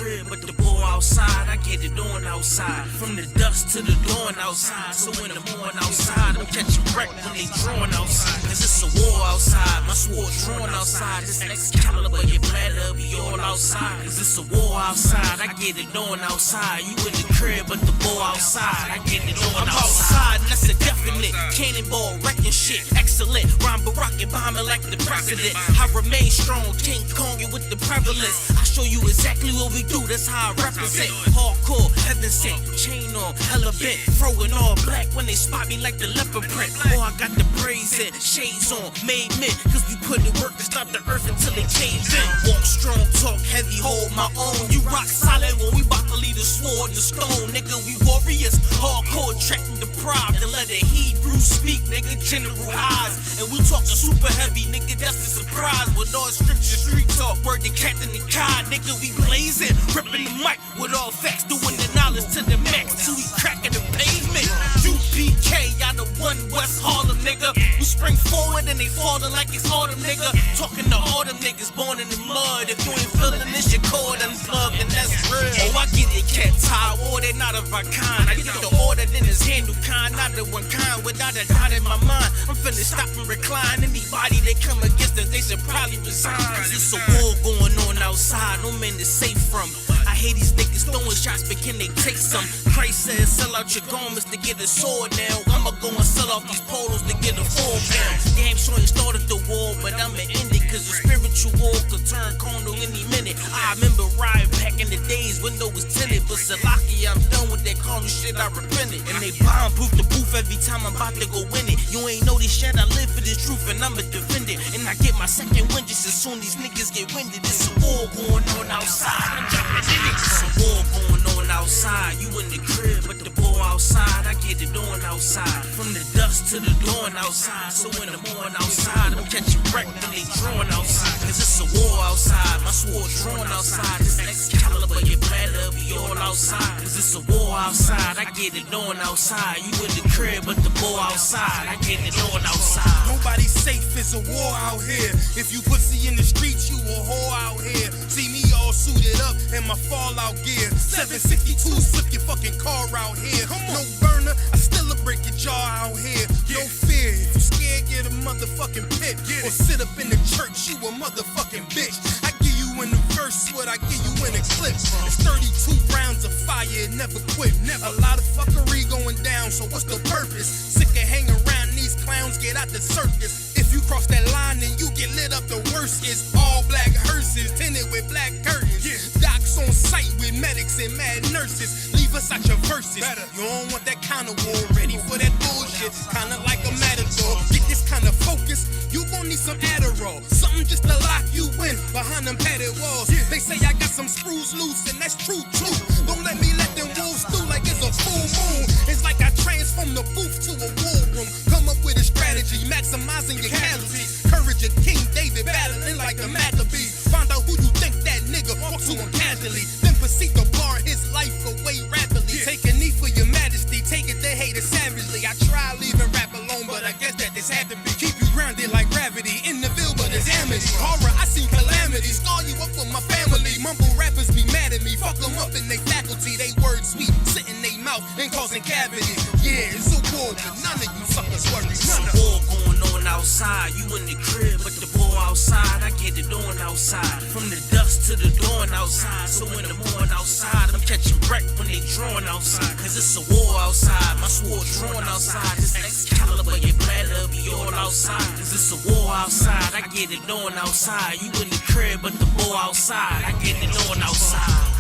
crib, but the ball outside. I get it on outside. From the dust to the dawn outside. So in the morning outside, I'm catching wreck when they drawing outside. Cause it's a war outside, my sword drawn outside. This Excalibur, your bladder be all outside. Cause it's a war outside, I get it on outside. You in the crib, but the ball outside. I get it on outside, and that's a definite. Cannonball, wrecking shit, excellent. Rhyme Barack and bombing like the president. I remain strong, King Kong with the prevalence. I show you exactly what we do, that's how I represent. Hardcore, heaven sent, chain on, hella bent. Throwing all black when they spot me like the leopard print. Oh, I got the braids in, shades on, made men. Cause we put in work to stop the earth until it cave in. Walk strong, talk heavy, hold my own. You rock solid when we bout to leave the sword and the stone. Nigga, we warriors, hardcore, tracking the pride. To let the Hebrew speak, nigga, general eyes. And we talking super heavy, nigga, that's a surprise. With all scripture, street talk, word to Captain the Kai. Nigga, we blazing, ripping the mic with all facts. Doing the knowledge to the max till we cracking the pavement. UPK, y'all the one West Harlem, nigga. We spring forward and they falling like it's autumn, nigga. Talking to all them niggas born in the mud. If you ain't feeling this, your cord unplugged, and that's real. Oh, I get it, cat tie, or they not of our kind. I get the order, then it's handle kind, not the one kind. Without a doubt in my mind, I'm finna stop and recline. Anybody that come against us, they should probably resign. Cause it's a war going on outside, no man is safe from. I hate these niggas throwing shots, but can they take some? Christ says, sell out your garments to get a sword now. I'ma go and sell off these polos to get a 4 pound. Damn sure ain't started the war, but I'ma end it. Cause the spiritual war could turn carnal any minute. I remember riding back in the days, window was tinted. But Salaki, I'm done with that carnal shit, I repented. And they bomb-proof the booth every time I'm about to go win it. You ain't know this shit, I live for this truth and I'ma defend it. And I get my second wind just as soon these niggas get winded. It's a war going on outside, I'm jumping in it. It's a war going on outside, you in the crib, but the ball outside. I get it on outside. From the dust to the dawn outside. So in the morning outside, I'm catching wreck when they drawing outside. Cause it's a war outside, my sword drawn outside. This Excalibur, your bladder be all outside. Cause it's a war outside, I get it on outside. You in the crib, but the ball outside. I get it on outside. Nobody's safe, it's a war out here. If you pussy in the streets, you a whore out here. See me all suited up in my fallout gear. 762, flip your fucking car out here. No burner, I still a break your jaw out here. No fear, if you scared, get a motherfucking pit. Or sit up in the church, you a motherfucking bitch. I give you in the verse what I give you in a clip. It's 32 rounds of fire, it never quit. A lot of fuckery going down, so what's the purpose? Sick of hanging around these clowns, get out the circus. If you cross that line, then you get lit up. The worst is all black hearses, tinted with black curtains. Docs on site with medics and mad nurses. Leave us out your verses. You don't want that kind of war, ready for that bullshit. Kinda like a matador. Get this kind of focus, you gon' need some Adderall. Something just to lock you in behind them padded walls. They say I got some screws loose, and that's true too. Don't let me let them wolves through like it's a full moon. It's like I transform the booth to a war room. Come up with a strategy, maximizing your calories. Courage of King David, battling like the Maccabees. Find out who you think that nigga, walk to him casually. Then proceed to bar his life away rapidly. Take a knee for your majesty, take it to hate it savagely. I try leaving rap alone, but I guess that this had to be. Keep you grounded like gravity, in the ville, but it's amity. Horror, I see calamity, scar you up for my family. Mumble rappers be mad at me, fuck them up in they faculty. They words sweet, sit in they mouth and causing cavities. Yeah, it's a war, but none of you suckers worry. It's a war going on outside, you in the crib, but the ball outside. I get it on outside. From the dust to the dawn outside. So in the morning outside, I'm catching wreck when they drawing outside. Cause it's a war outside, my sword drawn outside. This Excalibur, your bladder be all outside. Cause it's a war outside, I get it on outside. You in the crib, but the ball outside. I get it on outside.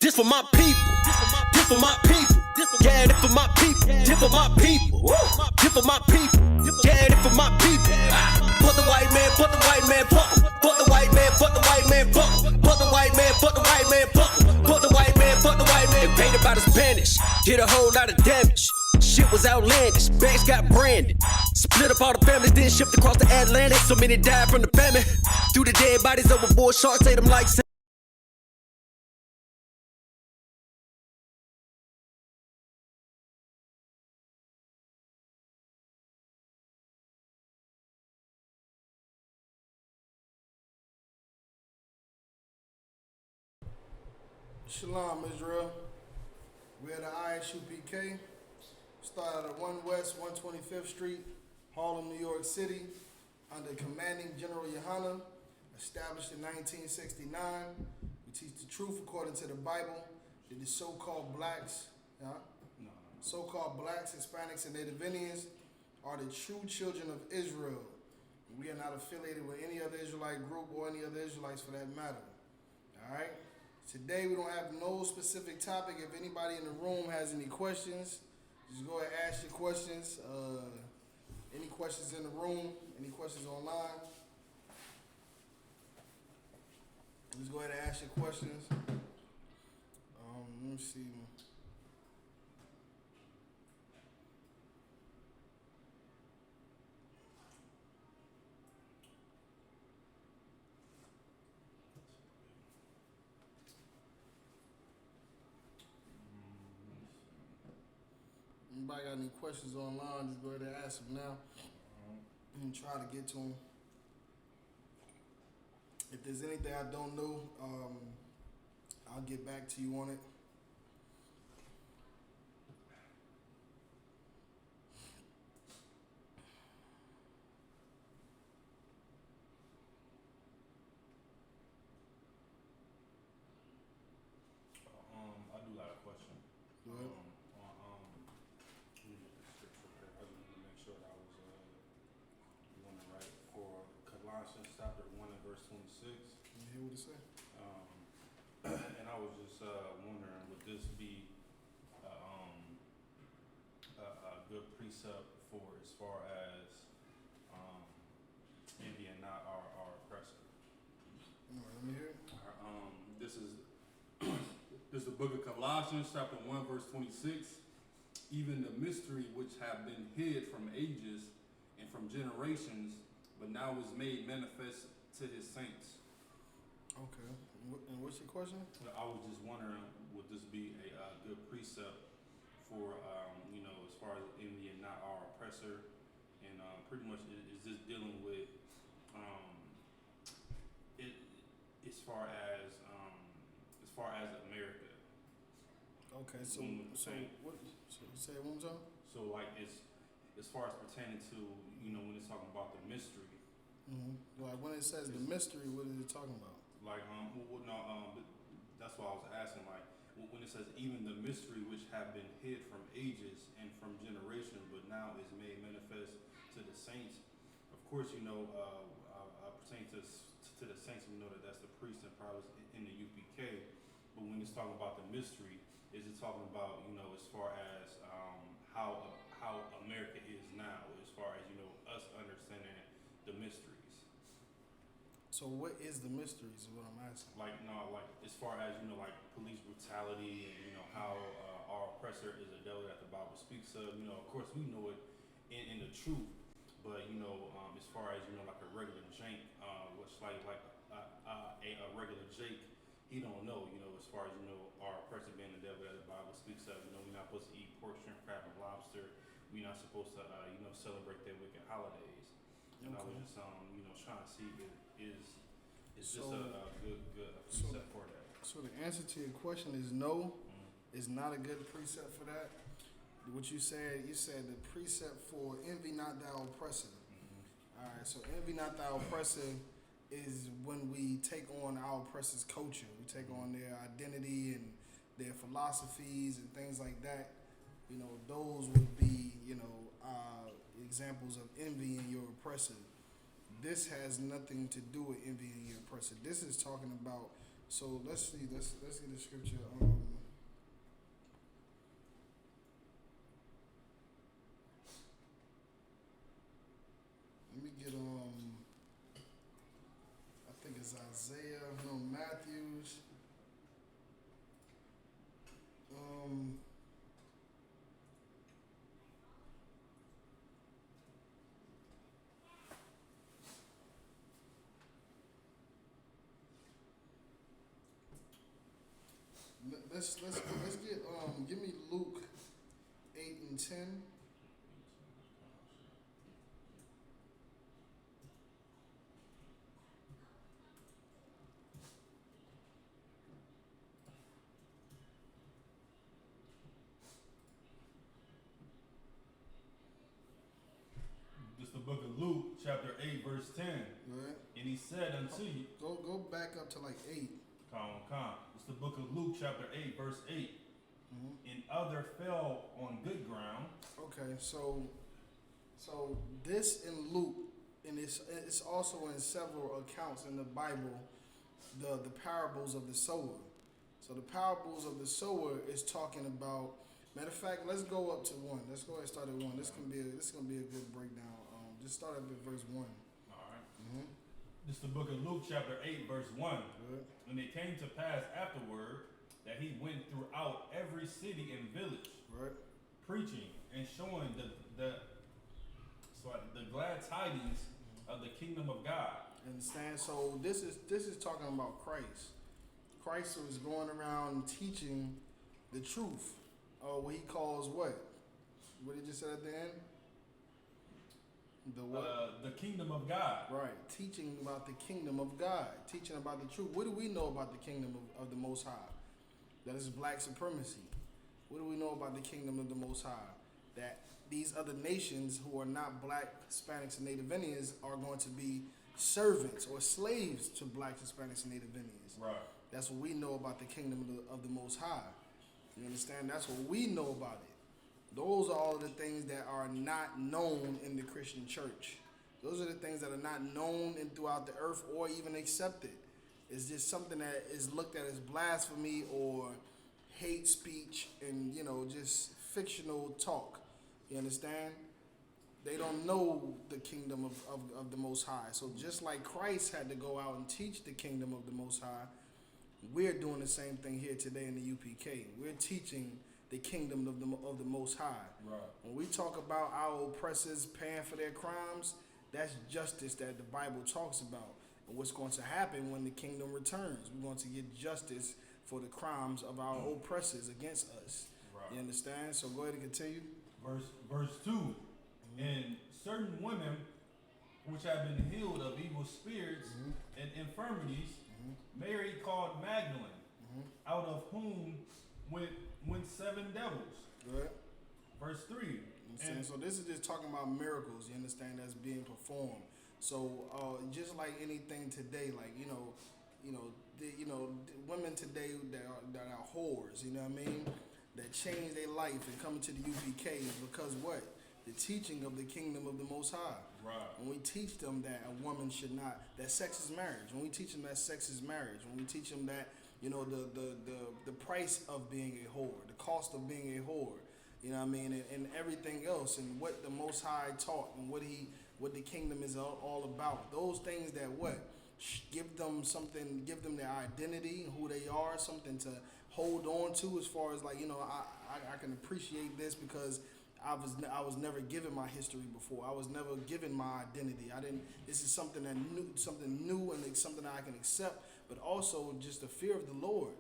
This for my people. This for my people. Yeah, this for my people. This for my people. This for my people. Yeah, this for my people. Put the white man, put the white man, put the white man, put the white man, put the Spanish, did a whole lot of damage. Shit was outlandish, bags got branded. Split up all the families, then shipped across the Atlantic. So many died from the famine. Threw the dead bodies overboard, sharks ate them like Shalom, Israel. We're at the Isupk. Started at 1 West 125th Street, Harlem, New York City, under Commanding General Yohanan, established in 1969. We teach the truth according to the Bible. That the so-called blacks, so-called blacks, Hispanics, and Native Indians are the true children of Israel. We are not affiliated with any other Israelite group or any other Israelites for that matter. All right? Today we don't have no specific topic. If anybody in the room has any questions, just go ahead and ask your questions. Any questions in the room? Any questions online? Just go ahead and ask your questions. Let me see. Anybody got any questions online, just go ahead and ask them now. And try to get to them. If there's anything I don't know, I'll get back to you on it. I do got a question. Go ahead. Let me get the scripture there. I need to make sure that I was doing it right. For Colossians chapter 1 and verse 26. Can you hear what it say? And I was just wondering, would this be a good precept for as far as India not our oppressor? All right, let me hear it. This is this is the book of Colossians, chapter 1, verse 26. Even the mystery which have been hid from ages and from generations, but now is made manifest to his saints. Okay. And what's your question? I was just wondering, would this be a good precept for, as far as India not our oppressor, and pretty much is this dealing with it as far as America. Okay, so say it one more time. So like it's as far as pertaining to when it's talking about the mystery. Mm-hmm. Like when it says the mystery, what is it talking about? Like that's why I was asking. Like when it says even the mystery which have been hid from ages and from generations, but now is made manifest to the saints. Of course, pertaining to the saints, we know that that's the priests and prophets in the UPK. But when it's talking about the mystery, is it talking about as far as how America is now, as far as us understanding the mysteries? So what is the mysteries is what I'm asking. Like as far as like police brutality and how our oppressor is a devil that the Bible speaks of. Of course we know it in the truth, but as far as like a regular jank, which like a regular Jake, he don't know. As far as our oppressor being the devil that the Bible speaks of. We're not supposed to eat pork, shrimp, crab, and lobster. We're not supposed to celebrate their wicked holidays. And I was just trying to see is this a good precept for that? So the answer to your question is no. It's not a good precept for that. What you said the precept for envy not thou oppressor. All right, so envy not thou oppressor is when we take on our oppressor's culture. We take on their identity and their philosophies and things like that. Those would be examples of envying your oppressor. This has nothing to do with envying your oppressor. This is talking about. So let's see. Let's get the scripture. Let me get I think it's Isaiah. No, Matthews. let's get give me Luke 8 and 10. This is the book of Luke, chapter 8, verse 10. Right. And he said unto you, Go back up to like 8. Come. It's the book of Luke, chapter 8, verse 8. And other fell on good ground. Okay, so this in Luke, and it's also in several accounts in the Bible, the parables of the sower. So the parables of the sower is talking about. Matter of fact, let's go up to 1. Let's go ahead and start at 1. This is gonna be a good breakdown. Just start at verse 1. All right. This is the book of Luke, chapter 8, verse 1. Good. And it came to pass afterward that he went throughout every city and village, Right. preaching and showing the glad tidings of the kingdom of God. Understand? So this is talking about Christ. Christ was going around teaching the truth, or what he calls what? What he just said at the end? The what? The kingdom of God. Right. Teaching about the kingdom of God. Teaching about the truth. What do we know about the kingdom of the Most High? That is black supremacy. What do we know about the kingdom of the Most High? That these other nations who are not black, Hispanics, and Native Indians are going to be servants or slaves to black, Hispanics, and Native Indians. Right. That's what we know about the kingdom of the Most High. You understand? That's what we know about it. Those are all of the things that are not known in the Christian church. Those are the things that are not known throughout the earth or even accepted. It's just something that is looked at as blasphemy or hate speech and, just fictional talk. You understand? They don't know the kingdom of the Most High. So just like Christ had to go out and teach the kingdom of the Most High, we're doing the same thing here today in the UPK. We're teaching the kingdom of the Most High. Right. When we talk about our oppressors paying for their crimes, that's justice that the Bible talks about. And what's going to happen when the kingdom returns? We're going to get justice for the crimes of our oppressors against us. Right. You understand? So go ahead and continue. Verse 2. And certain women which have been healed of evil spirits and infirmities, Mary called Magdalene, out of whom went 7 devils. Go ahead. Verse 3. And So this is just talking about miracles, you understand, that's being performed. So just like anything today, like women today that are whores, you know what I mean, that change their life and come into the UPK because what? The teaching of the kingdom of the Most High. Right. When we teach them that a woman should not, that sex is marriage. When we teach them that sex is marriage. When we teach them that the price of being a whore, the cost of being a whore, you know what I mean, and everything else, and what the Most High taught, and what the kingdom is all about. Those things that give them something, give them their identity, who they are, something to hold on to. As far as I can appreciate this because I was never given my history before. I was never given my identity. This is something new, and it's something that I can accept. But also just the fear of the Lord.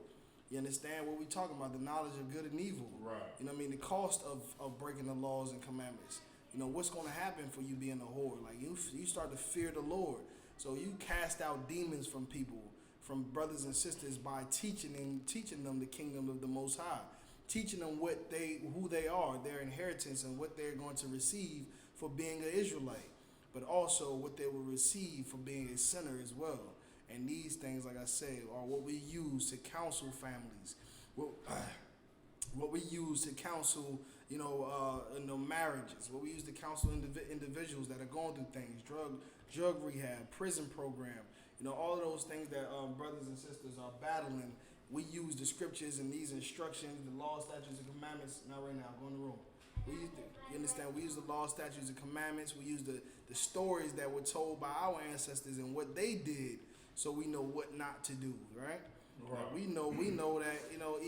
You understand what we talking about? The knowledge of good and evil. Right. You know what I mean? The cost of breaking the laws and commandments. You know, what's going to happen for you being a whore? Like you start to fear the Lord. So you cast out demons from people, from brothers and sisters by teaching them the kingdom of the Most High. Teaching them who they are, their inheritance, and what they're going to receive for being an Israelite. But also what they will receive for being a sinner as well. And these things, like I said, are what we use to counsel families. What we use to counsel, marriages. What we use to counsel individuals that are going through things, drug rehab, prison program. All of those things that brothers and sisters are battling. We use the scriptures and these instructions, the law, statutes, and commandments. Not right now. Go in the room. You understand? We use the law, statutes, and commandments. We use the stories that were told by our ancestors and what they did. So we know what not to do, right? Right. Like we know that,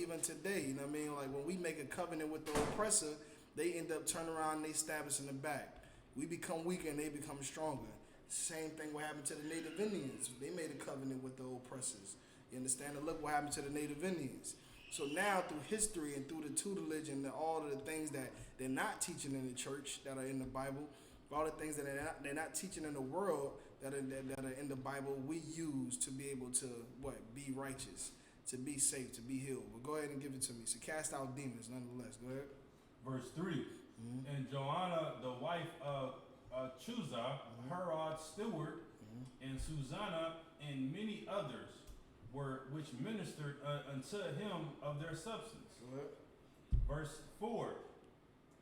even today, you know what I mean? Like when we make a covenant with the oppressor, they end up turning around and they stab us in the back. We become weaker and they become stronger. Same thing what happened to the Native Indians. They made a covenant with the oppressors. You understand? And look what happened to the Native Indians. So now through history and through the tutelage and all of the things that they're not teaching in the church that are in the Bible, all the things that they're not teaching in the world that are in the Bible, we use to be able to be righteous, to be safe, to be healed. But go ahead and give it to me. So cast out demons, nonetheless. Go ahead. Verse 3. And Joanna, the wife of Chuza, Herod's steward, and Susanna, and many others which ministered unto him of their substance. Go ahead. Verse 4.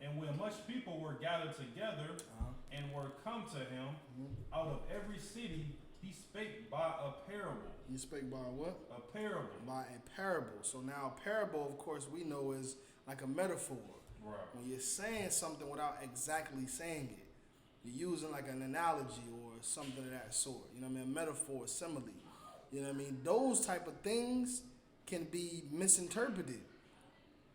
And when much people were gathered together and were come to him out of every city, he spake by a parable. You speak by what? A parable. By a parable. So now a parable, of course, we know is like a metaphor. Right. When you're saying something without exactly saying it, you're using like an analogy or something of that sort. You know what I mean? A metaphor, a simile. You know what I mean? Those type of things can be misinterpreted.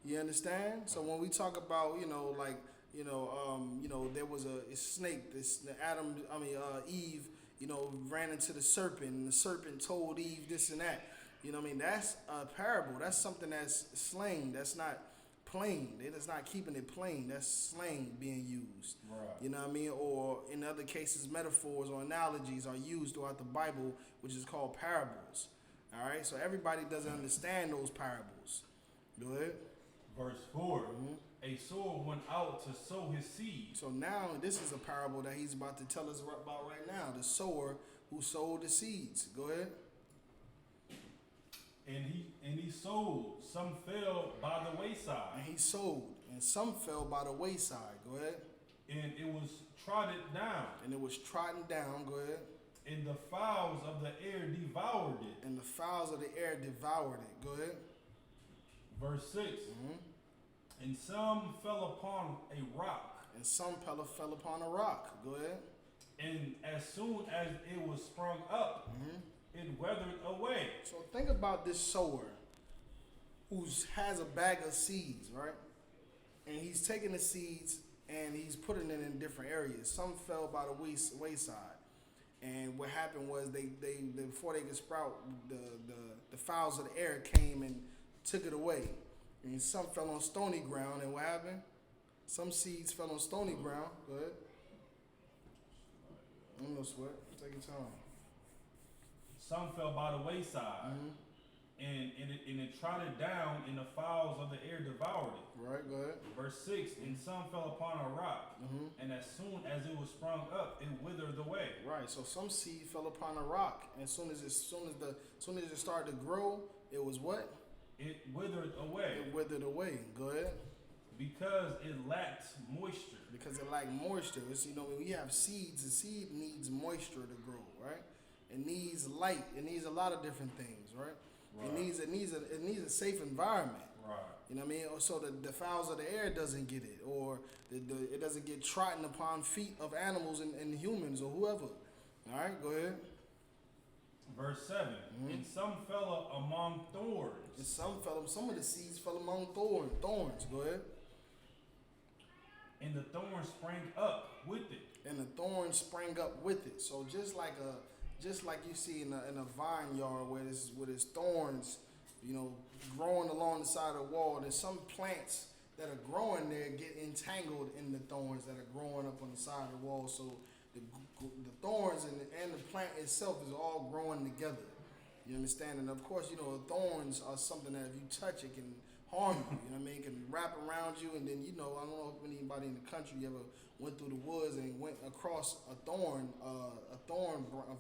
You understand? So when we talk about, there was a snake. Eve, ran into the serpent, and the serpent told Eve this and that. You know what I mean? That's a parable. That's something that's slang. That's not plain. It's not keeping it plain. That's slang being used. Right. You know what I mean? Or in other cases, metaphors or analogies are used throughout the Bible, which is called parables. All right? So everybody doesn't understand those parables. Go ahead. Verse 4. A sower went out to sow his seed. So now this is a parable that he's about to tell us about right now. The sower who sowed the seeds. Go ahead. And he sowed. Some fell by the wayside. And he sowed. And some fell by the wayside. Go ahead. And it was trodden down. And it was trodden down. Go ahead. And the fowls of the air devoured it. And the fowls of the air devoured it. Go ahead. Verse 6. And some fell upon a rock. And some fell upon a rock. Go ahead. And as soon as it was sprung up, it withered away. So think about this sower who has a bag of seeds, right? And he's taking the seeds and he's putting it in different areas. Some fell by the wayside. And what happened was they before they could sprout, the fowls of the air came and took it away. And some fell on stony ground, and what happened? Some seeds fell on stony ground. Go ahead. No sweat. Take your time. Some fell by the wayside, and it trodden down, and the fowls of the air devoured it. Right, go ahead. Verse 6, and some fell upon a rock, and as soon as it was sprung up, it withered away. Right, so some seed fell upon a rock, and as soon as it started to grow, it was what? It withered away. It withered away. Go ahead. Because it lacked moisture. Because it lacked moisture. It's, when we have seeds, the seed needs moisture to grow, right? It needs light. It needs a lot of different things, right? It needs a safe environment. Right. You know what I mean? So the fowls of the air doesn't get it, or it doesn't get trodden upon feet of animals and humans or whoever. All right, go ahead. Verse 7, and some fell among thorns. And some of the seeds fell among thorns. Go ahead. And the thorns sprang up with it. And the thorns sprang up with it. So just like you see in a vineyard where there's thorns, growing along the side of the wall. There's some plants that are growing there get entangled in the thorns that are growing up on the side of the wall. So the thorns and the plant itself is all growing together. You understand? And of course, thorns are something that if you touch, it can harm you. You know what I mean? It can wrap around you, and then I don't know if anybody in the country ever went through the woods and went across a thorn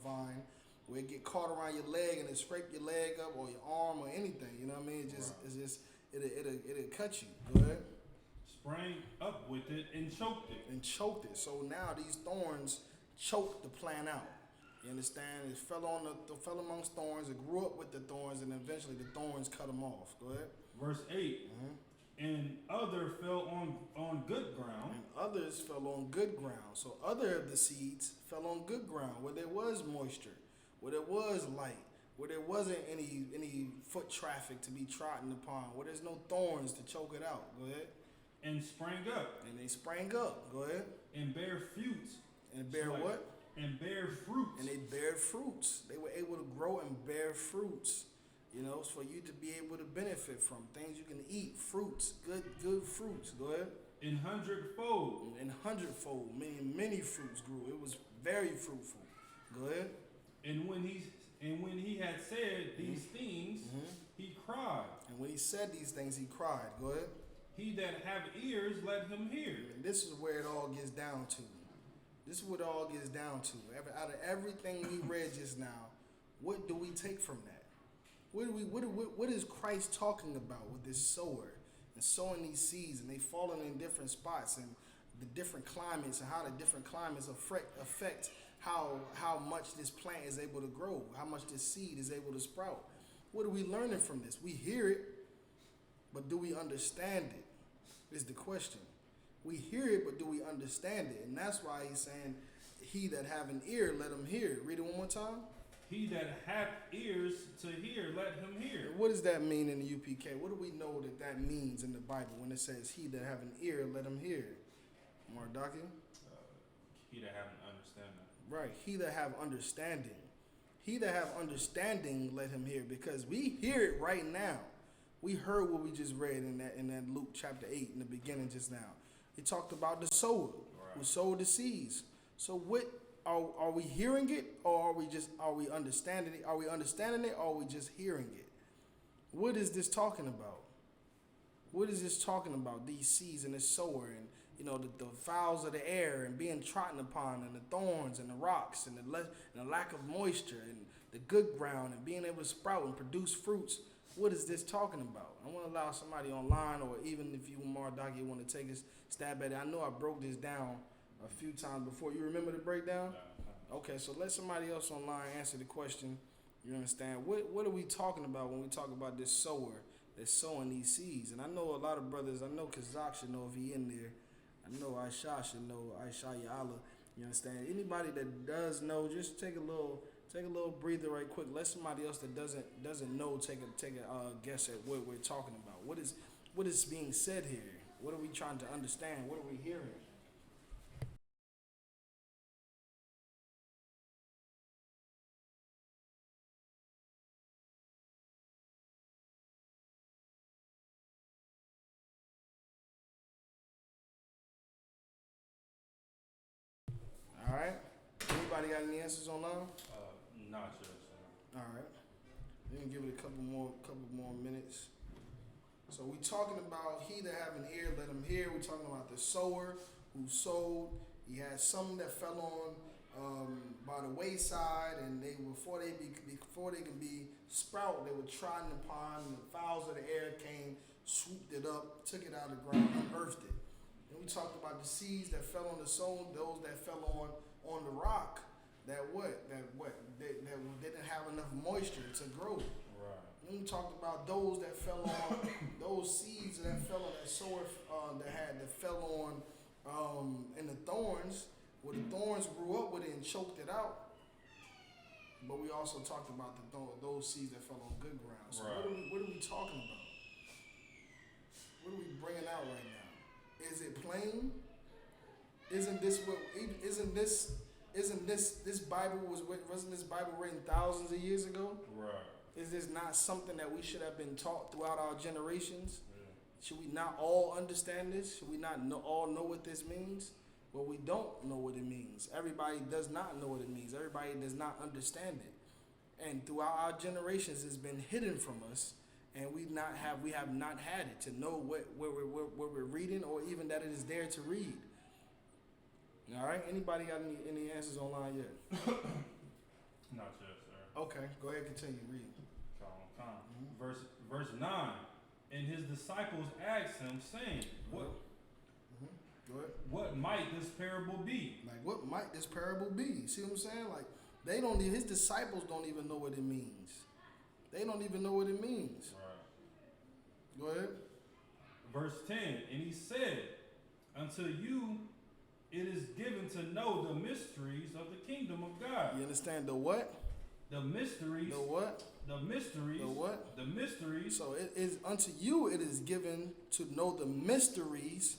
vine where it get caught around your leg and it scrape your leg up or your arm or anything. You know what I mean? It'll cut you. Go ahead. Sprang up with it and choked it. So now these thorns choked the plant out. You understand? It fell amongst thorns. It grew up with the thorns, and eventually the thorns cut them off. Go ahead. Verse 8. And other fell on good ground. And others fell on good ground. So other of the seeds fell on good ground where there was moisture, where there was light, where there wasn't any foot traffic to be trodden upon, where there's no thorns to choke it out. Go ahead. And sprang up. And they sprang up. Go ahead. And bear fruits. And bear what? And bear fruits. And they bared fruits. They were able to grow and bear fruits. You know, it's for you to be able to benefit from things you can eat, fruits, good fruits. Go ahead. In hundredfold. And hundredfold, meaning many fruits grew. It was very fruitful. Go ahead. And when he had said these things, he cried. And when he said these things, he cried. Go ahead. He that have ears, let him hear. And this is where it all gets down to. This is what it all gets down to. Out of everything we read just now, what do we take from that? What is Christ talking about with this sower and sowing these seeds, and they falling in different spots and the different climates, and how the different climates affect how much this plant is able to grow, how much this seed is able to sprout? What are we learning from this? We hear it, but do we understand it? Is the question. We hear it, but do we understand it? And that's why he's saying, he that have an ear, let him hear. Read it one more time. He that hath ears to hear, let him hear. What does that mean in the UPK? What do we know that means in the Bible when it says, he that have an ear, let him hear? Mardaki? He that have an understanding. Right. He that have understanding. He that have understanding, let him hear. Because we hear it right now. We heard what we just read in that Luke chapter 8 in the beginning just now. It talked about the sower who sowed the seeds. So what are we hearing it, or are we understanding it? Are we understanding it, or are we just hearing it? What is this talking about? What is this talking about? These seeds and this sower, and the fowls of the air, and being trodden upon, and the thorns and the rocks, and the lack of moisture, and the good ground, and being able to sprout and produce fruits. What is this talking about? I want to allow somebody online, or even if you, Mardaki, want to take a stab at it. I know I broke this down a few times before. You remember the breakdown? Okay, so let somebody else online answer the question. You understand? What are we talking about when we talk about this sower that's sowing these seeds? And I know a lot of brothers, I know Kazak should know if he in there. I know Aisha should know, Aisha Ya'ala. You understand? Anybody that does know, just take a little breather right quick. Let somebody else that doesn't know take a guess at what we're talking about. What is being said here? What are we trying to understand? What are we hearing? All right. Anybody got any answers online? Not sure, sir. All right. We're gonna give it a couple more minutes. So we talking about he that have an ear, let him hear. We're talking about the sower who sowed. He had some that fell on by the wayside, and before they can be sprout, they were trodden upon. And the fowls of the air came, swooped it up, took it out of the ground, unearthed it. And we talked about the seeds that fell on the soil, those that fell on the rock, that didn't have enough moisture to grow. Right. And we talked about those that fell on those seeds that fell on that sower that fell on in the thorns, where the thorns grew up with it and choked it out. But we also talked about those seeds that fell on good ground. So right. what are we talking about? What are we bringing out right now? Is it plain? Isn't this Bible wasn't this Bible written thousands of years ago? Right. Is this not something that we should have been taught throughout our generations? Yeah. Should we not all understand this? Should we not all know what this means? Well, we don't know what it means. Everybody does not know what it means. Everybody does not understand it. And throughout our generations, it's been hidden from us, and we have not had it to know what we're reading, or even that it is there to read. All right. Anybody got any answers online yet? Not yet, sir. Okay. Go ahead. Continue reading. Verse 9. And his disciples asked him, saying, Go ahead. What might this parable be? Like, what might this parable be? See what I'm saying? Like, his disciples don't even know what it means. They don't even know what it means. Right. Go ahead. Verse 10. And he said, unto you it is given to know the mysteries of the kingdom of God. You understand the what? The mysteries. The what? The mysteries. The what? The mysteries. So it is unto you it is given to know the mysteries.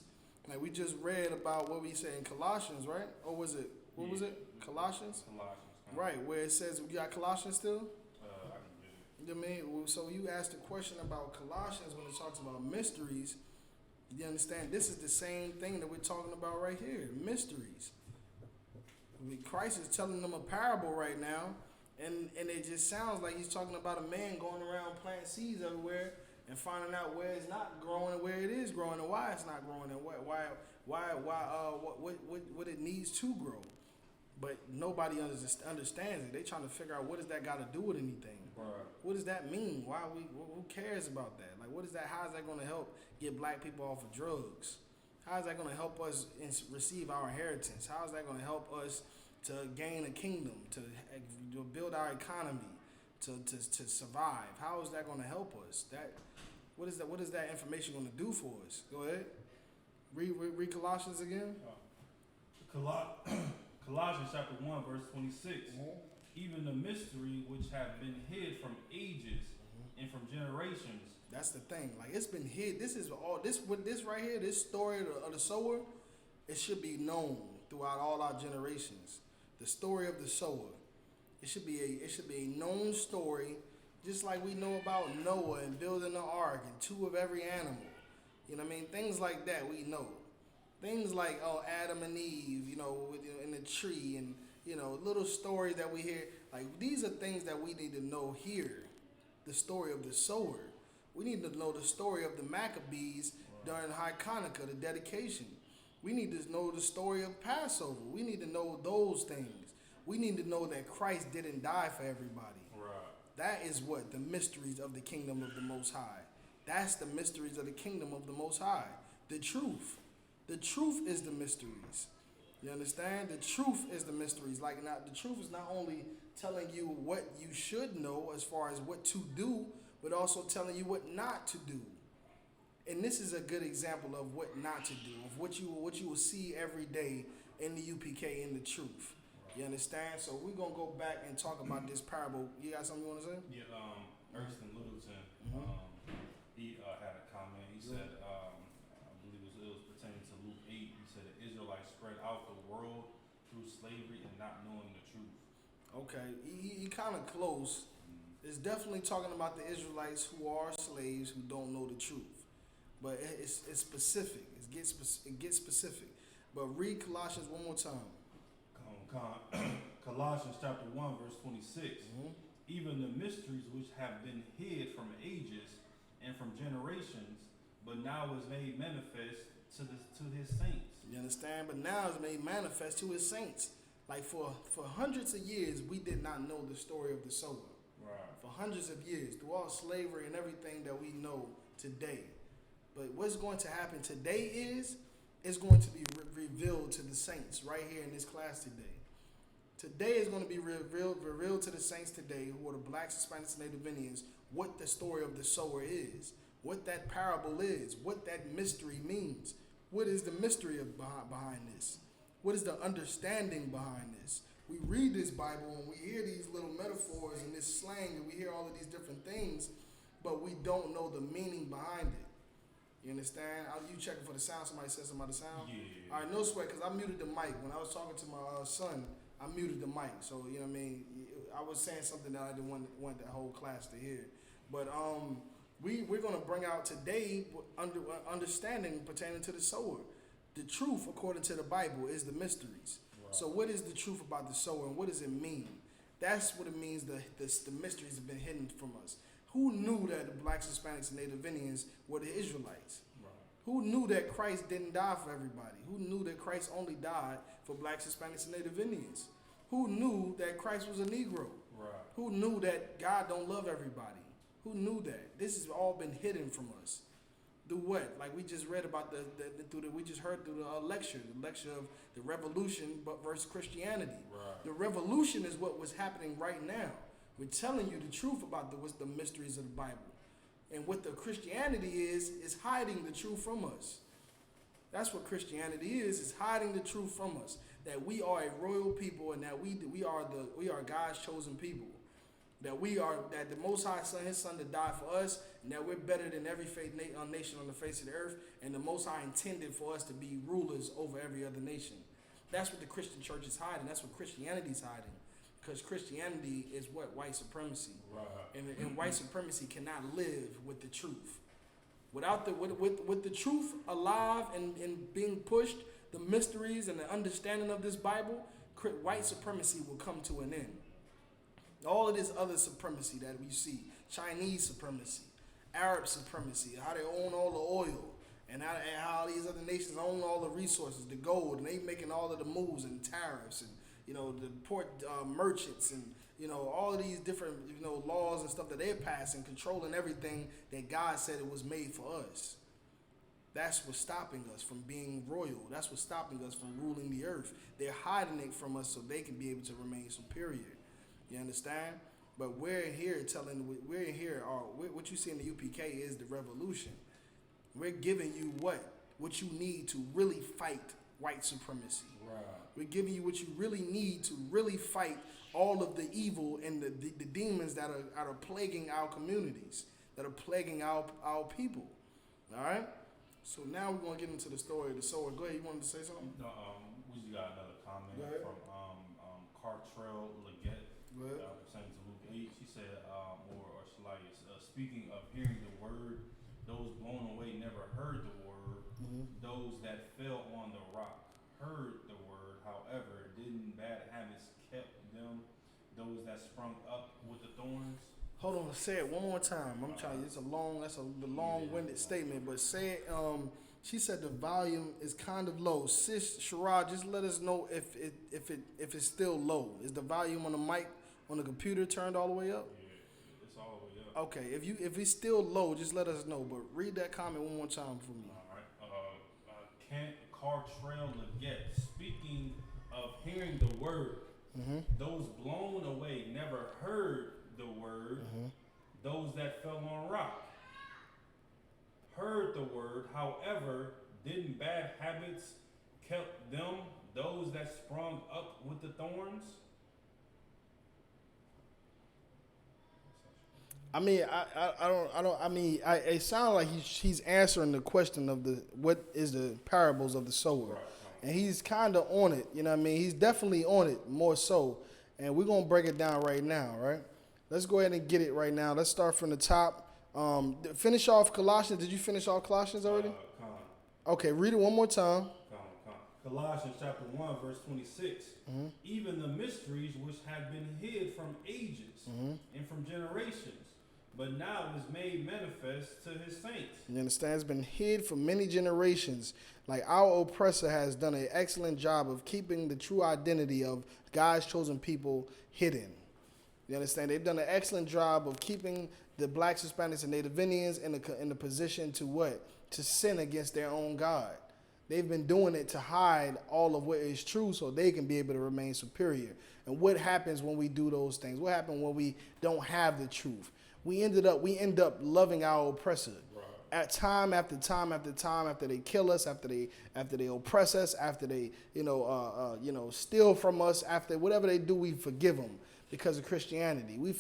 Like we just read about what we say in Colossians, right? Or was it, was it? Colossians? Colossians. Right, where it says, you got Colossians still? I can get it. You know what I mean? So you asked a question about Colossians when it talks about mysteries. You understand? This is the same thing that we're talking about right here. Mysteries. I mean, Christ is telling them a parable right now, and it just sounds like he's talking about a man going around planting seeds everywhere and finding out where it's not growing and where it is growing and why it's not growing and what it needs to grow. But nobody understands it. They trying to figure out what does that got to do with anything. Right. What does that mean? Who cares about that? Like, what is that? How is that going to help get black people off of drugs? How is that going to help us receive our inheritance? How is that going to help us to gain a kingdom, to build our economy, to survive? How is that going to help us? What is that information going to do for us? Go ahead. Read Colossians again. Colossians chapter 1, verse 26. Even the mystery which have been hid from ages and from generations. That's the thing. Like, it's been hid. This is all this with this right here. This story of the sower, it should be known throughout all our generations. The story of the sower. It should be a known story, just like we know about Noah and building the ark and 2 of every animal. You know what I mean? Things like that we know. Things like Adam and Eve, in the tree, and little stories that we hear. Like, these are things that we need to know here. The story of the sower. We need to know the story of the Maccabees during High Hanukkah, the dedication. We need to know the story of Passover. We need to know those things. We need to know that Christ didn't die for everybody. Right. That is what the mysteries of the kingdom of the Most High. That's the mysteries of the kingdom of the Most High. The truth. The truth is the mysteries. You understand? The truth is the mysteries. Like, now, the truth is not only telling you what you should know as far as what to do, but also telling you what not to do. And this is a good example of what not to do, of what you will see every day in the UPK, in the truth. You understand? So we're gonna go back and talk about this parable. You got something you want to say? Yeah. Erston Littleton. He had a comment. He said, I believe it was pertaining to Luke 8. He said the Israelites spread out the world through slavery and not knowing the truth. Okay, he kind of close. It's definitely talking about the Israelites who are slaves who don't know the truth, but it's specific. It gets specific. But read Colossians one more time. Colossians chapter 1, verse 26. Even the mysteries which have been hid from ages and from generations, but now is made manifest to his saints. You understand? But now it's made manifest to his saints. Like, for hundreds of years, we did not know the story of the sower. Right. For hundreds of years, through all slavery and everything that we know today. But what's going to happen today is going to be revealed to the saints right here in this class today. Today is going to be revealed to the saints today, who are the blacks, Hispanics, and Native Indians, what the story of the sower is, what that parable is, what that mystery means. What is the mystery behind this? What is the understanding behind this? We read this Bible and we hear these little metaphors and this slang, and we hear all of these different things, but we don't know the meaning behind it. You understand? You checking for the sound? Somebody said something about the sound? Yeah. All right, no sweat, because I muted the mic. When I was talking to my son, I muted the mic. So, you know what I mean? I was saying something that I didn't want the whole class to hear. But we're going to bring out today understanding pertaining to the sower. The truth, according to the Bible, is the mysteries. Wow. So what is the truth about the sower, and what does it mean? That's what it means, the mysteries have been hidden from us. Who knew that the blacks, Hispanics, and Native Indians were the Israelites? Right. Who knew that Christ didn't die for everybody? Who knew that Christ only died for blacks, Hispanics, and Native Indians? Who knew that Christ was a Negro? Right. Who knew that God don't love everybody? Who knew that? This has all been hidden from us. Do what? Like we just read about we just heard through the lecture of the revolution, but versus Christianity. Right. The revolution is what was happening right now. We're telling you the truth about what's the mysteries of the Bible, and what the Christianity is hiding the truth from us. That's what Christianity is hiding the truth from us. That we are a royal people, and that we are God's chosen people. That the Most High sent His Son to die for us, and that we're better than every nation on the face of the earth, and the Most High intended for us to be rulers over every other nation. That's what the Christian church is hiding. That's what Christianity is hiding. Because Christianity is what? White supremacy. Right. And white supremacy cannot live with the truth. Without the with the truth alive and being pushed, the mysteries and the understanding of this Bible, white supremacy will come to an end. All of this other supremacy that we see, Chinese supremacy, Arab supremacy, how they own all the oil, and how these other nations own all the resources, the gold, and they making all of the moves and tariffs and the port merchants and all of these different laws and stuff that they're passing, controlling everything that God said it was made for us. That's what's stopping us from being royal. That's what's stopping us from ruling the earth. They're hiding it from us so they can be able to remain superior. You understand? But we're here what you see in the UPK is the revolution. We're giving you what you need to really fight white supremacy. Right. We're giving you what you really need to really fight all of the evil and the demons that are plaguing our communities, that are plaguing our people. All right? So now we're going to get into the story of the sower. Go ahead, you wanted to say something? No, we just got another comment Go ahead. from Cartrell Leggett, Go ahead. pertaining to Luke 8. She said, or Shalias, speaking of hearing the word, those blown away never heard the word. Mm-hmm. Those that fell on the rock heard the word. However, didn't bad habits kept them? Those that sprung up with the thorns? Hold on, say it one more time. I'm trying. That's a long-winded statement, but say it. She said the volume is kind of low. Sis Sharad, just let us know if it's still low. Is the volume on the mic on the computer turned all the way up? Yeah, it's all the way up. Okay, if it's still low, just let us know. But read that comment one more time for me. All right. Kent Cartrell Leggett, speaking of hearing the word, those blown away never heard the word. Those that fell on rock heard the word. However, didn't bad habits kept them? Those that sprung up with the thorns? I mean, it sounds like he's answering the question of what is the parables of the sower. Right. And he's kind of on it, you know what I mean? He's definitely on it more so. And we're going to break it down right now, right? Let's go ahead and get it right now. Let's start from the top. Finish off Colossians. Did you finish off Colossians already? Okay, read it one more time. Colossians chapter 1, verse 26. Even the mysteries which have been hid from ages and from generations, but now is made manifest to his saints. You understand? It's been hid for many generations. Like our oppressor has done an excellent job of keeping the true identity of God's chosen people hidden. You understand? They've done an excellent job of keeping the blacks, Hispanics, and Native Indians in the position to what? To sin against their own God. They've been doing it to hide all of what is true so they can be able to remain superior. And what happens when we do those things? What happens when we don't have the truth? We end up loving our oppressor. Right. At time after time after time, after they kill us, after they oppress us, after they steal from us, after whatever they do, we forgive them because of Christianity. We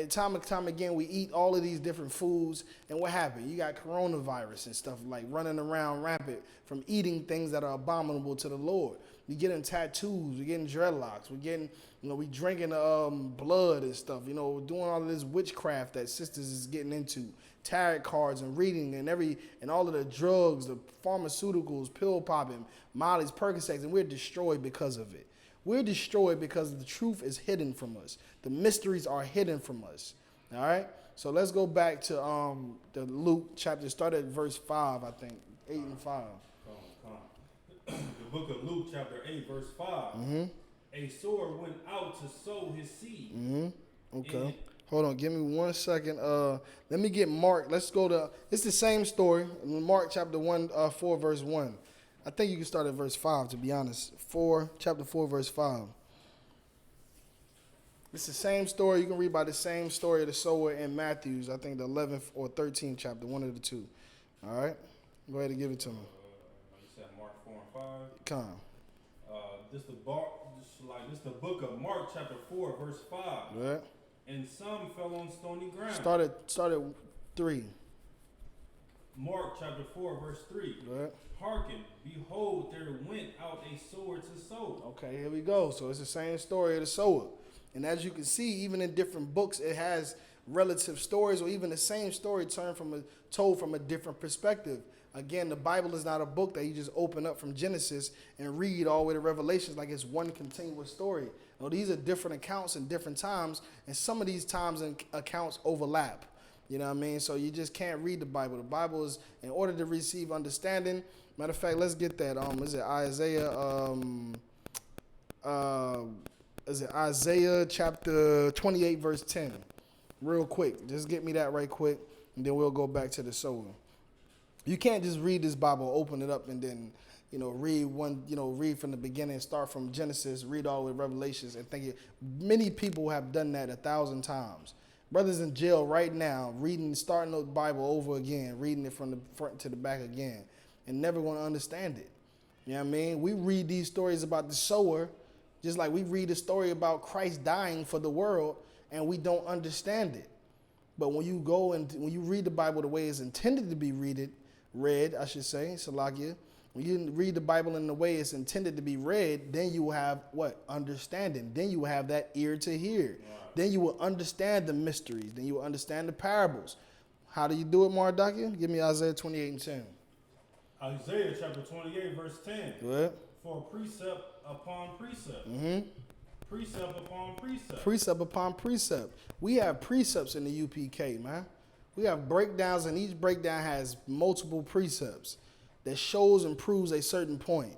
time and time again we eat all of these different foods, and what happened? You got coronavirus and stuff like running around rampant from eating things that are abominable to the Lord. We getting tattoos, we getting dreadlocks, we getting we drinking blood and stuff. Doing all of this witchcraft that sisters is getting into. Tarot cards and reading and all of the drugs, the pharmaceuticals, pill popping, Molly's, Percocets, and we're destroyed because of it. We're destroyed because the truth is hidden from us. The mysteries are hidden from us. All right? So let's go back to the Luke chapter, start at verse 5, I think, 8 and 5. The book of Luke chapter 8, verse 5. A sower went out to sow his seed. Okay. Hold on, give me 1 second. Let me get Mark. Let's go to, it's the same story. Mark chapter 4, verse 1. I think you can start at verse 5, to be honest. Chapter 4, verse 5. It's the same story. You can read by the same story of the sower in Matthew's, I think the 11th or 13th chapter, one of the two. All right? Go ahead and give it to me. You said Mark 4 and 5? Come. This the book of Mark chapter 4, verse 5. Right. And some fell on stony ground. Start at 3. Mark chapter 4, verse 3. Right. Hearken, behold, there went out a sower to sow. Okay, here we go. So it's the same story of the sower. And as you can see, even in different books, it has relative stories, or even the same story told from a different perspective. Again, the Bible is not a book that you just open up from Genesis and read all the way to Revelations like it's one continuous story. No, these are different accounts in different times, and some of these times and accounts overlap. You know what I mean? So you just can't read the Bible. The Bible is, in order to receive understanding. Matter of fact, let's get that. Is it Isaiah? Is it Isaiah chapter 28, verse 10? Real quick. Just get me that right quick, and then we'll go back to the soul. You can't just read this Bible, open it up, and then, read from the beginning, start from Genesis, read all the Revelations, and think it. Many people have done that 1,000 times. Brothers in jail right now, starting the Bible over again, reading it from the front to the back again, and never going to understand it. You know what I mean? We read these stories about the sower, just like we read a story about Christ dying for the world, and we don't understand it. But when you go and when you read the Bible the way it's intended to be read, I should say, Salakia, when you read the Bible in the way it's intended to be read, then you will have what? Understanding. Then you will have that ear to hear. Right. Then you will understand the mysteries. Then you will understand the parables. How do you do it, Mardaki? Give me Isaiah 28 and 10. Isaiah chapter 28, verse 10. Go ahead. For precept upon precept. Mm-hmm. Precept upon precept. Precept upon precept. We have precepts in the UPK, man. We have breakdowns, and each breakdown has multiple precepts that shows and proves a certain point,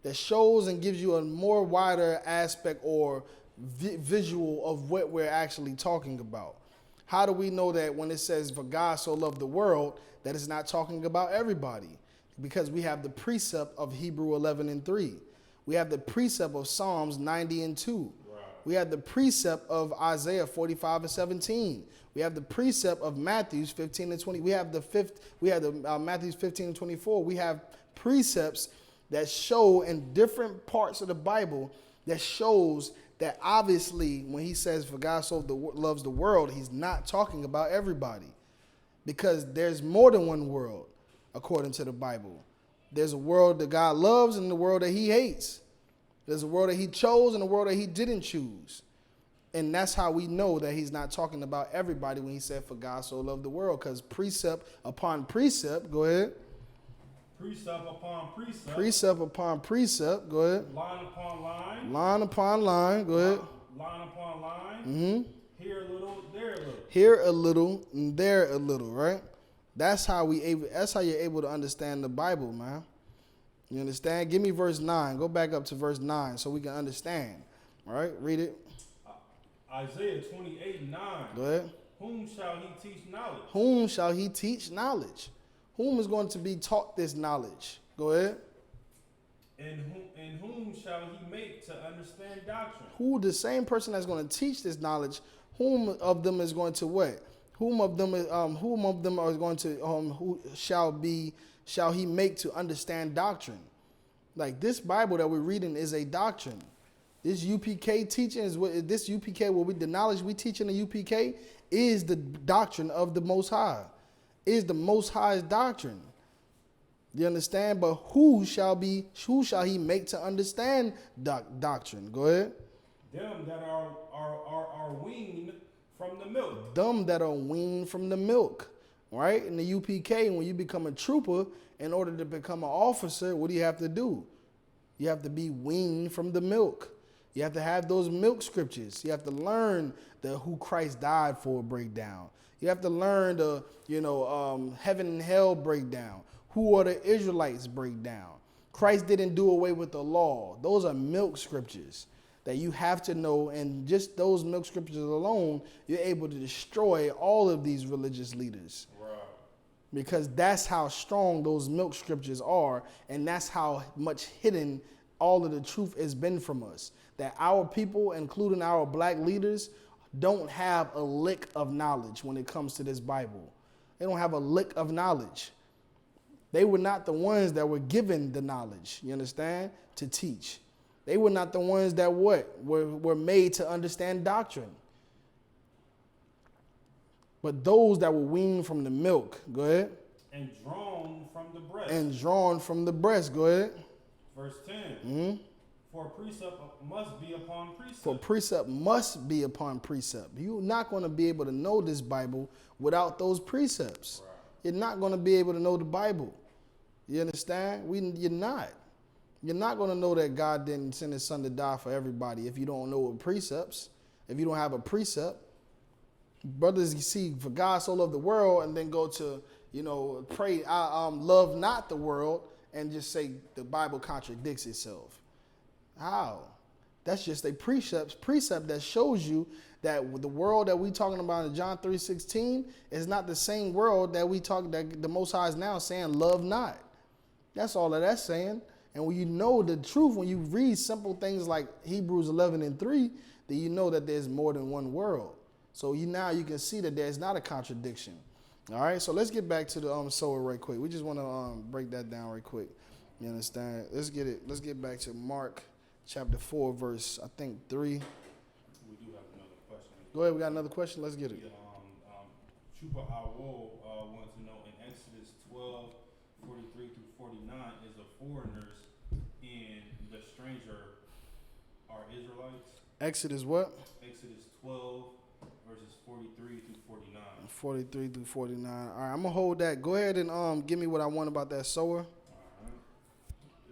that shows and gives you a more wider aspect or visual of what we're actually talking about. How do we know that when it says, for God so loved the world, that it's not talking about everybody? Because we have the precept of Hebrew 11 and 3. We have the precept of Psalms 90 and 2. Right. We have the precept of Isaiah 45 and 17. We have the precept of Matthews 15 and 20. We have Matthews 15 and 24. We have precepts that show in different parts of the Bible that shows that obviously when he says for God so loves the world, he's not talking about everybody, because there's more than one world according to the Bible. There's a world that God loves and the world that he hates. There's a world that he chose and a world that he didn't choose. And that's how we know that he's not talking about everybody when he said, for God so loved the world, because precept upon precept, go ahead. Precept upon precept. Precept upon precept, go ahead. Line upon line. Line upon line, go ahead. Line upon line. Mm-hmm. Here a little, there a little. Here a little, and there a little, right? That's how you're able to understand the Bible, man. You understand? Give me verse 9. Go back up to verse 9 so we can understand. All right, read it. Isaiah 28, 9. Go ahead. Whom shall he teach knowledge? Whom shall he teach knowledge? Whom is going to be taught this knowledge? Go ahead. And whom shall he make to understand doctrine? Who, the same person that's going to teach this knowledge, whom of them is going to what? Whom of them are going to who shall he make to understand doctrine? Like this Bible that we're reading is a doctrine. This UPK teaching is what the knowledge we teach in the UPK is the doctrine of the Most High. Is the Most High's doctrine. You understand? But who shall he make to understand doctrine? Go ahead. Them that are weaned from the milk. Them that are weaned from the milk. Right? In the UPK, when you become a trooper, in order to become an officer, what do you have to do? You have to be weaned from the milk. You have to have those milk scriptures. You have to learn the who Christ died for breakdown. You have to learn the, heaven and hell breakdown. Who are the Israelites breakdown. Christ didn't do away with the law. Those are milk scriptures that you have to know. And just those milk scriptures alone, you're able to destroy all of these religious leaders. Right. Because that's how strong those milk scriptures are. And that's how much hidden all of the truth has been from us. That our people, including our black leaders, don't have a lick of knowledge when it comes to this Bible. They don't have a lick of knowledge. They were not the ones that were given the knowledge, you understand, to teach. They were not the ones that were made to understand doctrine. But those that were weaned from the milk, go ahead. And drawn from the breast. And drawn from the breast, go ahead. Verse 10. Mm-hmm. For precept must be upon precept. For precept must be upon precept. You're not going to be able to know this Bible without those precepts. Right. You're not going to be able to know the Bible. You understand? You're not. You're not going to know that God didn't send his son to die for everybody if you don't know what precepts, if you don't have a precept. Brothers, you see, for God so loved the world, and then go to, pray, I love not the world, and just say the Bible contradicts itself. How? That's just a precept that shows you that the world that we talking about in John 3:16 is not the same world that that the Most High is now saying love not. That's all that that's saying. And when you know the truth, when you read simple things like Hebrews 11:3, then you know that there's more than one world. So now you can see that there's not a contradiction. All right, so let's get back to the sower right quick. We just want to break that down right quick. You understand? Let's get back to Mark chapter 4, verse, I think, 3. We do have another question. Go ahead, we got another question. Let's get it. Chupa Awo wants to know in Exodus 12:43 through 49, is the foreigners and the stranger are Israelites? Exodus what? Exodus 12, verses 43 through 49. 43 through 49. All right, I'm going to hold that. Go ahead and give me what I want about that sower.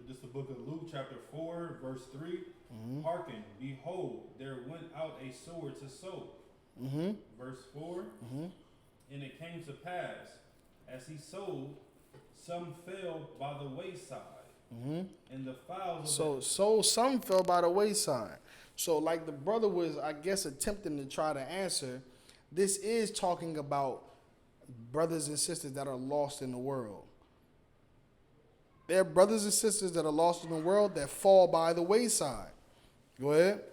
This is the book of Luke, chapter 4, verse 3. Hearken, behold, there went out a sower to sow. Verse 4. And it came to pass, as he sowed, some fell by the wayside. And the fowls of So some fell by the wayside. So like the brother was, I guess, attempting to try to answer, this is talking about brothers and sisters that are lost in the world. There are brothers and sisters that are lost in the world that fall by the wayside. Go ahead.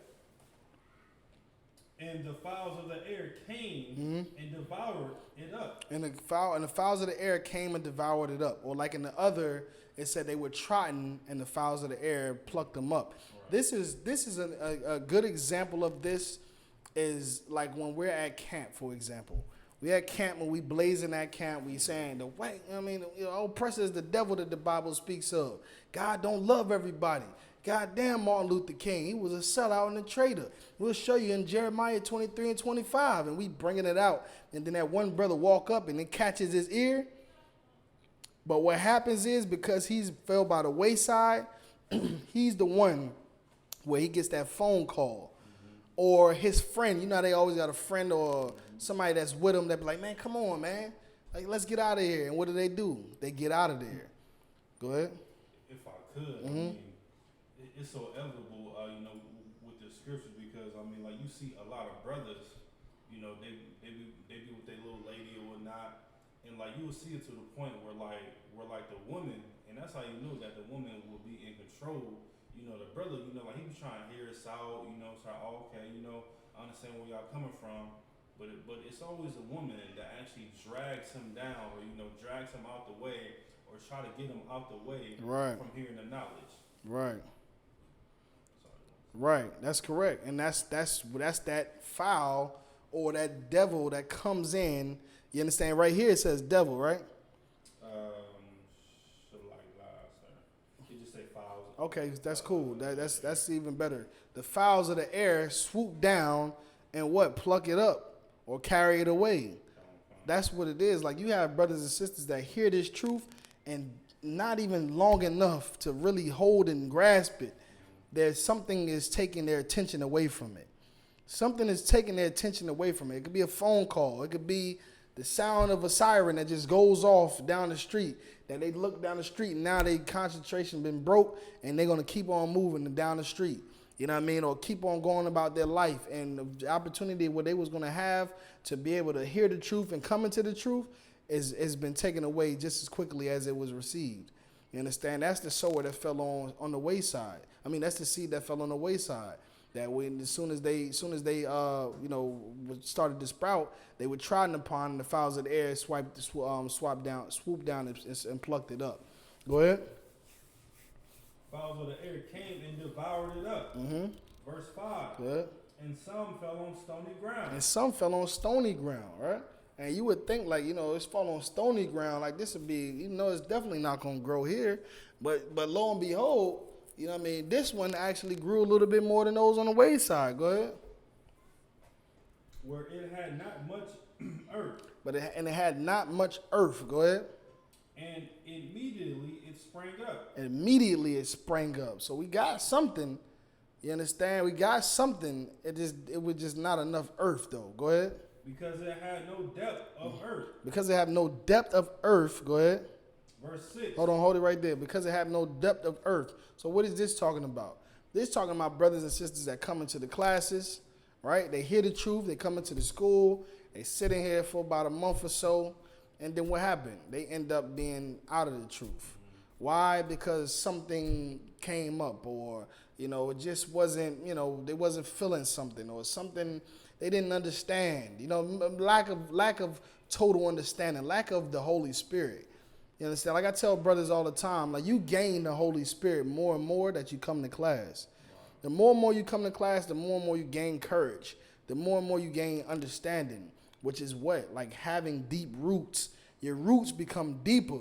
and the fowls of the air came and devoured it up. And the fowls of the air came and devoured it up. Or like in the other, it said they were trotting and the fowls of the air plucked them up. Right. This is a good example of this is like when we're at camp, for example. We at camp, when we blazing at camp, we saying the white, oppressor is the devil that the Bible speaks of. God don't love everybody. Goddamn Martin Luther King, he was a sellout and a traitor. We'll show you in Jeremiah 23 and 25, and we bringing it out. And then that one brother walk up and it catches his ear. But what happens is, because he's fell by the wayside, he's the one where he gets that phone call. Or his friend, you know how they always got a friend or somebody that's with them that be like, man, come on, man. Like, let's get out of here. And what do? They get out of there. Go ahead. If I could, I mean, it's so inevitable, with the scriptures, because, like, you see a lot of brothers, they be with their little lady or whatnot, and, like, you will see it to the point where the woman, and that's how you know that the woman will be in control. The brother, like, he be trying to hear us out, try, okay, I understand where y'all coming from, but it's always a woman that actually drags him down, or, drags him out the way, or try to get him out the way from hearing the knowledge. Right. Right, that's correct. And that's that foul or that devil that comes in. You understand? Right here it says devil, right? Okay, that's cool. That's even better. The fowls of the air swoop down and what? Pluck it up or carry it away. That's what it is. Like, you have brothers and sisters that hear this truth and not even long enough to really hold and grasp it. There's something is taking their attention away from it. Something is taking their attention away from it. It could be a phone call. It could be the sound of a siren that just goes off down the street, that they look down the street and now their concentration been broke and they're going to keep on moving down the street. You know what I mean? Or keep on going about their life. And the opportunity what they was going to have to be able to hear the truth and come into the truth has been taken away just as quickly as it was received. You understand? That's the sower that fell on the wayside. That's the seed that fell on the wayside. That when as soon as they started to sprout, they were trodden upon, and the fowls of the air swooped down and plucked it up. Go ahead. Fowls of the air came and devoured it up. Verse 5. Good. And some fell on stony ground. And some fell on stony ground, right? And you would think, like, it's falling on stony ground, like this would be, it's definitely not going to grow here. But lo and behold, You know what I mean? This one actually grew a little bit more than those on the wayside. Go ahead. Where it had not much earth, And it had not much earth. Go ahead. and immediately it sprang up. And immediately it sprang up. So we got something. You understand? We got something. It was just not enough earth though. Go ahead. Because it had no depth of earth. Because it have no depth of earth. Go ahead. Verse 6. Hold it right there. Because it have no depth of earth. So what is this talking about? This talking about brothers and sisters that come into the classes, right? They hear the truth. They come into the school. They sit in here for about a month or so. And then what happened? They end up being out of the truth. Why? Because something came up, or, you know, it just wasn't, you know, they wasn't feeling something, or something they didn't understand. You know, lack of total understanding, lack of the Holy Spirit. You understand? Like I tell brothers all the time, like you gain the Holy Spirit more and more that you come to class. The more and more you come to class, the more and more you gain courage. The more and more you gain understanding, which is what? Like having deep roots. Your roots become deeper.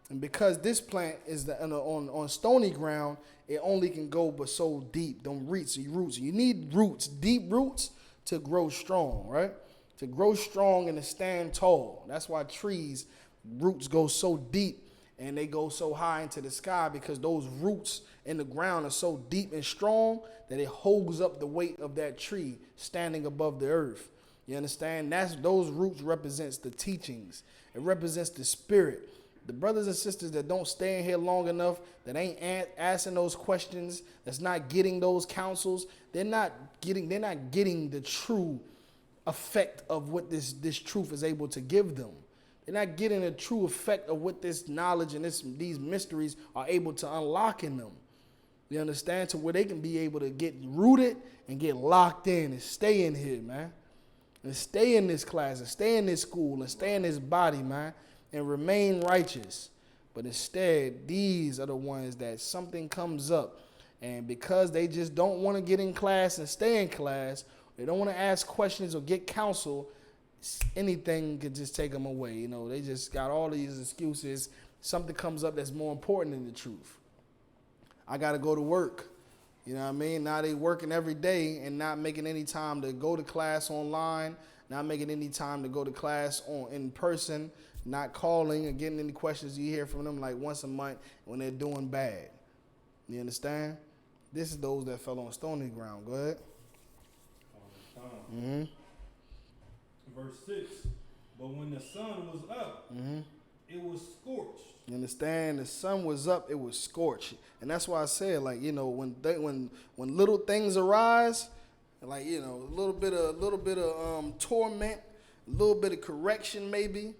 And because this plant is on stony ground, it only can go but so deep. Don't reach your roots. You need roots, deep roots, to grow strong, right? To grow strong and to stand tall. That's why trees, roots go so deep and they go so high into the sky, because those roots in the ground are so deep and strong that it holds up the weight of that tree standing above the earth. You understand? Those roots represents the teachings. It represents the spirit. The brothers and sisters that don't stay in here long enough, that ain't asking those questions, that's not getting those counsels, they're not getting the true effect of what this truth is able to give them. They're not getting the true effect of what this knowledge and these mysteries are able to unlock in them. You understand? To where they can be able to get rooted and get locked in and stay in here, man. And stay in this class and stay in this school and stay in this body, man. And remain righteous. But instead, these are the ones that something comes up, and because they just don't want to get in class and stay in class, they don't want to ask questions or get counsel, anything could just take them away. You know, they just got all these excuses. Something comes up that's more important than the truth. I got to go to work. You know what I mean? Now they working every day and not making any time to go to class online, not making any time to go to class in person, not calling or getting any questions you hear from them like once a month when they're doing bad. You understand? This is those that fell on stony ground. Go ahead. Mm-hmm. Verse 6. But when the sun was up, it was scorched. You understand? The sun was up, it was scorched. And that's why I said, like, you know, when little things arise, like, you know, a little bit of torment, a little bit of correction maybe.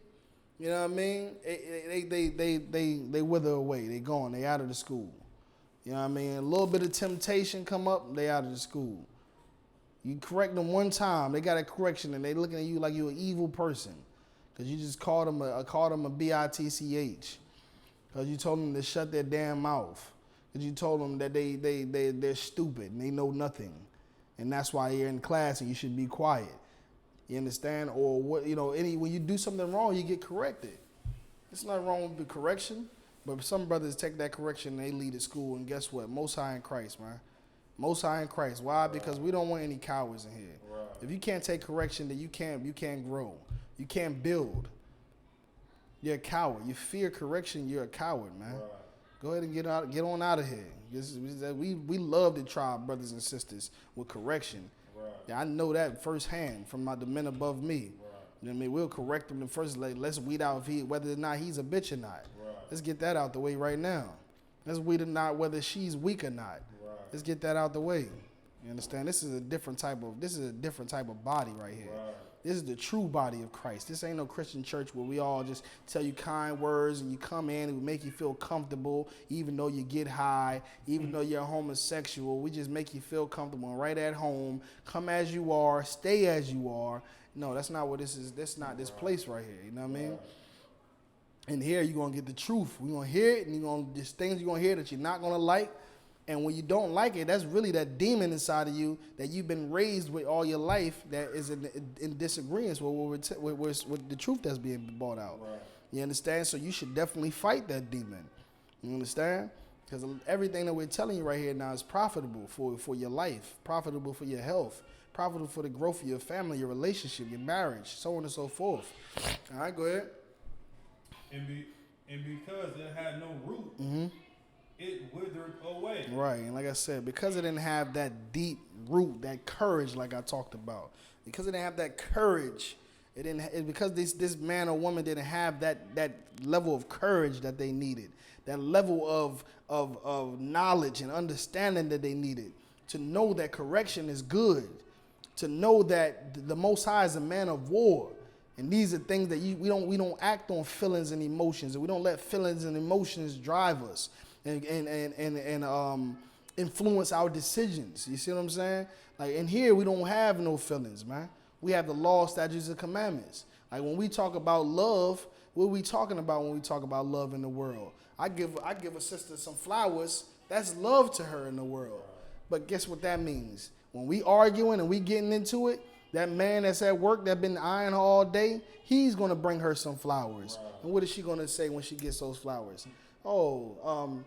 You know what I mean? They wither away. They gone. They out of the school. You know what I mean? A little bit of temptation come up, they out of the school. You correct them one time, they got a correction, and they looking at you like you're an evil person, because you just called them a bitch, because you told them to shut their damn mouth, because you told them that they're stupid and they know nothing, and that's why you're in class and you should be quiet. You understand? Or what, you know, when you do something wrong, you get corrected. It's not wrong with the correction, but some brothers take that correction and they lead to school, and guess what? Most high in Christ, man. Most high in Christ. Why? Right. Because we don't want any cowards in here. Right. If you can't take correction, then you can't grow. You can't build. You're a coward. You fear correction, you're a coward, man. Right. Go ahead and get on out of here. We love to try our brothers and sisters with correction. Right. Yeah, I know that firsthand from the men above me. Right. You know what I mean? We'll correct him first. Let's weed out whether or not he's a bitch or not. Right. Let's get that out the way right now. Let's weed out whether she's weak or not. Right. Let's get that out the way. You understand? This is a different type of body right here. Right. This is the true body of Christ. This ain't no Christian church where we all just tell you kind words and you come in and we make you feel comfortable, even though you get high, even though you're homosexual. We just make you feel comfortable right at home. Come as you are, stay as you are. No, that's not what this is. That's not this place right here. You know what I mean? And here you're gonna get the truth. We're gonna hear it, and there's things you're gonna hear that you're not gonna like. And when you don't like it, that's really that demon inside of you that you've been raised with all your life that is in disagreement with the truth that's being brought out. Right. You understand? So you should definitely fight that demon. You understand? Because everything that we're telling you right here now is profitable for your life, profitable for your health, profitable for the growth of your family, your relationship, your marriage, so on and so forth. All right, go ahead. And because it had no root, it withered away. Right, and like I said, because it didn't have that deep root, that courage, like I talked about, because it didn't have that courage, because this man or woman didn't have that level of courage that they needed, that level of knowledge and understanding that they needed to know that correction is good, to know that the Most High is a man of war. And these are things that we don't act on feelings and emotions, and we don't let feelings and emotions drive us and influence our decisions. You see what I'm saying? Like in here, we don't have no feelings, man. We have the law, statutes, and commandments. Like when we talk about love, what are we talking about when we talk about love in the world? I give a sister some flowers. That's love to her in the world. But guess what that means? When we arguing and we getting into it, that man that's at work that been ironing her all day, he's gonna bring her some flowers. Right. And what is she gonna say when she gets those flowers? Oh,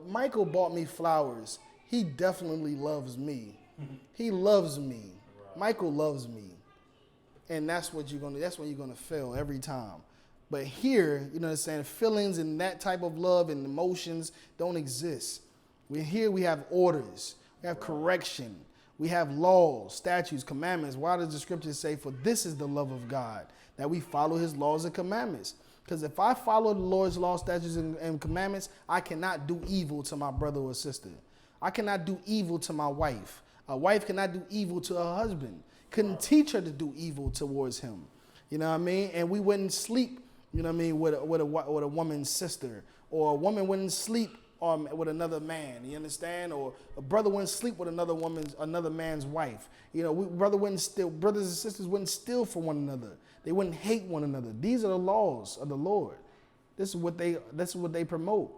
Michael bought me flowers. He definitely loves me. He loves me. Right. Michael loves me. And that's when you're gonna feel every time. But here, you know what I'm saying, feelings and that type of love and emotions don't exist. Here we have orders, we have correction, we have laws, statutes, commandments. Why does the scriptures say, for this is the love of God, that we follow his laws and commandments? Because if I follow the Lord's laws, statutes, and commandments, I cannot do evil to my brother or sister. I cannot do evil to my wife. A wife cannot do evil to her husband. Couldn't teach her to do evil towards him. You know what I mean? And we wouldn't sleep, you know what I mean, with a woman's sister. Or a woman wouldn't sleep with another man, you understand? Or a brother wouldn't sleep with another man's wife. You know, brothers and sisters wouldn't steal from one another. They wouldn't hate one another. These are the laws of the Lord. This is what they promote.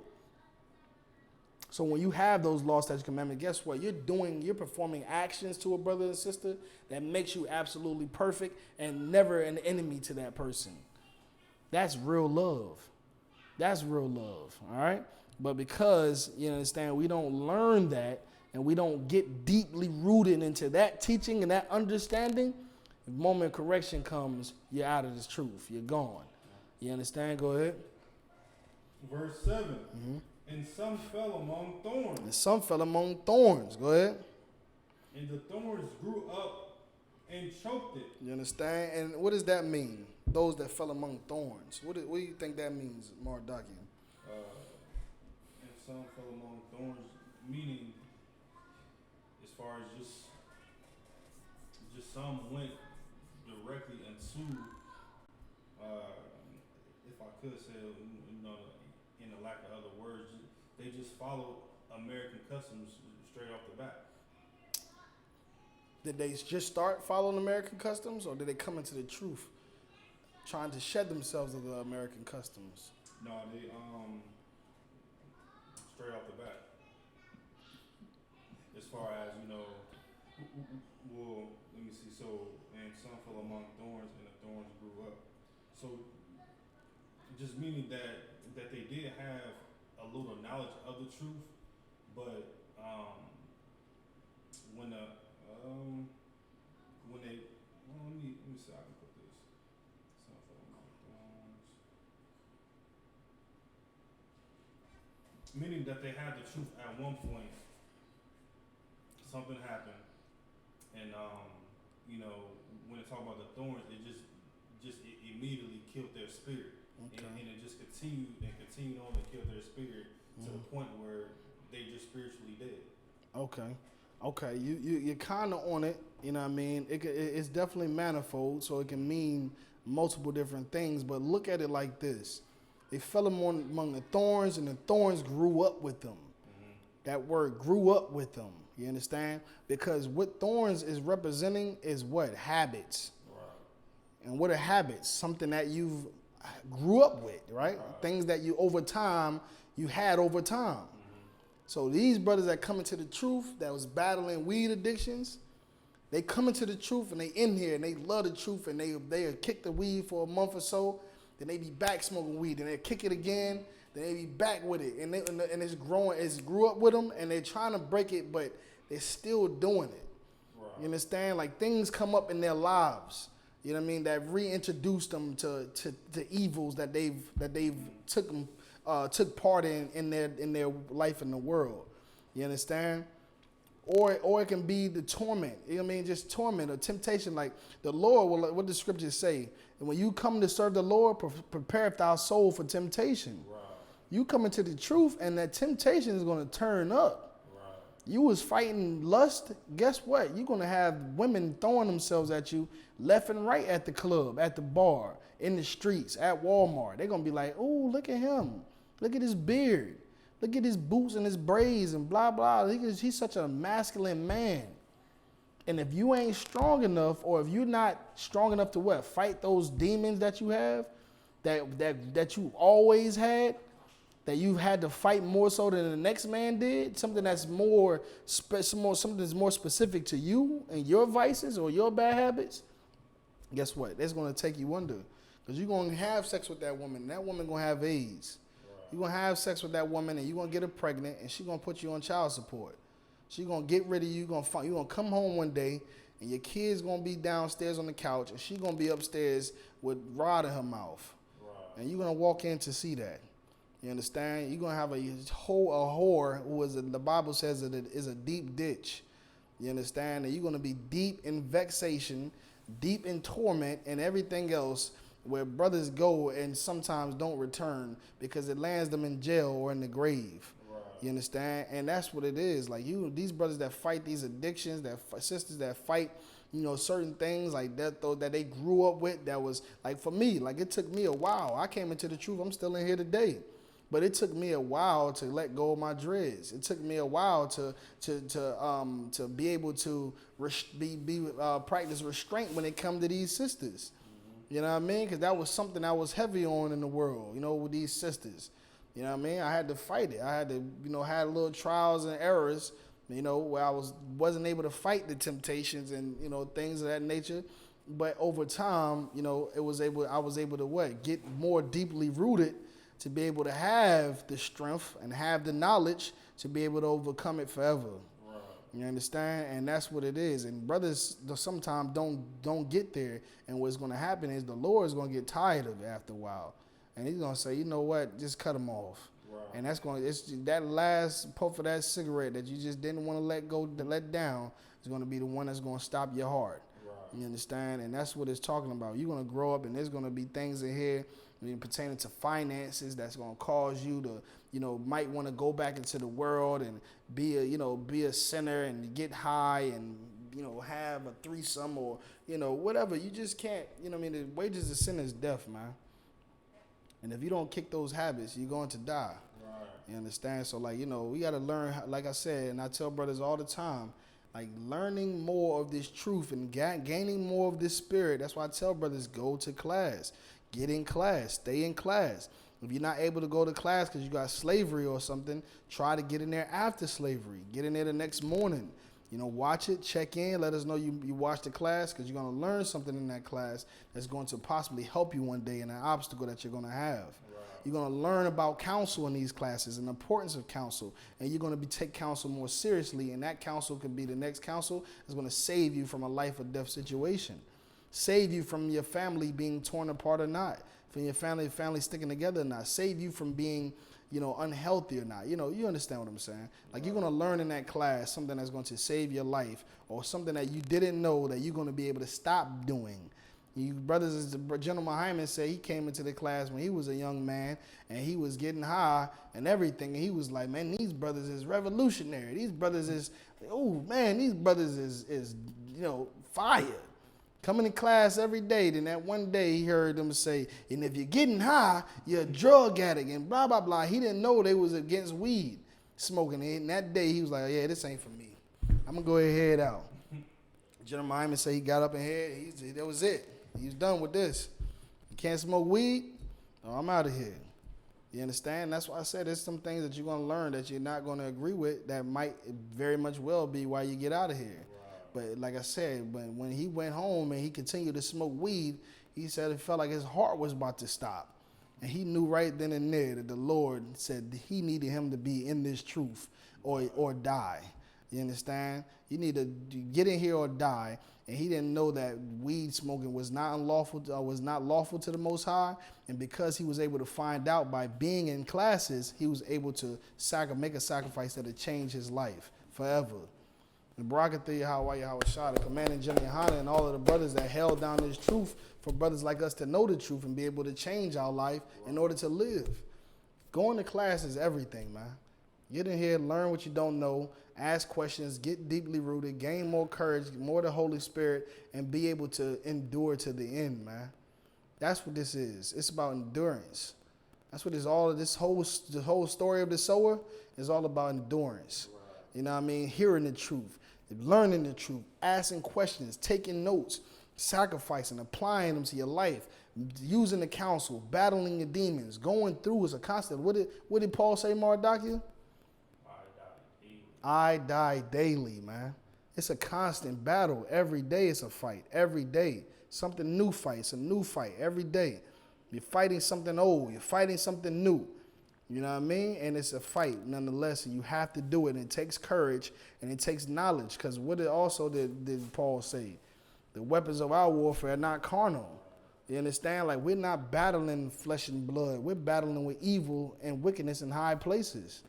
So when you have those laws, statutes, commandments, guess what? You're performing actions to a brother and sister that makes you absolutely perfect and never an enemy to that person. That's real love. That's real love, all right? But because, you understand, we don't learn that and we don't get deeply rooted into that teaching and that understanding, the moment correction comes, you're out of this truth. You're gone. You understand? Go ahead. Verse 7. Mm-hmm. And some fell among thorns. And some fell among thorns. Go ahead. And the thorns grew up and choked it. You understand? And what does that mean? Those that fell among thorns. What do you think that means, Mardakian? And some fell among thorns, meaning as far as just some went directly into, if I could say, in the lack of other words, they just followed American customs straight off the bat. Did they just start following American customs, or did they come into the truth, trying to shed themselves of the American customs? No, they straight off the bat. As far as well, let me see. So, and some fell among thorns, and the thorns grew up. So, just meaning that they did have a little knowledge of the truth, but when they let me see how I can put this. Some fell among thorns. Meaning that they had the truth at one point. Something happened, and when they talk about the thorns, it immediately killed their spirit, okay. and it just continued on to kill their spirit to the point where they just spiritually dead. Okay, you're kind of on it. You know what I mean? It's definitely manifold, so it can mean multiple different things. But look at it like this: they fell among the thorns, and the thorns grew up with them. Mm-hmm. That word grew up with them. You understand? Because what thorns is representing is what? Habits. Right. And what are habits? Something that you've grew up with, right? Things that you had over time. Mm-hmm. So these brothers that come into the truth, that was battling weed addictions, they come into the truth and they in here and they love the truth, and they kick the weed for a month or so, then they be back smoking weed, and they kick it again, then they be back with it, and it's growing. It's grew up with them, and they're trying to break it, but they're still doing it. Right. You understand? Like things come up in their lives. You know what I mean? That reintroduced them to evils that they've took part in their life in the world. You understand? Or it can be the torment. You know what I mean? Just torment or temptation. Like the Lord will, what the scriptures say. And when you come to serve the Lord, prepare thy soul for temptation. Right. You come into the truth, and that temptation is going to turn up. Right. You was fighting lust. Guess what? You're going to have women throwing themselves at you left and right at the club, at the bar, in the streets, at Walmart. They're going to be like, oh, look at him. Look at his beard. Look at his boots and his braids and blah, blah. He's such a masculine man. And if you ain't strong enough, or if you're not strong enough to what? Fight those demons that you have, that you always had, that you've had to fight more so than the next man did, something that's something that's more specific to you and your vices or your bad habits, guess what? That's going to take you under. Because you're going to have sex with that woman, and that woman going to have AIDS. You're going to have sex with that woman, and you're going to get her pregnant, and she's going to put you on child support. She's going to get rid of you. You're going to come home one day, and your kid's going to be downstairs on the couch, and she's going to be upstairs with rod in her mouth. Right. And you're going to walk in to see that. You understand? You're going to have a whore who is, the Bible says that it is a deep ditch. You understand? And you're going to be deep in vexation, deep in torment, and everything else, where brothers go and sometimes don't return because it lands them in jail or in the grave. Right. You understand? And that's what it is. Like these brothers that fight these addictions, sisters that fight, certain things like that that they grew up with. That was like, for me, like it took me a while. I came into the truth. I'm still in here today. But it took me a while to let go of my dreads. It took me a while to be able to practice restraint when it come to these sisters. You know what I mean? Because that was something I was heavy on in the world, with these sisters. You know what I mean? I had to fight it. I had to, had little trials and errors, where I wasn't able to fight the temptations and, things of that nature. But over time, I was able to what? Get more deeply rooted to be able to have the strength and have the knowledge to be able to overcome it forever. You understand? And that's what it is. And brothers sometimes don't get there. And what's going to happen is the Lord is going to get tired of it after a while. And he's going to say, you know what? Just cut them off. Right. And it's that last puff of that cigarette that you just didn't want to let down is going to be the one that's going to stop your heart. Right. You understand? And that's what it's talking about. You're going to grow up, and there's going to be things in here pertaining to finances that's going to cause you to, might want to go back into the world and be a sinner and get high and, have a threesome or, whatever. You just can't, the wages of sin is death, man. And if you don't kick those habits, you're going to die. Right. You understand? So, we got to learn, like I said, and I tell brothers all the time, learning more of this truth and gaining more of this spirit. That's why I tell brothers, go to class. Get in class. Stay in class. If you're not able to go to class because you got slavery or something, try to get in there after slavery. Get in there the next morning. Watch it, check in, let us know you watched the class, because you're going to learn something in that class that's going to possibly help you one day in an obstacle that you're going to have. Right. You're going to learn about counsel in these classes and the importance of counsel, and you're going to take counsel more seriously, and that counsel could be the next counsel that's going to save you from a life or death situation. Save you from your family being torn apart or not, from your family sticking together or not, save you from being, unhealthy or not. You understand what I'm saying? You're going to learn in that class something that's going to save your life, or something that you didn't know that you're going to be able to stop doing. You brothers, as the General Hyman said, he came into the class when he was a young man, and he was getting high and everything, and he was like, man, these brothers is revolutionary. These brothers is, fire. Coming to class every day, then that one day he heard them say, and if you're getting high, you're a drug addict, and blah, blah, blah. He didn't know they was against weed smoking. And that day he was like, yeah, this ain't for me. I'm going to go ahead and head out. General Hyman said he got up and head. That was it. He was done with this. You can't smoke weed? Oh, I'm out of here. You understand? That's why I said there's some things that you're going to learn that you're not going to agree with that might very much well be why you get out of here. But like I said, when he went home and he continued to smoke weed, he said it felt like his heart was about to stop. And he knew right then and there that the Lord said he needed him to be in this truth or die. You understand? You need to get in here or die. And he didn't know that weed smoking was not lawful to the Most High. And because he was able to find out by being in classes, he was able to make a sacrifice that would change his life forever. And Barakatha Yahweh Yahweh commanding Jimmy Hana and all of the brothers that held down this truth for brothers like us to know the truth and be able to change our life in order to live. Going to class is everything, man. Get in here, learn what you don't know, ask questions, get deeply rooted, gain more courage, more the Holy Spirit, and be able to endure to the end, man. That's what this is. It's about endurance. That's what it's all. The whole story of the sower is all about endurance. You know what I mean? Hearing the truth, learning the truth, asking questions, taking notes, sacrificing, applying them to your life, using the counsel, battling the demons, going through is a constant. What did Paul say, Mardakia? I die daily, man. It's a constant battle. Every day it's a fight. Every day. Something new fight. It's a new fight every day. You're fighting something old. You're fighting something new. You know what I mean? And it's a fight nonetheless. And you have to do it. And it takes courage and it takes knowledge. Because what it also did Paul say? The weapons of our warfare are not carnal. You understand? Like, we're not battling flesh and blood. We're battling with evil and wickedness in high places.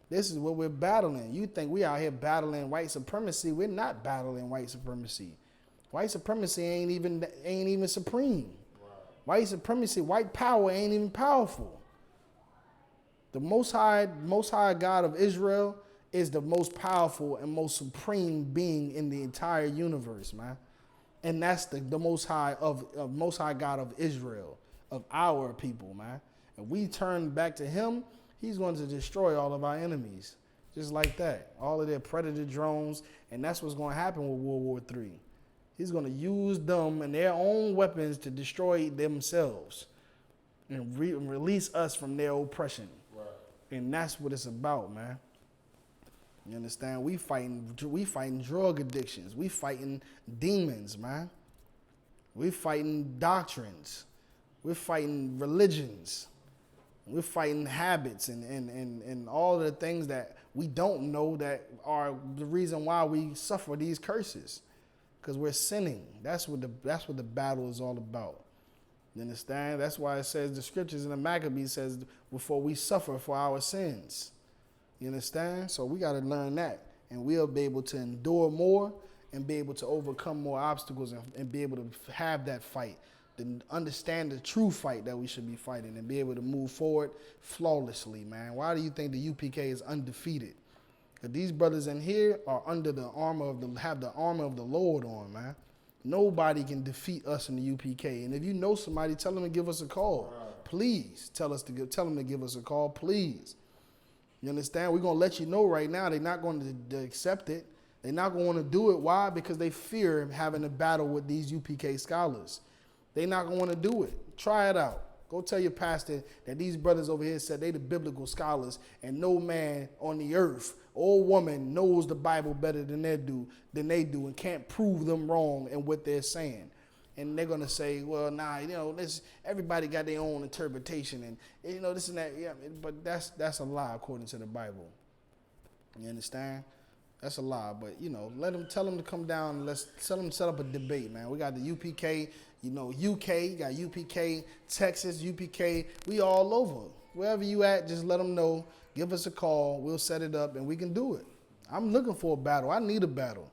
This is what we're battling. You think we out here battling white supremacy. We're not battling white supremacy. White supremacy ain't even supreme. Right. White supremacy, white power ain't even powerful. The Most High God of Israel is the most powerful and most supreme being in the entire universe, man. And that's the Most High Most High God of Israel, of our people, man. If we turn back to him, he's going to destroy all of our enemies, just like that. All of their predator drones, and that's what's going to happen with World War III. He's going to use them and their own weapons to destroy themselves and release us from their oppression. Right. And that's what it's about, man. You understand? We fighting drug addictions. We fighting demons, man. We fighting doctrines. We're fighting religions. We're fighting habits and all of the things that we don't know that are the reason why we suffer these curses, because we're sinning. That's what the battle is all about. You understand? That's why it says the scriptures in the Maccabees says before we suffer for our sins. You understand? So we got to learn that, and we'll be able to endure more and be able to overcome more obstacles and be able to have that fight. To understand the true fight that we should be fighting and be able to move forward flawlessly, man. Why do you think the UPK is undefeated? Because these brothers in here are under the armor have the armor of the Lord on, man. Nobody can defeat us in the UPK. And if you know somebody, tell them to give us a call. Right. Please tell them to give us a call, please. You understand? We're gonna let you know right now. They're not going to accept it. They're not going to want to do it. Why? Because they fear having a battle with these UPK scholars. They're not going to want to do it. Try it out. Go tell your pastor that these brothers over here said they the biblical scholars and no man on the earth or woman knows the Bible better than they do and can't prove them wrong in what they're saying. And they're going to say, well, nah, everybody got their own interpretation and, this and that. Yeah, but that's a lie according to the Bible. You understand? That's a lie. But, tell them to come down and tell them to set up a debate, man. We got the UPK. UK, you got UPK, Texas, UPK, we all over. Wherever you at, just let them know. Give us a call. We'll set it up, and we can do it. I'm looking for a battle. I need a battle.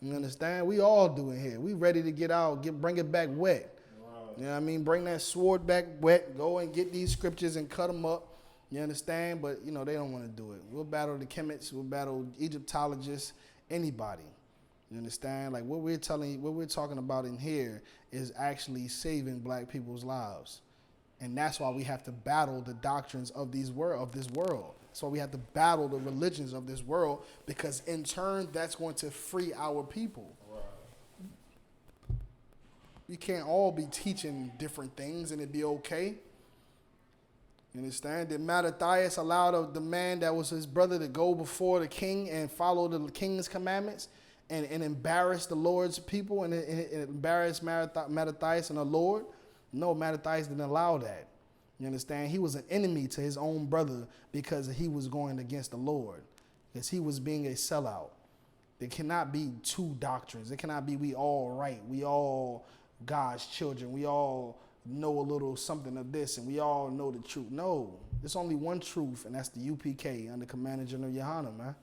You understand? We all do it here. We ready to get out, bring it back wet. Wow. You know what I mean? Bring that sword back wet. Go and get these scriptures and cut them up. You understand? But, they don't want to do it. We'll battle the chemists. We'll battle Egyptologists, anybody. You understand? Like what we're talking about in here is actually saving black people's lives. And that's why we have to battle the doctrines of this world. That's why we have to battle the religions of this world, because in turn, that's going to free our people. Right. We can't all be teaching different things and it'd be okay. You understand? Did Mattathias allow the man that was his brother to go before the king and follow the king's commandments? And embarrass the Lord's people and embarrass Mattathias and the Lord? No, Mattathias didn't allow that. You understand? He was an enemy to his own brother because he was going against the Lord, because he was being a sellout. There cannot be two doctrines. It cannot be we all right. We all God's children. We all know a little something of this and we all know the truth. No, there's only one truth, and that's the UPK under Commander General Yohana, man.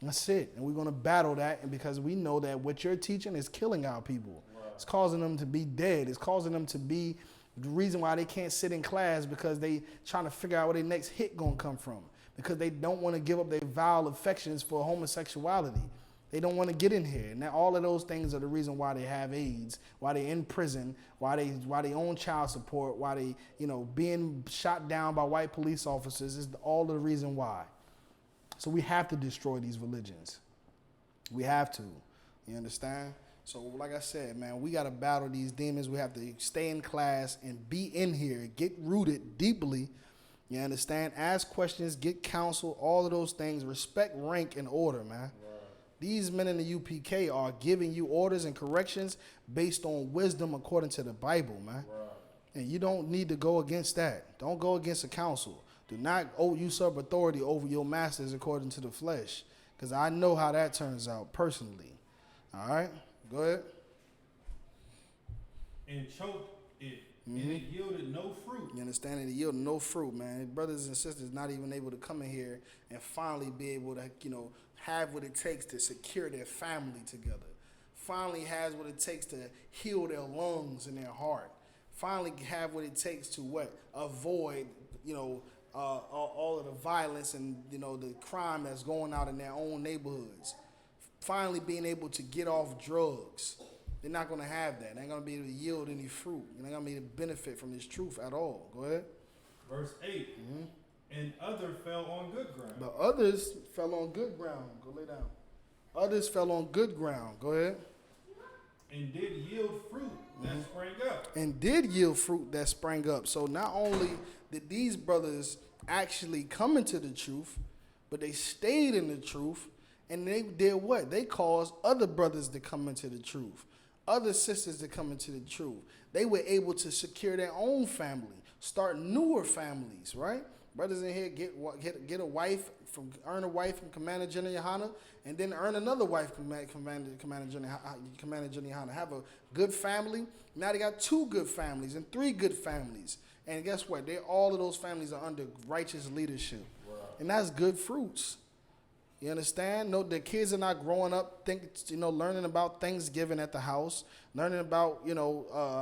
That's it. And we're going to battle that, and because we know that what you're teaching is killing our people. Wow. It's causing them to be dead. It's causing them to be the reason why they can't sit in class, because they trying to figure out where their next hit going to come from, because they don't want to give up their vile affections for homosexuality. They don't want to get in here. And all of those things are the reason why they have AIDS, why they're in prison, why they own child support, why they, being shot down by white police officers is all the reason why. So we have to destroy these religions. We have to. You understand? So like I said, man, we got to battle these demons. We have to stay in class and be in here, get rooted deeply. You understand? Ask questions, get counsel, all of those things. Respect rank and order, man. These men in the UPK are giving you orders and corrections based on wisdom according to the Bible, man. Right. And you don't need to go against that. Don't go against the council. Do not usurp authority over your masters according to the flesh, because I know how that turns out personally. All right? Go ahead. And choked it, and it yielded no fruit. You understand? It yielded no fruit, man. Brothers and sisters not even able to come in here and finally be able to, have what it takes to secure their family together. Finally has what it takes to heal their lungs and their heart. Finally have what it takes to avoid, all of the violence and, the crime that's going out in their own neighborhoods. Finally being able to get off drugs. They're not going to have that. They ain't going to be able to yield any fruit. They're not going to be able to benefit from this truth at all. Go ahead. Verse 8. Mm-hmm. And others fell on good ground. But others fell on good ground. Go lay down. Others fell on good ground. Go ahead. And did yield fruit that sprang up. And did yield fruit that sprang up. So not only did these brothers actually come into the truth, but they stayed in the truth, and they did what? They caused other brothers to come into the truth, other sisters to come into the truth. They were able to secure their own family, start newer families, right? Brothers in here get a wife earn a wife from Commander General Yohana, and then earn another wife from Commander General Yohana. Have a good family. Now they got 2 good families and 3 good families. And guess what? All of those families are under righteous leadership. Wow. And that's good fruits. You understand? No, the kids are not growing up learning about Thanksgiving at the house, learning about,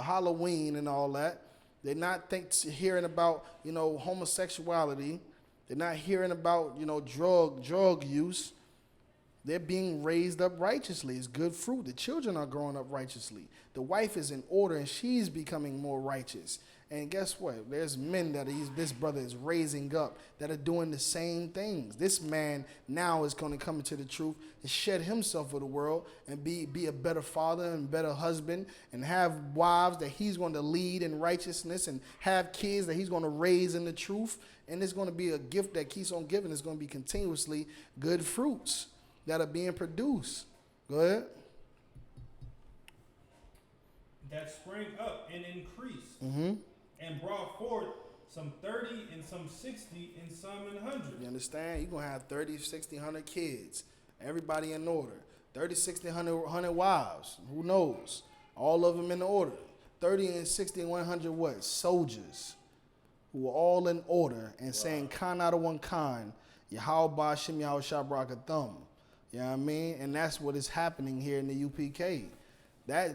Halloween and all that. They're not hearing about, homosexuality. They're not hearing about, drug use. They're being raised up righteously. It's good fruit. The children are growing up righteously. The wife is in order, and she's becoming more righteous. And guess what? There's men that this brother is raising up that are doing the same things. This man now is going to come into the truth and shed himself for the world and be a better father and better husband, and have wives that he's going to lead in righteousness, and have kids that he's going to raise in the truth. And it's going to be a gift that keeps on giving. It's going to be continuously good fruits that are being produced. Go ahead. That sprang up and increased. And brought forth some 30 and some 60 and some in 100. You understand? You're going to have 30, 60, 100 kids. Everybody in order. 30, 60, 100 wives. Who knows? All of them in order. 30 and 60 and 100 what? Soldiers. Who are all in order and saying, Khan out of one Khan. Yahweh Ba'ashem Yahweh Shabrakathum. You know what I mean? And that's what is happening here in the UPK.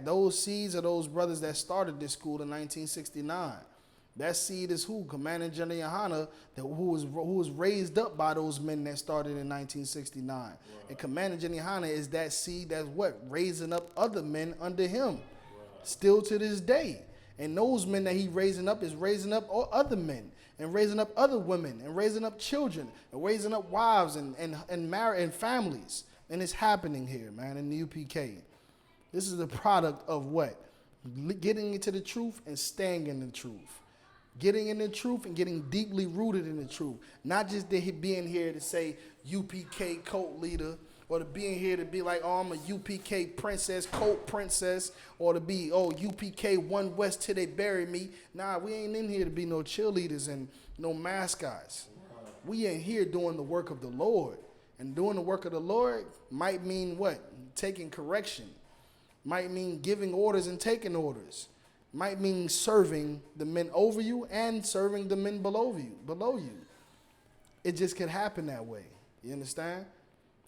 Those seeds are those brothers that started this school in 1969. That seed is who? Commander General Yohana, who was raised up by those men that started in 1969. Right. And Commander General Yohana is that seed that's what? Raising up other men under him. Right. Still to this day. And those men that he raising up is raising up other men, and raising up other women, and raising up children, and raising up wives and married and families. And it's happening here, man, in the UPK. This is the product of what? Getting into the truth and staying in the truth. Getting in the truth and getting deeply rooted in the truth. Not just being here to say UPK cult leader or to be in here to be like, oh, I'm a UPK princess, Colt princess, or to be, oh, UPK One West till they bury me. Nah, we ain't in here to be no cheerleaders and no mascots. We in here doing the work of the Lord. And doing the work of the Lord might mean what? Taking correction. Might mean giving orders and taking orders. Might mean serving the men over you and serving the men below you. It just could happen that way. You understand?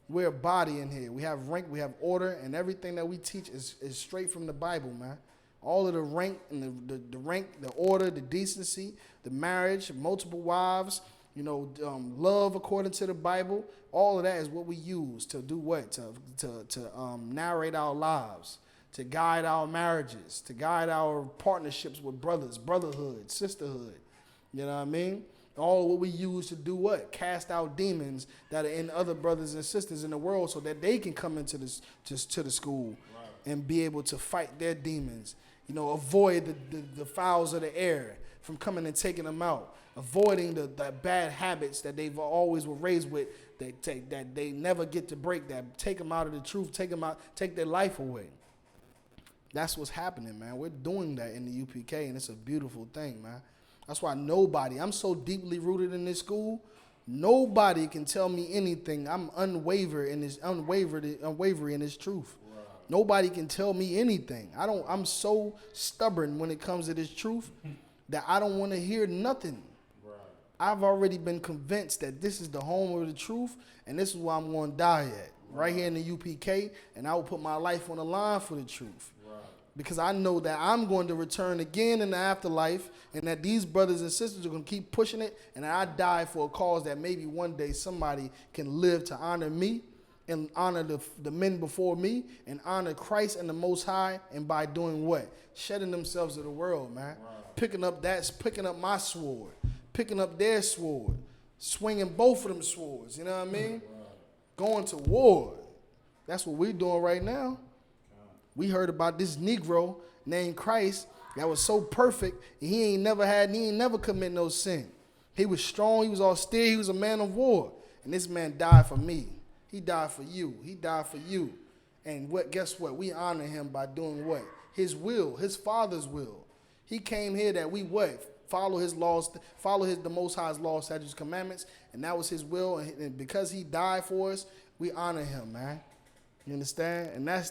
We're a body in here. We have rank, we have order, and everything that we teach is straight from the Bible, man. All of the rank and the rank, the order, the decency, the marriage, multiple wives, love according to the Bible. All of that is what we use to do what? To narrate our lives, to guide our marriages, to guide our partnerships with brothers, brotherhood, sisterhood. You know what I mean? All what we use to do what? Cast out demons that are in other brothers and sisters in the world so that they can come into this to the school and be able to fight their demons. Avoid the fowls of the air from coming and taking them out. Avoiding the bad habits that they've always were raised with that they never get to break, that take them out of the truth, take their life away. That's what's happening, man. We're doing that in the UPK, and it's a beautiful thing, man. That's why I'm so deeply rooted in this school, nobody can tell me anything. I'm unwavering in this truth. Right. Nobody can tell me anything. I'm so stubborn when it comes to this truth that I don't want to hear nothing. Right. I've already been convinced that this is the home of the truth, and this is where I'm going to die at, right here in the UPK, and I will put my life on the line for the truth. Because I know that I'm going to return again in the afterlife, and that these brothers and sisters are going to keep pushing it, and that I die for a cause that maybe one day somebody can live to honor me and honor the men before me and honor Christ and the Most High, and by doing what? Shedding themselves to the world, man. Right. Picking up my sword, picking up their sword, swinging both of them swords, you know what I mean? Right. Going to war. That's what we're doing right now. We heard about this Negro named Christ that was so perfect, and he ain't never commit no sin. He was strong, he was austere, he was a man of war. And this man died for me. He died for you. He died for you. And guess what? We honor him by doing what? His will, his Father's will. He came here that we what? Follow his laws, the Most High's laws, statutes, commandments, and that was his will. And because he died for us, we honor him, man. You understand? And that's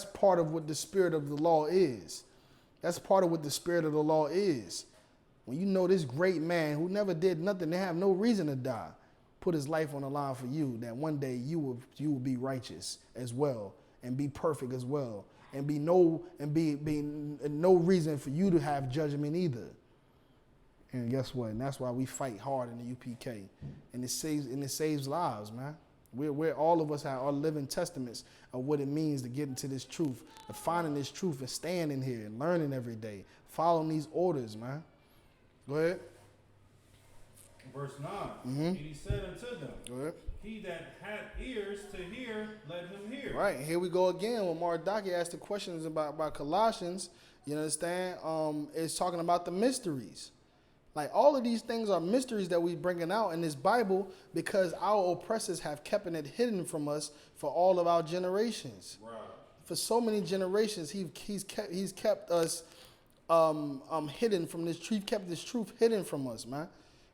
part of what the spirit of the law is. That's part of what the spirit of the law is. When you know this great man who never did nothing, they have no reason to die, put his life on the line for you, that one day you will be righteous as well and be perfect as well, and be no reason for you to have judgment either. And guess what? And that's why we fight hard in the UPK, and it saves lives, man. We're all of us are living testaments of what it means to get into this truth, of finding this truth and staying in here and learning every day, following these orders, man. Go ahead. Verse 9, And he said unto them, go ahead. He that hath ears to hear, let him hear. Right, here we go again. When Mardaki asked the questions about Colossians, you understand, it's talking about the mysteries. Like, all of these things are mysteries that we're bringing out in this Bible because our oppressors have kept it hidden from us for all of our generations. Right. For so many generations, he's kept us hidden from this truth. Kept this truth hidden from us, man.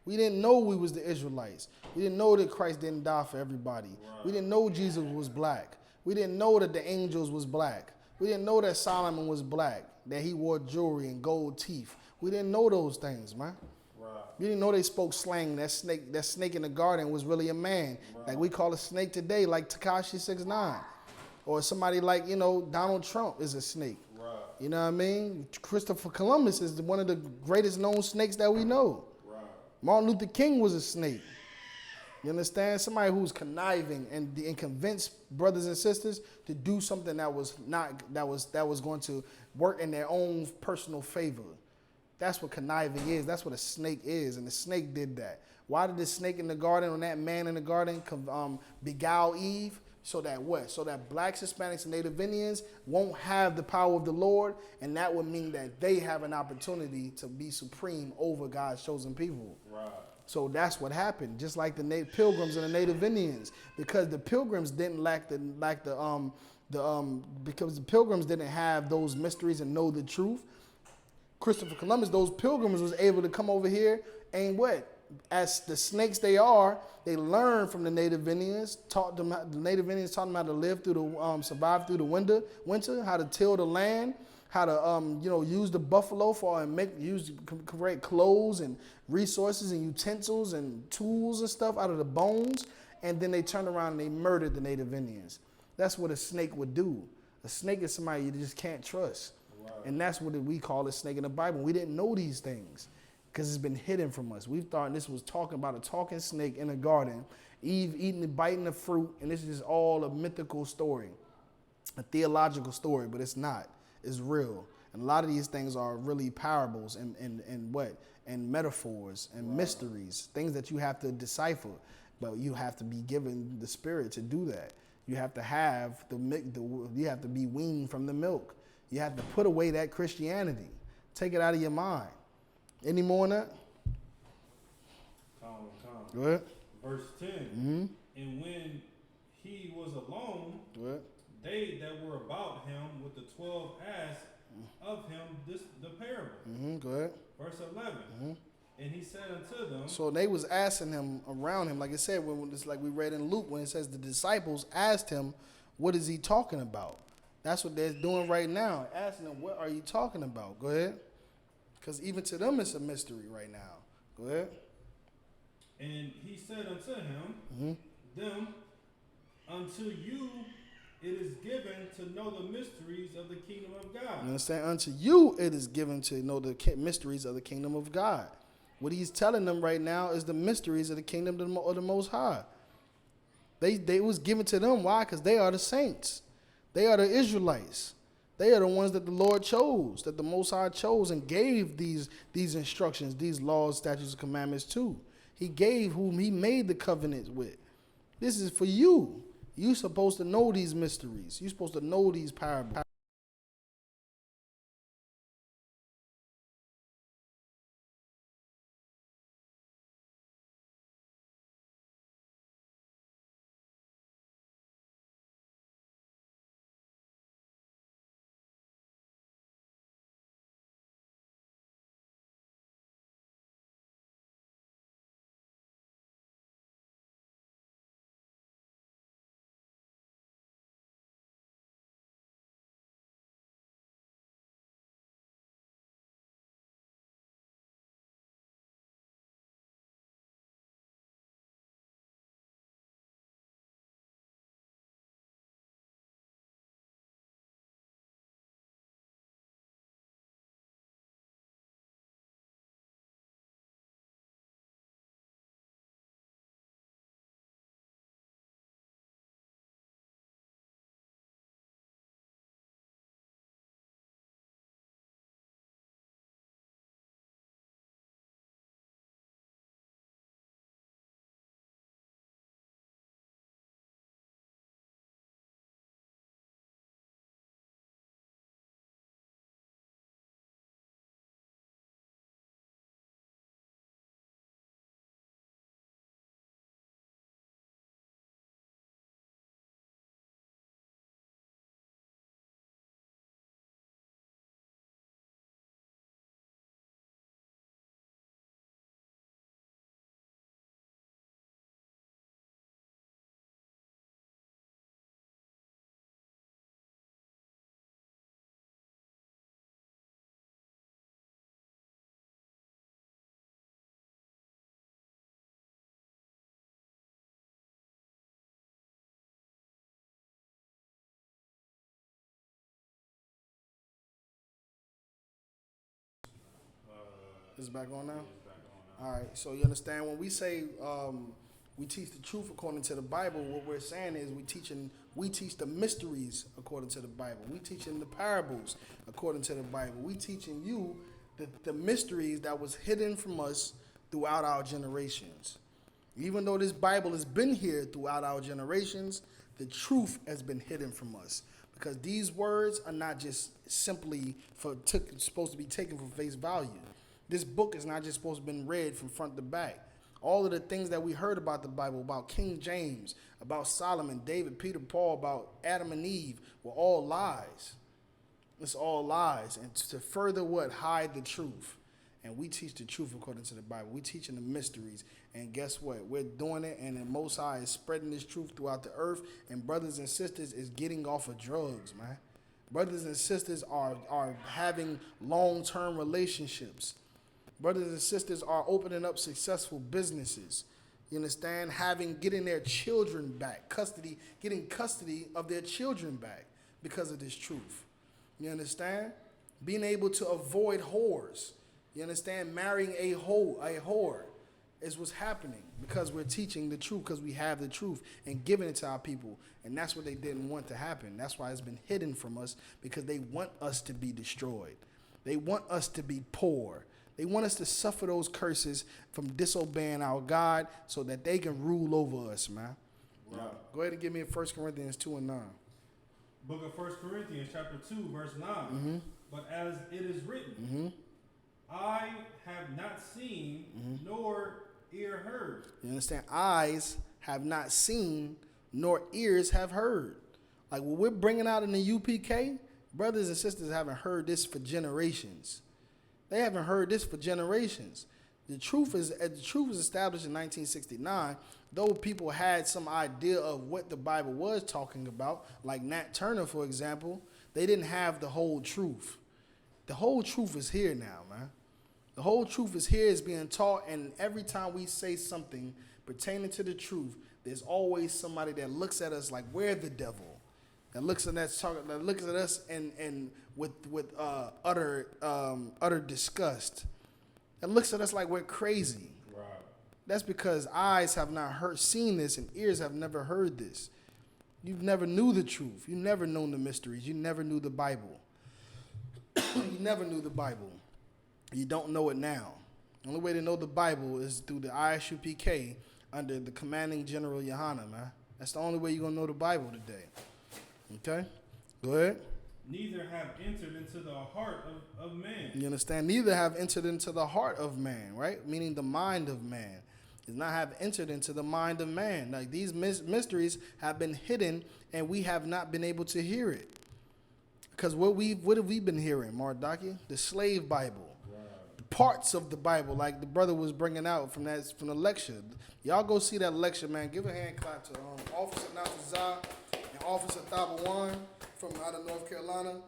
We didn't know we was the Israelites. We didn't know that Christ didn't die for everybody. Right. We didn't know Jesus was black. We didn't know that the angels was black. We didn't know that Solomon was black, that he wore jewelry and gold teeth. We didn't know those things, man. Right. We didn't know they spoke slang. That snake in the garden was really a man. Right. Like we call a snake today, like Tekashi 6ix9ine. Or somebody like, Donald Trump is a snake. Right. You know what I mean? Christopher Columbus is one of the greatest known snakes that we know. Right. Martin Luther King was a snake. You understand? Somebody who's conniving and convinced brothers and sisters to do something that was going to work in their own personal favor. That's what conniving is. That's what a snake is. And the snake did that. Why did the snake in the garden, or that man in the garden, beguile Eve? So that what? So that blacks, Hispanics, and Native Indians won't have the power of the Lord. And that would mean that they have an opportunity to be supreme over God's chosen people. Right. So that's what happened. Just like the Pilgrims and the Native Indians, because the Pilgrims didn't because the Pilgrims didn't have those mysteries and know the truth. Christopher Columbus, those Pilgrims was able to come over here and what? As the snakes they are, they learned from the Native Indians. The Native Indians taught them how to live through the survive through the winter, how to till the land, how to use the buffalo create clothes and resources and utensils and tools and stuff out of the bones. And then they turned around and they murdered the Native Indians. That's what a snake would do. A snake is somebody you just can't trust. Wow. And that's what we call a snake in the Bible. We didn't know these things because it's been hidden from us. We thought this was talking about a talking snake in a garden, Eve eating and biting the fruit, and this is all a mythical story, a theological story, but it's not. It's real. And a lot of these things are really parables and metaphors and mysteries, things that you have to decipher, but you have to be given the Spirit to do that. You have to have you have to be weaned from the milk. You have to put away that Christianity. Take it out of your mind. Any more on that? Go ahead. Verse 10. Mm-hmm. And when he was alone, they that were about him with the 12 asked of him the parable. Mm-hmm. Go ahead. Verse 11. Mm-hmm. And he said unto them. So they was asking him around him, like I said, it's like we read in Luke when it says the disciples asked him, what is he talking about? That's what they're doing right now, asking him, what are you talking about? Go ahead. Because even to them it's a mystery right now. Go ahead. And he said unto him, them, unto you it is given to know the mysteries of the kingdom of God. You understand? Unto you it is given to know the mysteries of the kingdom of God. What he's telling them right now is the mysteries of the kingdom of the Most High. They was given to them. Why? Because they are the saints. They are the Israelites. They are the ones that the Lord chose, that the Most High chose and gave these instructions, these laws, statutes, and commandments to. He gave whom he made the covenant with. This is for you. You're supposed to know these mysteries. You're supposed to know these parables. Is it back on now? All right. So you understand when we say we teach the truth according to the Bible, what we're saying is we teach the mysteries according to the Bible. We teaching the parables according to the Bible. We teaching you the mysteries that was hidden from us throughout our generations. Even though this Bible has been here throughout our generations, the truth has been hidden from us. Because these words are not just simply supposed to be taken for face value. This book is not just supposed to be read from front to back. All of the things that we heard about the Bible, about King James, about Solomon, David, Peter, Paul, about Adam and Eve, were all lies. It's all lies. And to further what? Hide the truth. And we teach the truth according to the Bible. We teaching the mysteries. And guess what? We're doing it, and the Most High is spreading this truth throughout the earth. And brothers and sisters is getting off of drugs, man. Brothers and sisters are having long-term relationships. Brothers and sisters are opening up successful businesses. You understand? Getting their children back, getting custody of their children back because of this truth. You understand? Being able to avoid whores. You understand? Marrying a whore is what's happening because we're teaching the truth, because we have the truth and giving it to our people. And that's what they didn't want to happen. That's why it's been hidden from us, because they want us to be destroyed. They want us to be poor. They want us to suffer those curses from disobeying our God so that they can rule over us, man. Right. Go ahead and give me 1 Corinthians 2 and 9. Book of 1 Corinthians, chapter 2, verse 9. Mm-hmm. But as it is written, Mm-hmm. I have not seen, nor ear heard. You understand? Eyes have not seen, nor ears have heard. Like what we're bringing out in the UPK, brothers and sisters haven't heard this for generations. They haven't heard this for generations. The truth is established in 1969. Though people had some idea of what the Bible was talking about, like Nat Turner, for example, they didn't have the whole truth. The whole truth is here now, man. The whole truth is here, is being taught, and every time we say something pertaining to the truth, there's always somebody that looks at us like we're the devil. That looks at us and with utter disgust. That looks at us like we're crazy. Right. That's because eyes have not seen this, and ears have never heard this. You never knew the truth. You never known the mysteries. You never knew the Bible. You never knew the Bible. You don't know it now. The only way to know the Bible is through the Isupk under the commanding general Yohana, man. That's the only way you're going to know the Bible today. Okay? Go ahead. Neither have entered into the heart of man. You understand? Neither have entered into the heart of man, right? Meaning the mind of man. Does not have entered into the mind of man. Like these mysteries have been hidden, and we have not been able to hear it. Because what have we been hearing, Mardaki? The slave Bible. Right. Parts of the Bible, like the brother was bringing out from the lecture. Y'all go see that lecture, man. Give a hand clap to Officer Natazah and Officer Thabawan from out of North Carolina.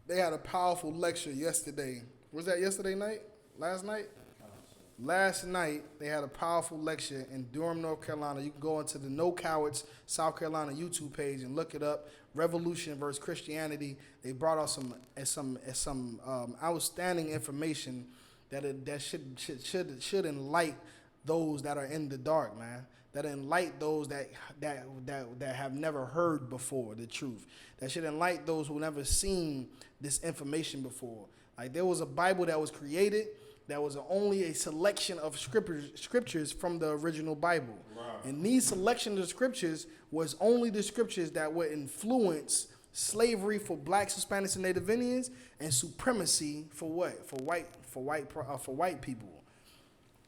They had a powerful lecture yesterday. Was that yesterday night? Last night? Last night, they had a powerful lecture in Durham, North Carolina. You can go into the No Cowards South Carolina YouTube page and look it up. Revolution versus Christianity. They brought out some outstanding information that should enlighten those that are in the dark, man. That enlighten those that have never heard before the truth. That should enlighten those who never seen this information before. Like there was a Bible that was created that was only a selection of scriptures from the original Bible. Wow. And these selections of scriptures was only the scriptures that would influence slavery for blacks, Hispanics, and Native Indians, and supremacy for what? For white people.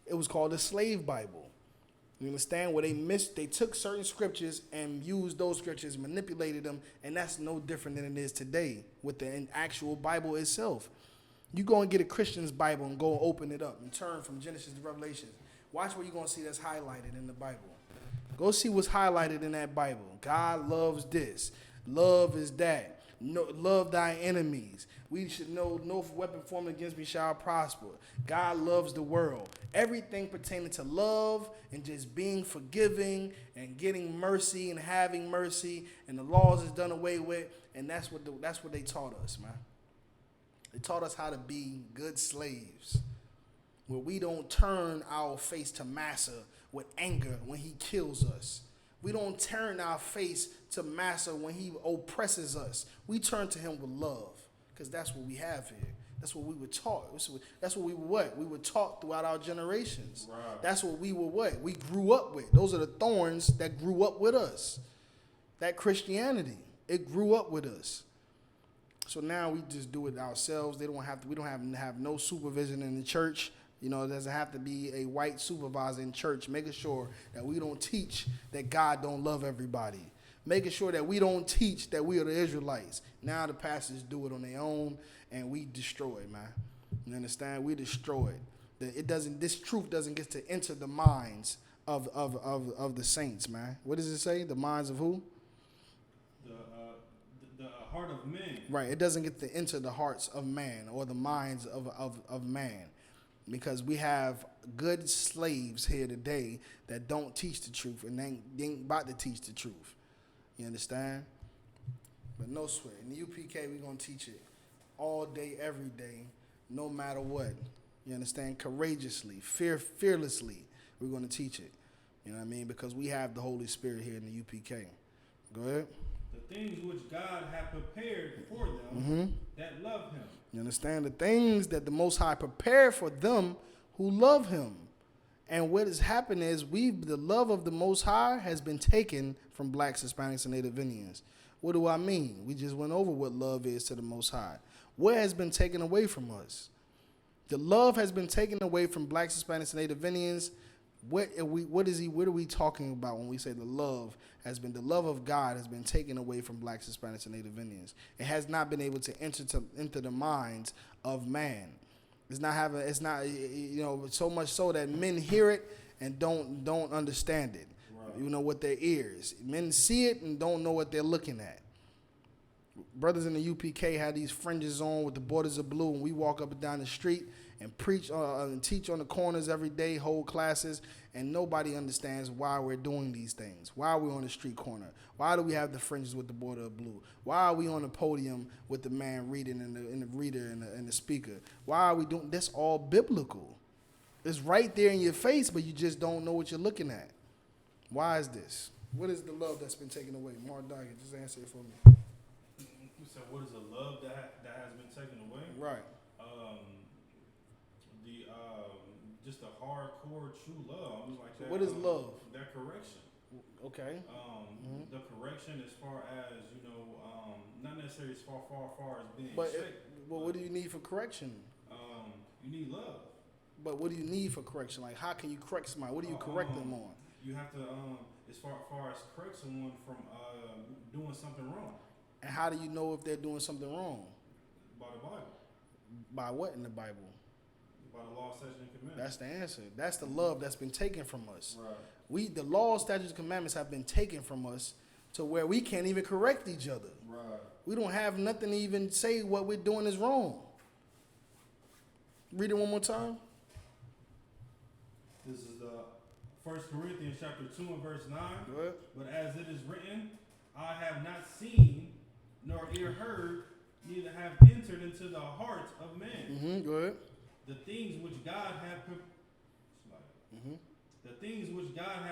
It was called the Slave Bible. You understand? Where they took certain scriptures and used those scriptures, manipulated them, and that's no different than it is today with the actual Bible itself. You go and get a Christian's Bible and go and open it up and turn from Genesis to Revelation. Watch what you're going to see that's highlighted in the Bible. Go see what's highlighted in that Bible. God loves this. Love is that. No, love thy enemies. We should know no weapon formed against me shall prosper. God loves the world. Everything pertaining to love and just being forgiving and getting mercy and having mercy, and the laws is done away with, and that's what they taught us, man. They taught us how to be good slaves, where we don't turn our face to Massa with anger when he kills us. We don't turn our face to Massa when he oppresses us. We turn to him with love, because that's what we have here. That's what we were taught. That's what we were what? We were taught throughout our generations. Right. That's what we were what? We grew up with. Those are the thorns that grew up with us. That Christianity, it grew up with us. So now we just do it ourselves. We don't have no supervision in the church. You know, it doesn't have to be a white supervisor in church making sure that we don't teach that God don't love everybody. Making sure that we don't teach that we are the Israelites. Now the pastors do it on their own, and we destroy it, man. You understand? We destroy it. This truth doesn't get to enter the minds of the saints, man. What does it say? The minds of who? The heart of men. Right. It doesn't get to enter the hearts of man or the minds of man. Because we have good slaves here today that don't teach the truth and they ain't about to teach the truth. You understand? But no sweat. In the UPK, we're going to teach it all day, every day, no matter what. You understand? Courageously, fearlessly, we're going to teach it. You know what I mean? Because we have the Holy Spirit here in the UPK. Go ahead. The things which God hath prepared for them that love him. You understand? The things that the Most High prepared for them who love him. And what has happened is the love of the Most High has been taken from blacks, Hispanics, and Native Indians. What do I mean? We just went over what love is to the Most High. What has been taken away from us? The love has been taken away from blacks, Hispanics, and Native Indians. What are we talking about when we say the love of God has been taken away from blacks, Hispanics, and Native Indians? It has not been able to enter the minds of man. It's not so much so that men hear it and don't understand it. Right. You know, with their ears. Men see it and don't know what they're looking at. Brothers in the UPK had these fringes on with the borders of blue, and we walk up and down the street and preach and teach on the corners every day, hold classes, and nobody understands why we're doing these things. Why are we on the street corner? Why do we have the fringes with the border of blue? Why are we on the podium with the man reading and the reader and the speaker? Why are we doing this? All biblical. It's right there in your face, but you just don't know what you're looking at. Why is this? What is the love that's been taken away? Mark Duggan, just answer it for me. You said, what is the love that has been taken away? Right. Just a hardcore true love. Like that, what is love? That correction. Okay. The correction as far as, not necessarily as far as being but strict. What do you need for correction? You need love. But what do you need for correction? Like, how can you correct somebody? What do you correct them on? You have to, as far as correct someone from doing something wrong. And how do you know if they're doing something wrong? By the Bible. By what in the Bible? By the law, statutes, and commandments. That's the answer. That's the love that's been taken from us. Right. The law, statutes, and commandments have been taken from us to where we can't even correct each other. Right. We don't have nothing to even say what we're doing is wrong. Read it one more time. This is 1 Corinthians chapter 2 and verse 9. Go ahead. But as it is written, I have not seen nor ear heard, neither have entered into the heart of man. Go ahead. The things which God hath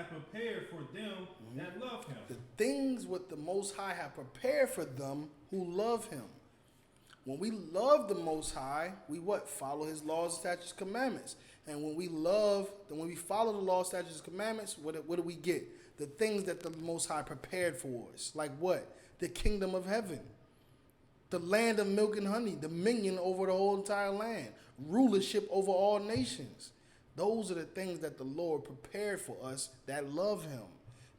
prepared for them that love him. The things what the Most High have prepared for them who love him. When we love the Most High, we what? Follow his laws, statutes, commandments. And when we follow the law, statutes, commandments, what do we get? The things that the Most High prepared for us. Like what? The kingdom of heaven. The land of milk and honey. Dominion over the whole entire land. Rulership over all nations. Those are the things that the Lord prepared for us that love him.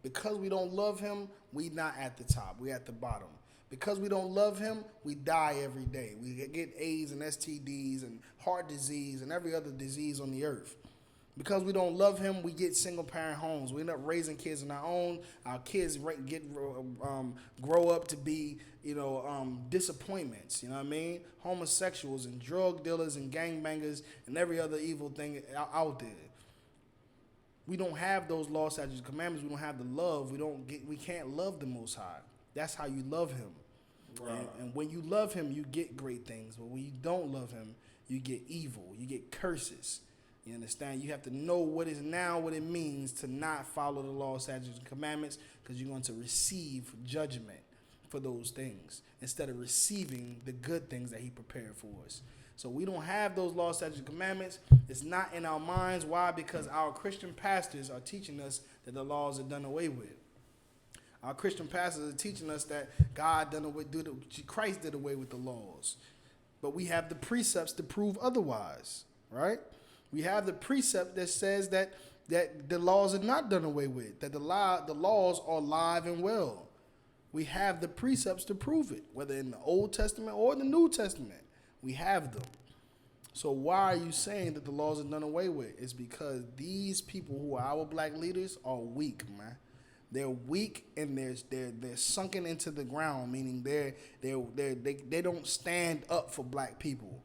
Because we don't love him, we not at the top. We at the bottom. Because we don't love him, we die every day. We get AIDS and STDs and heart disease and every other disease on the earth. Because we don't love him, we get single-parent homes. We end up raising kids on our own. Our kids grow up to be, disappointments. You know what I mean? Homosexuals and drug dealers and gangbangers and every other evil thing out there. We don't have those law, statutes, and commandments. We don't have the love. We can't love the Most High. That's how you love him. Right. And when you love him, you get great things. But when you don't love him, you get evil. You get curses. You understand? You have to know what it means to not follow the law, statutes, and commandments, because you're going to receive judgment for those things instead of receiving the good things that he prepared for us. So we don't have those law, statutes, and commandments. It's not in our minds. Why? Because our Christian pastors are teaching us that the laws are done away with. Our Christian pastors are teaching us that Christ did away with the laws. But we have the precepts to prove otherwise, right? We have the precept that says that the laws are not done away with, that the laws are alive and well. We have the precepts to prove it, whether in the Old Testament or the New Testament. We have them. So why are you saying that the laws are done away with? It's because these people who are our black leaders are weak, man. They're weak and they're sunken into the ground, meaning they don't stand up for black people.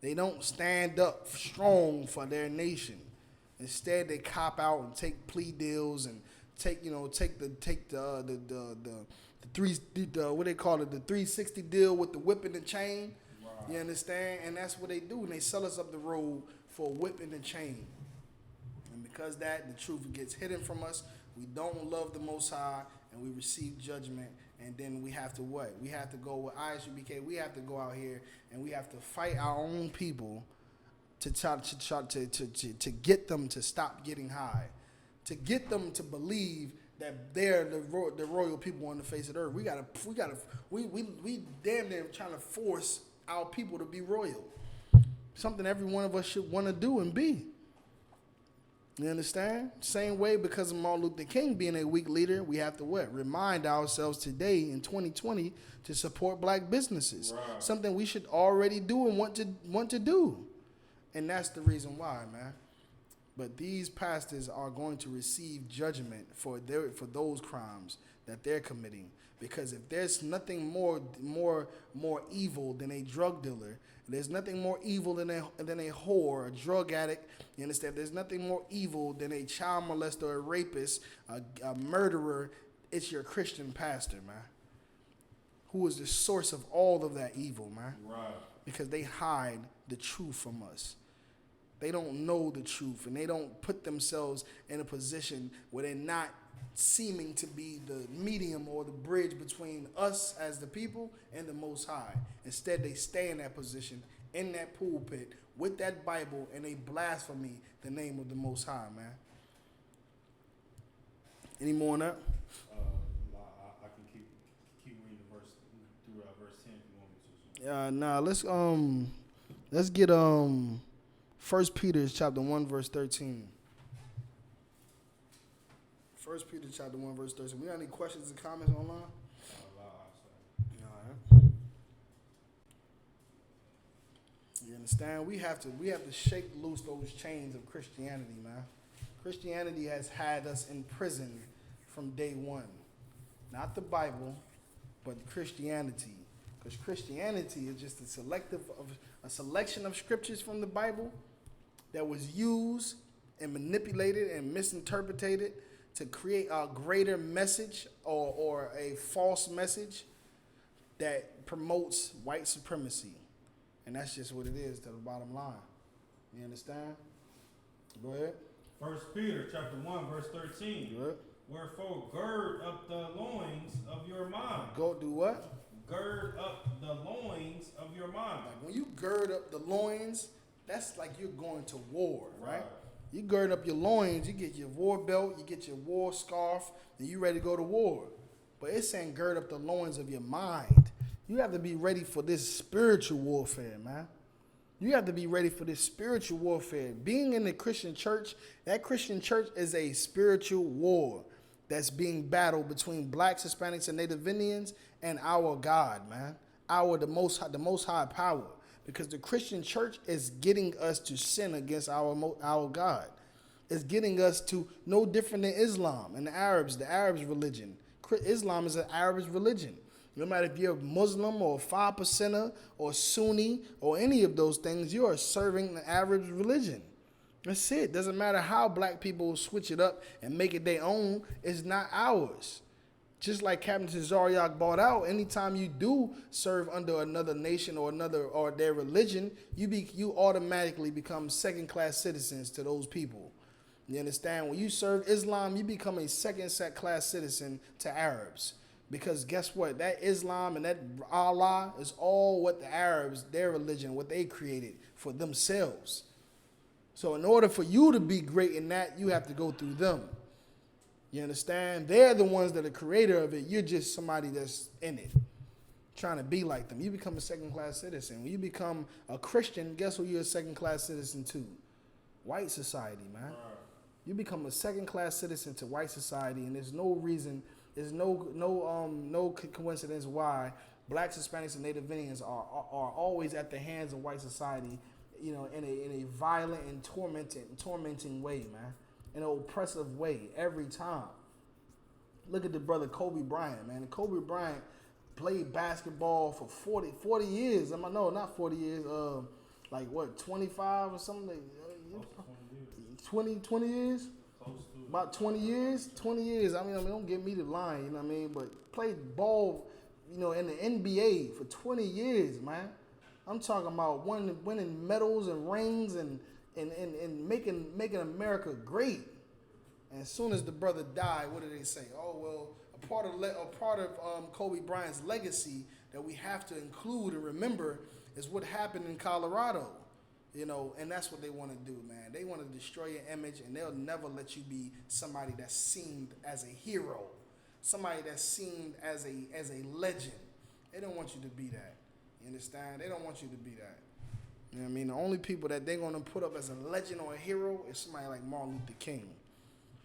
They don't stand up strong for their nation. Instead, they cop out and take plea deals and take the what they call it, the 360 deal with the whip and the chain. Wow. You understand? And that's what they do. And they sell us up the road for a whip and a chain. And because the truth gets hidden from us, we don't love the Most High, and we receive judgment. And then we have to what? We have to go with Isupk. We have to go out here and we have to fight our own people to try to get them to stop getting high, to get them to believe that they're the royal people on the face of the earth. We damn near trying to force our people to be royal. Something every one of us should want to do and be. You understand? Same way, because of Martin Luther King being a weak leader, we have to what? Remind ourselves today in 2020 to support black businesses. Right. Something we should already do and want to do. And that's the reason why, man. But these pastors are going to receive judgment for those crimes that they're committing. Because if there's nothing more evil than a drug dealer, there's nothing more evil than a whore, a drug addict. You understand? There's nothing more evil than a child molester, a rapist, a murderer. It's your Christian pastor, man, who is the source of all of that evil, man. Right. Because they hide the truth from us. They don't know the truth, and they don't put themselves in a position where they're not seeming to be the medium or the bridge between us as the people and the Most High. Instead, they stay in that position, in that pulpit, with that Bible, and they blaspheme the name of the Most High, man. Any more on that? I can keep reading the verse through verse 10 if you want me to. Let's get 1 Peter chapter 1 verse 13. 1 Peter chapter 1 verse 13. We got any questions and comments online? All right. You understand? We have to shake loose those chains of Christianity, man. Christianity has had us in prison from day one. Not the Bible, but Christianity. Because Christianity is just a selection of scriptures from the Bible that was used and manipulated and misinterpreted to create a greater message or a false message that promotes white supremacy. And that's just what it is to the bottom line. You understand? Go ahead. 1 Peter chapter 1 verse 13. Good. Wherefore gird up the loins of your mind. Go do what? Gird up the loins of your mind. Like when you gird up the loins, that's like you're going to war, right? You gird up your loins, you get your war belt, you get your war scarf, and you ready to go to war. But it's saying gird up the loins of your mind. You have to be ready for this spiritual warfare, man. You have to be ready for this spiritual warfare. Being in the Christian church, that Christian church is a spiritual war that's being battled between blacks, Hispanics, and Native Indians and our God, man. The most high power. Because the Christian church is getting us to sin against our God. It's getting us to no different than Islam and the Arabs religion. Islam is an Arab's religion. No matter if you're Muslim or 5%er or Sunni or any of those things, you are serving the Arab's religion. That's it. Doesn't matter how black people switch it up and make it their own. It's not ours. Just like Captain Tazariak brought out, anytime you do serve under another nation or their religion, you automatically become second-class citizens to those people. You understand? When you serve Islam, you become a second-class citizen to Arabs. Because guess what? That Islam and that Allah is all what the Arabs, their religion, what they created for themselves. So in order for you to be great in that, you have to go through them. You understand? They're the ones that are creator of it. You're just somebody that's in it, trying to be like them. You become a second-class citizen. When you become a Christian, guess who you're a second-class citizen to? white society, man. You become a second-class citizen to white society, and there's no reason, there's no coincidence why blacks, Hispanics, and Native Indians are always at the hands of white society, you know, in a violent and tormenting way, man, in an oppressive way every time. Look at the brother Kobe Bryant, man. Kobe Bryant played basketball for 40 years. No, not 40 years. Like what, 25 or something? 20 years? About 20 years? 20 years. I mean, don't get me the line, you know what I mean? But played ball, you know, in the NBA for 20 years, man. I'm talking about winning medals and rings and making America great. And as soon as the brother died, what did they say? Oh, well, a part of Kobe Bryant's legacy that we have to include and remember is what happened in Colorado. You know, and that's what they want to do, man. They want to destroy your image, and they'll never let you be somebody that's seen as a hero, somebody that's seen as a legend. They don't want you to be that. You understand? They don't want you to be that. You know what I mean? The only people that they're going to put up as a legend or a hero is somebody like Martin Luther King,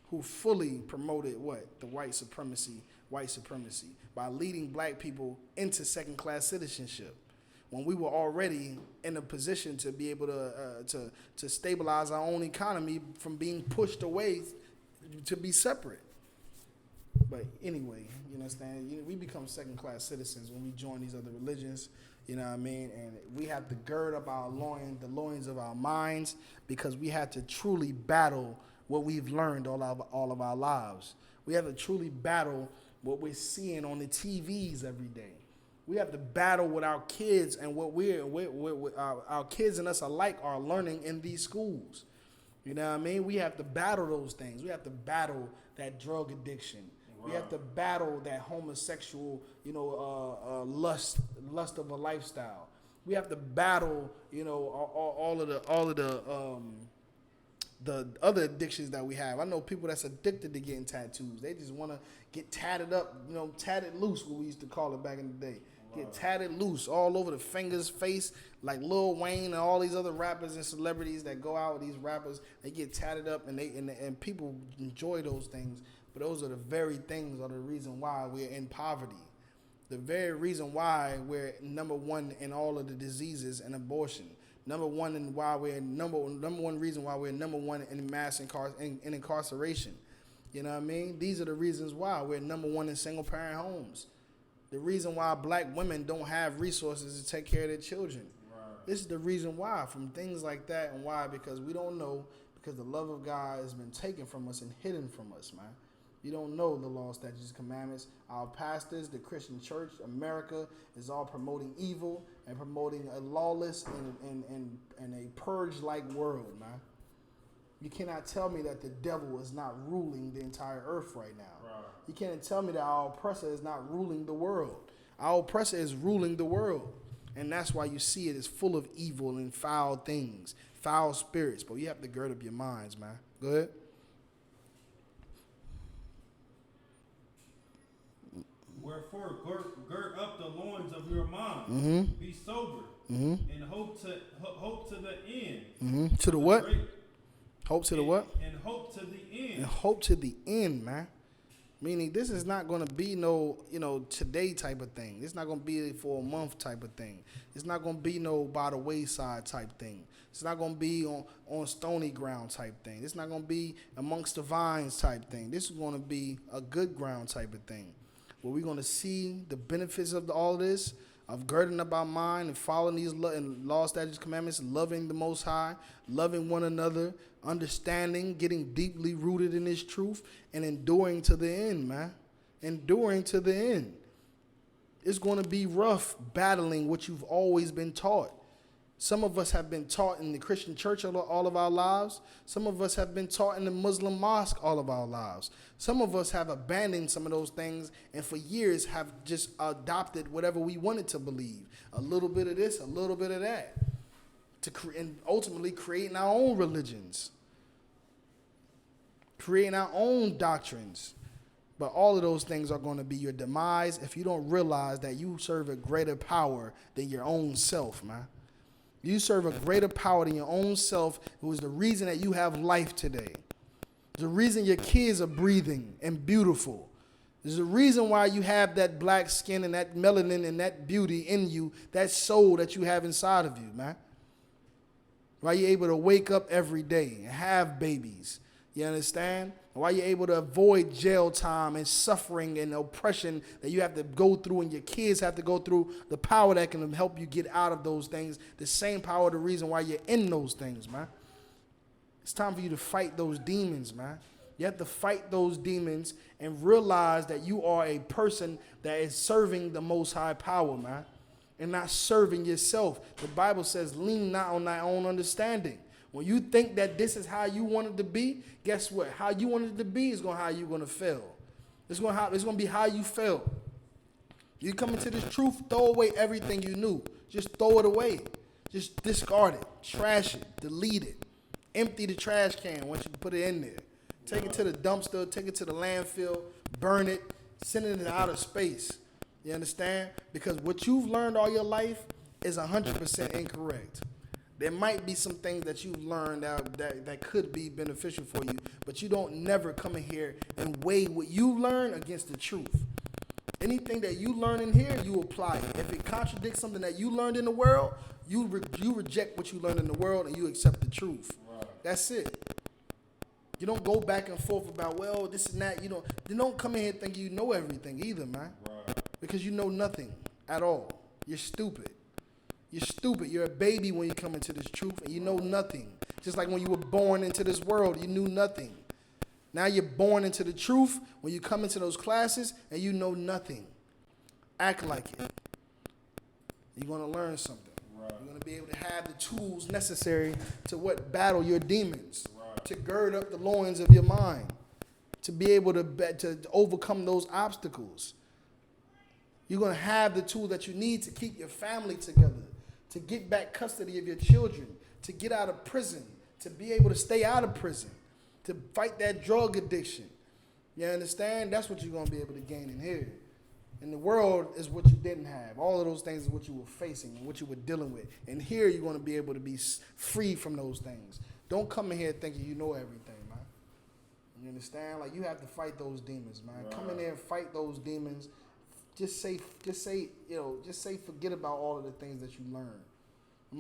who fully promoted what? The white supremacy by leading black people into second-class citizenship, when we were already in a position to be able to stabilize our own economy from being pushed away to be separate. But anyway, you understand? We become second-class citizens when we join these other religions, you know what I mean? And we have to gird up the loins of our minds, because we have to truly battle what we've learned all of our lives. We have to truly battle what we're seeing on the TVs every day. We have to battle with our kids and what our kids and us alike are learning in these schools. You know what I mean? We have to battle those things. We have to battle that drug addiction. Wow. We have to battle that homosexual, lust of a lifestyle. We have to battle, all of the other addictions that we have. I know people that's addicted to getting tattoos. They just want to get tatted up, tatted loose, what we used to call it back in the day. Get tatted loose all over the fingers, face, like Lil Wayne and all these other rappers and celebrities that go out with these rappers. They get tatted up, and people enjoy those things. But those are the very things are the reason why we're in poverty. The very reason why we're number one in all of the diseases and abortion. Number one reason why we're number one in mass incarceration. You know what I mean? These are the reasons why we're number one in single parent homes. The reason why black women don't have resources to take care of their children. Right. This is the reason why, from things like that. And why? Because we don't know, because the love of God has been taken from us and hidden from us, man. You don't know the law, statutes, commandments. Our pastors, the Christian church, America, is all promoting evil and promoting a lawless and a purge-like world, man. You cannot tell me that the devil is not ruling the entire earth right now. Right. You can't tell me that our oppressor is not ruling the world. Our oppressor is ruling the world. And that's why you see it is full of evil and foul things, foul spirits. But you have to gird up your minds, man. Go ahead. Wherefore, gird up the loins of your mind. Mm-hmm. Be sober, and hope to the end. Mm-hmm. To the what? Hope to the what? And hope to the end. And hope to the end, man. Meaning this is not going to be no, today type of thing. It's not going to be for a month type of thing. It's not going to be no by the wayside type thing. It's not going to be on stony ground type thing. It's not going to be amongst the vines type thing. This is going to be a good ground type of thing, where we're going to see the benefits of all this, of girding up our mind and following these law, statutes, commandments, loving the Most High, loving one another, understanding, getting deeply rooted in this truth, and enduring to the end, man. Enduring to the end. It's going to be rough battling what you've always been taught. Some of us have been taught in the Christian church all of our lives. Some of us have been taught in the Muslim mosque all of our lives. Some of us have abandoned some of those things and for years have just adopted whatever we wanted to believe. A little bit of this, a little bit of that. And ultimately creating our own religions. Creating our own doctrines. But all of those things are going to be your demise if you don't realize that you serve a greater power than your own self, man. You serve a greater power than your own self, who is the reason that you have life today. There's a reason your kids are breathing and beautiful. There's a reason why you have that black skin and that melanin and that beauty in you, that soul that you have inside of you, man. Why you're able to wake up every day and have babies. You understand? Why you're able to avoid jail time and suffering and oppression that you have to go through and your kids have to go through, the power that can help you get out of those things, the same power, the reason why you're in those things, man. It's time for you to fight those demons, man. You have to fight those demons and realize that you are a person that is serving the Most High power, man, and not serving yourself. The Bible says, lean not on thy own understanding. When you think that this is how you want it to be, guess what? How you want it to be is how you're going to fail. It's going to be how you fail. You come into this truth, throw away everything you knew. Just throw it away. Just discard it, trash it, delete it. Empty the trash can once you put it in there. Take it to the dumpster, take it to the landfill, burn it, send it into outer space. You understand? Because what you've learned all your life is 100% incorrect. There might be some things that you've learned that could be beneficial for you, but you don't never come in here and weigh what you learn against the truth. Anything that you learn in here, you apply it. If it contradicts something that you learned in the world, you reject what you learned in the world and you accept the truth. Right. That's it. You don't go back and forth about, well, this and that. You don't come in here thinking you know everything either, man. Right. Because you know nothing at all. You're stupid. You're stupid. You're a baby when you come into this truth and you know nothing. Just like when you were born into this world, you knew nothing. Now you're born into the truth when you come into those classes and you know nothing. Act like it. You're going to learn something. Right. You're going to be able to have the tools necessary to battle your demons. Right. To gird up the loins of your mind. To be able to overcome those obstacles. You're going to have the tools that you need to keep your family together. To get back custody of your children. To get out of prison. To be able to stay out of prison. To fight that drug addiction. You understand? That's what you're going to be able to gain in here. And the world is what you didn't have. All of those things is what you were facing and what you were dealing with. And here you're going to be able to be free from those things. Don't come in here thinking you know everything, man. You understand? Like, you have to fight those demons, man. Right. Come in there and fight those demons. Just say, forget about all of the things that you learned.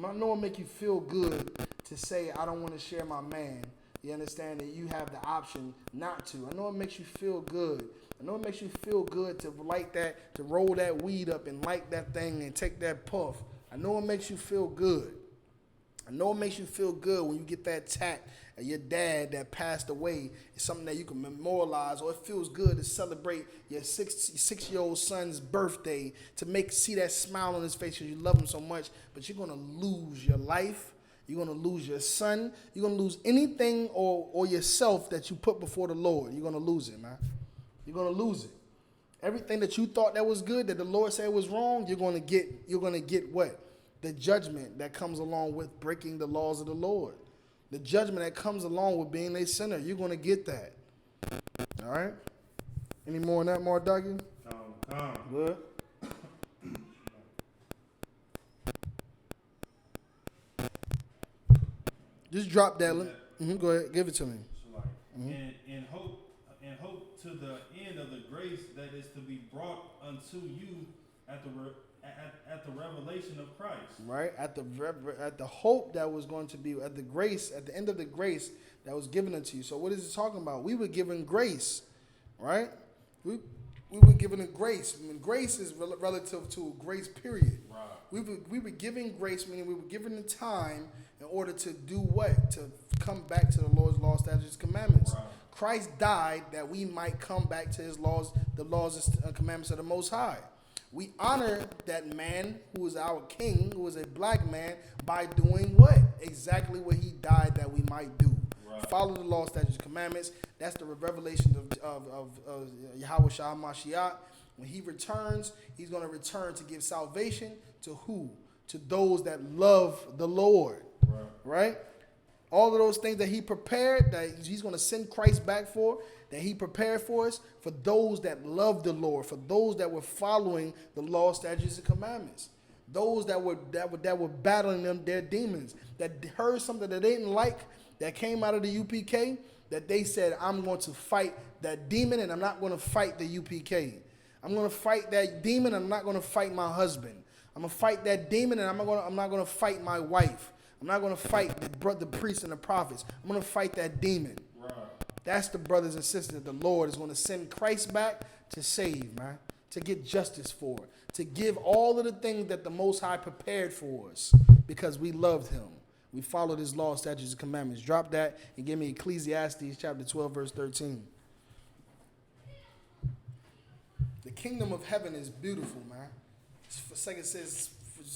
I know it make you feel good to say, I don't want to share my man. You understand that you have the option not to. I know it makes you feel good. I know it makes you feel good to light that, to roll that weed up and light that thing and take that puff. I know it makes you feel good. I know it makes you feel good when you get that tat of your dad that passed away. It's something that you can memorialize, or it feels good to celebrate your 6-year-old son's birthday, to see that smile on his face because you love him so much. But you're going to lose your life. You're going to lose your son. You're going to lose anything or yourself that you put before the Lord. You're going to lose it, man. You're going to lose it. Everything that you thought that was good, that the Lord said was wrong, you're going to get what? The judgment that comes along with breaking the laws of the Lord. The judgment that comes along with being a sinner. You're going to get that. All right? Any more on that, more, Dougie? Good. Just drop that. Go ahead. Give it to me. And hope to the end of the grace that is to be brought unto you at the revelation of Christ. Right. At the hope that was going to be at the grace, at the end of the grace that was given unto you. So what is it talking about? We were given grace, right? We were given a grace. I mean, grace is relative to a grace period. Right. We were given grace, meaning we were given the time in order to do what? To come back to the Lord's law, statutes, commandments. Right. Christ died that we might come back to his laws, the laws and commandments of the Most High. We honor that man who is our king, who is a black man, by doing what? Exactly what he died that we might do. Right. Follow the law, statutes, commandments. That's the revelation of Yahweh Shah Mashiach. When he returns, he's going to return to give salvation to who? To those that love the Lord. Right? All of those things that he prepared, that he's going to send Christ back for, that he prepared for us, for those that love the Lord, for those that were following the law, statutes, and commandments. those that were battling them, their demons, that heard something that they didn't like, that came out of the UPK, that they said, I'm going to fight that demon and I'm not going to fight the UPK. I'm going to fight that demon and I'm not going to fight my husband. I'm going to fight that demon and I'm not going to fight my wife. I'm not going to fight the priests and the prophets. I'm going to fight that demon. Right. That's the brothers and sisters that the Lord is going to send Christ back to save, man, to get justice for, to give all of the things that the Most High prepared for us because we loved him. We followed his law, statutes, and commandments. Drop that and give me Ecclesiastes chapter 12, verse 13. The kingdom of heaven is beautiful, man. It says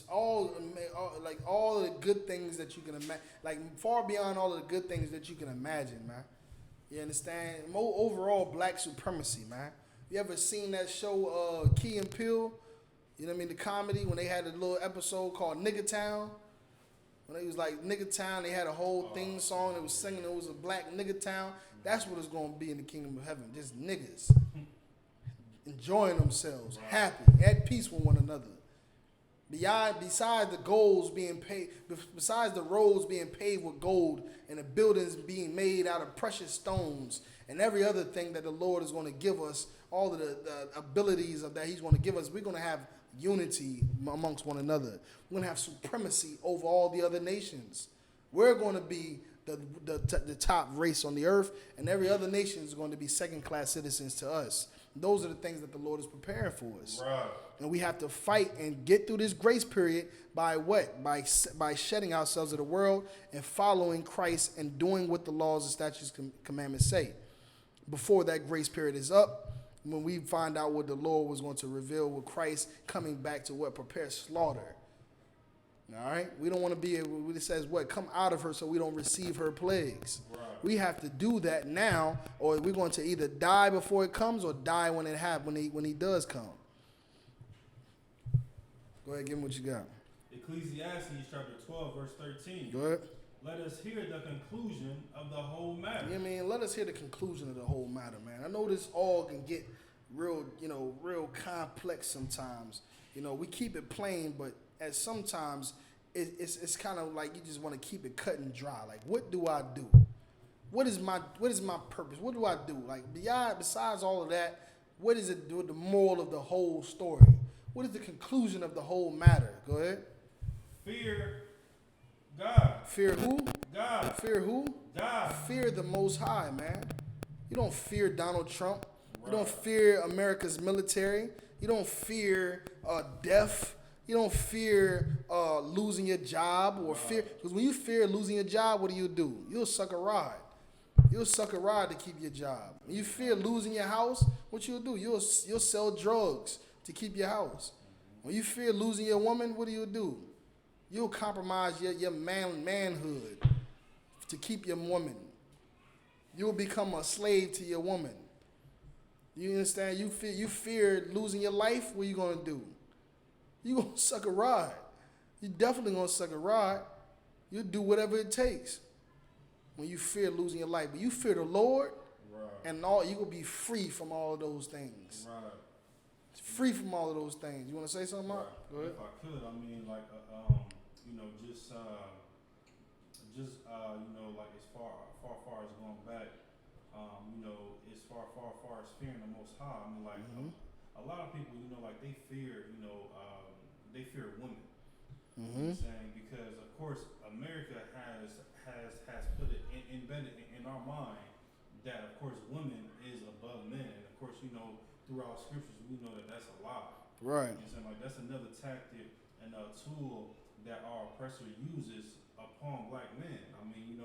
all of the good things that you can imagine, like far beyond all of the good things that you can imagine, man. You understand? Overall black supremacy, man. You ever seen that show Key and Peele? You know what I mean? The comedy when they had a little episode called Nigga Town. When it was like Nigga Town, they had a whole theme song that was singing it was a black nigga town. That's what it's going to be in the kingdom of heaven. Just niggas enjoying themselves, happy, at peace with one another. Besides the goals being paid, besides the roads being paved with gold and the buildings being made out of precious stones and every other thing that the Lord is going to give us, all of the abilities that he's going to give us, we're going to have unity amongst one another. We're going to have supremacy over all the other nations. We're going to be the top race on the earth, and every other nation is going to be second-class citizens to us. Those are the things that the Lord is preparing for us. Right. And we have to fight and get through this grace period by what? By shedding ourselves of the world and following Christ and doing what the laws and statutes commandments say. Before that grace period is up, when we find out what the Lord was going to reveal with Christ coming back to what? Prepare slaughter. All right? We don't want to be, it says what? Come out of her so we don't receive her plagues. Right. We have to do that now, or we're going to either die before it comes or die when it happens, when he does come. Go ahead, give him what you got. Ecclesiastes chapter 12, verse 13. Go ahead. Let us hear the conclusion of the whole matter. Yeah, I mean, let us hear the conclusion of the whole matter, man. I know this all can get real complex sometimes. We keep it plain, but at sometimes it's kind of like you just want to keep it cut and dry. Like, what do I do? What is my purpose? What do I do? Like, besides all of that, what is it? The moral of the whole story? What is the conclusion of the whole matter? Go ahead. Fear God. Fear who? God. Fear who? God. Fear the Most High, man. You don't fear Donald Trump. Right. You don't fear America's military. You don't fear death. You don't fear losing your job or fear. Because when you fear losing your job, what do? You'll suck a ride. You'll suck a ride to keep your job. When you fear losing your house, what you'll do? You'll sell drugs to keep your house. When you fear losing your woman, what do? You'll compromise your manhood to keep your woman. You'll become a slave to your woman. You understand? You fear losing your life, what are you going to do? You're going to suck a ride. You're definitely going to suck a ride. You'll do whatever it takes when you fear losing your life. But you fear the Lord, right, and you will be free from all of those things. Right. Free from all of those things. You want to say something, Mark? Right. Go ahead. If I could, I mean, like, like as far as going back, as far as fearing the Most High. I mean, like, a lot of people, like they fear women. You know what I'm saying? Because of course America has put it embedded in our mind that of course women is above men, and of course throughout scriptures we know that that's a lie. Right. You know what I'm saying? Like that's another tactic and a tool that our oppressor uses upon black men. I mean,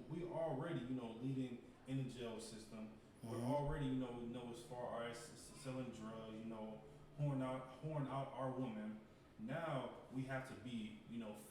we already leading in the jail system. We're already we know as far as selling drugs, whoring out our women. Now we have to be,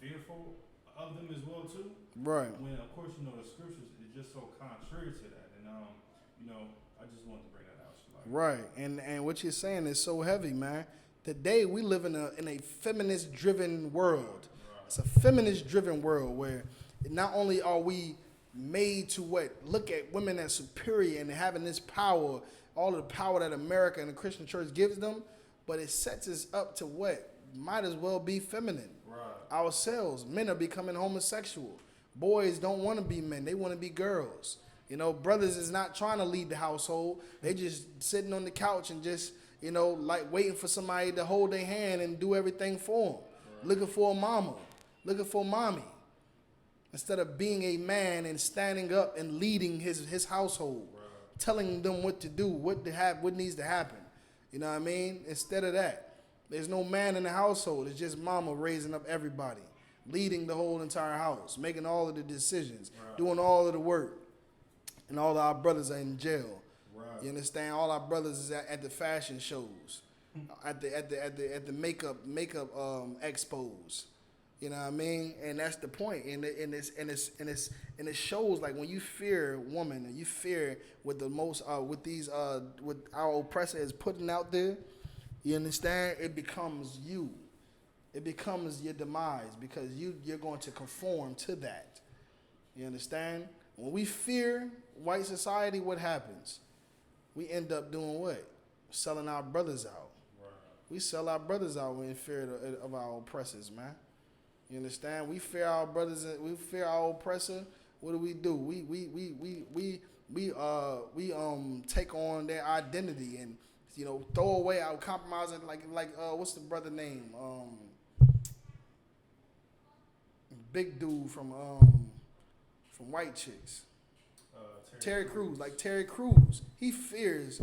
fearful of them as well too. Right. When of course the scriptures is just so contrary to that, and I just wanted to bring that out. Right, and what you're saying is so heavy, man. Today we live in a feminist-driven world. Right. It's a feminist-driven world where not only are we made to look at women as superior and having this power, all of the power that America and the Christian church gives them, but it sets us up to might as well be feminine. Right. Ourselves, men are becoming homosexual. Boys don't want to be men; they want to be girls. You know, brothers is not trying to lead the household. They just sitting on the couch and just, you know, like waiting for somebody to hold their hand and do everything for them. Right. Looking for a mama, looking for mommy. Instead of being a man and standing up and leading his household, right. Telling them what to do, what needs to happen. You know what I mean? Instead of that, there's no man in the household. It's just mama raising up everybody, leading the whole entire house, making all of the decisions, right. Doing all of the work. And all of our brothers are in jail. Right. You understand? All our brothers is at the fashion shows, at the makeup expos. You know what I mean? And that's the point. And it shows, like, when you fear a woman and you fear what the most what our oppressor is putting out there. You understand? It becomes you. It becomes your demise because you're going to conform to that. You understand? When we fear white society, what happens? We end up doing what? Selling our brothers out. Right. We sell our brothers out when we fear of our oppressors, man. You understand? We fear our brothers. We fear our oppressor. What do? We take on their identity and, you know, throw away our compromising like what's the brother name? Big dude from White Chicks. Terry Crews. Like Terry Crews. He fears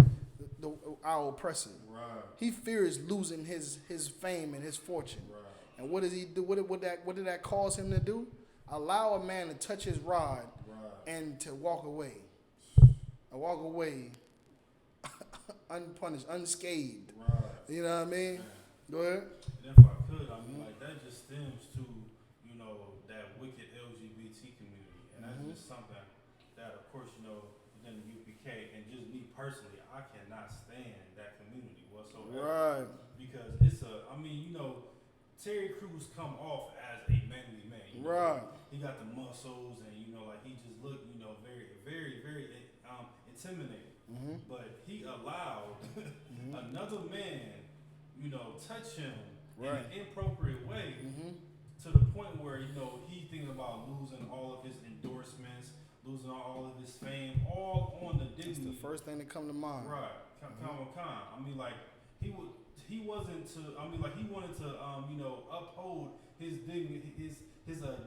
our oppressor. Right. He fears losing his fame and his fortune. Right. And what does he do? What did that cause him to do? Allow a man to touch his rod, right. And to walk away. Unpunished, unscathed. Right. You know what I mean? Man. Go ahead. And if I could, I mean, like, that just stems to, you know, that wicked LGBT community. And that's just something that, of course, you know, within the UPK, and just me personally, I cannot stand that community whatsoever. Right. Because I mean, you know, Terry Crews come off as a manly man. You know, right. He got the muscles, and, you know, like, he just looked, you know, very, very, very intimidating. Mm-hmm. But he allowed another man, you know, touch him right. in an inappropriate way, to the point where, you know, he's thinking about losing all of his endorsements, losing all of his fame, all on the dignity. That's the first thing that come to mind. Right. I mean, like, he wanted to, you know, uphold his dignity, his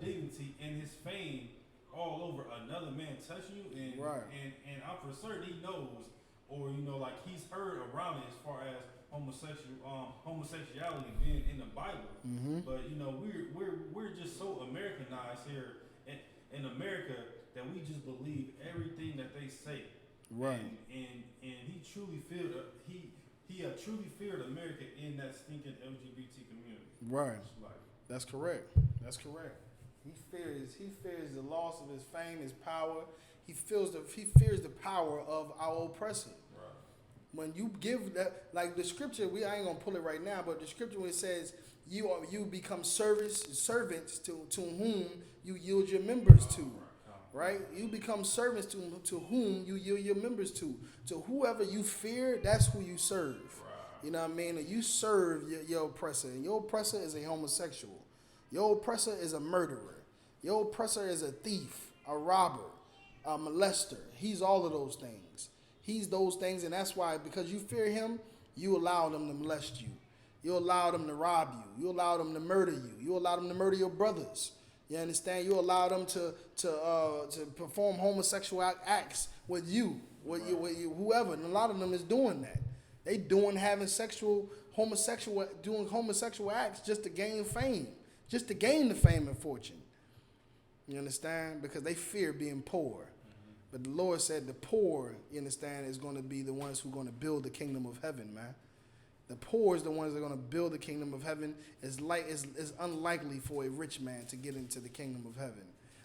dignity and his fame all over another man touching you, and right. and I'm for certain he knows, or, you know, like, he's heard around it as far as homosexuality being in the Bible. Mm-hmm. But, you know, we're just so Americanized here in America that we just believe everything that they say. Right. And he truly truly feared America in that stinking LGBT community. Right. That's correct. He fears the loss of his fame, his power. He fears the power of our oppressor. Right. When you give that, like the scripture, I ain't gonna pull it right now, but the scripture when it says you become servants to whom you yield your members to. Right? You become servants to whom you yield your members to. To whoever you fear, that's who you serve. Right. You know what I mean? And you serve your oppressor. And your oppressor is a homosexual. Your oppressor is a murderer. Your oppressor is a thief, a robber, a molester. He's all of those things. He's those things, and that's why, because you fear him, you allow them to molest you. You allow them to rob you. You allow them to murder you. You allow them to murder your brothers. You understand? You allow them to perform homosexual acts with you, with whoever. And a lot of them is doing that. They doing homosexual acts just to gain fame, just to gain the fame and fortune. You understand? Because they fear being poor. Mm-hmm. But the Lord said the poor, you understand, is going to be the ones who are going to build the kingdom of heaven, man. The poor is the ones that are going to build the kingdom of heaven. It's unlikely for a rich man to get into the kingdom of heaven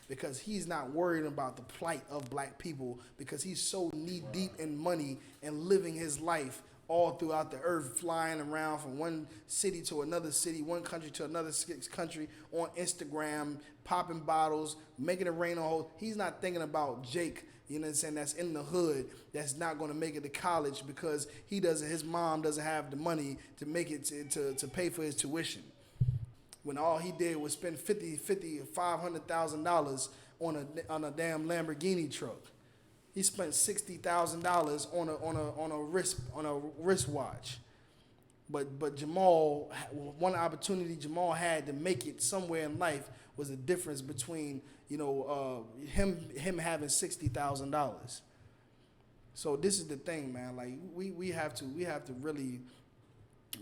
because he's not worried about the plight of black people because he's so knee deep in money and living his life all throughout the earth, flying around from one city to another city, one country to another country, on Instagram, popping bottles, making it rain on holes. He's not thinking about Jake, you know what I'm saying, that's in the hood, that's not going to make it to college because his mom doesn't have the money to make it to pay for his tuition. when all he did was spend $500,000 on a damn Lamborghini truck. He spent $60,000 on a wristwatch. But Jamal, one opportunity Jamal had to make it somewhere in life was the difference between him having $60,000. So this is the thing, man. Like we have to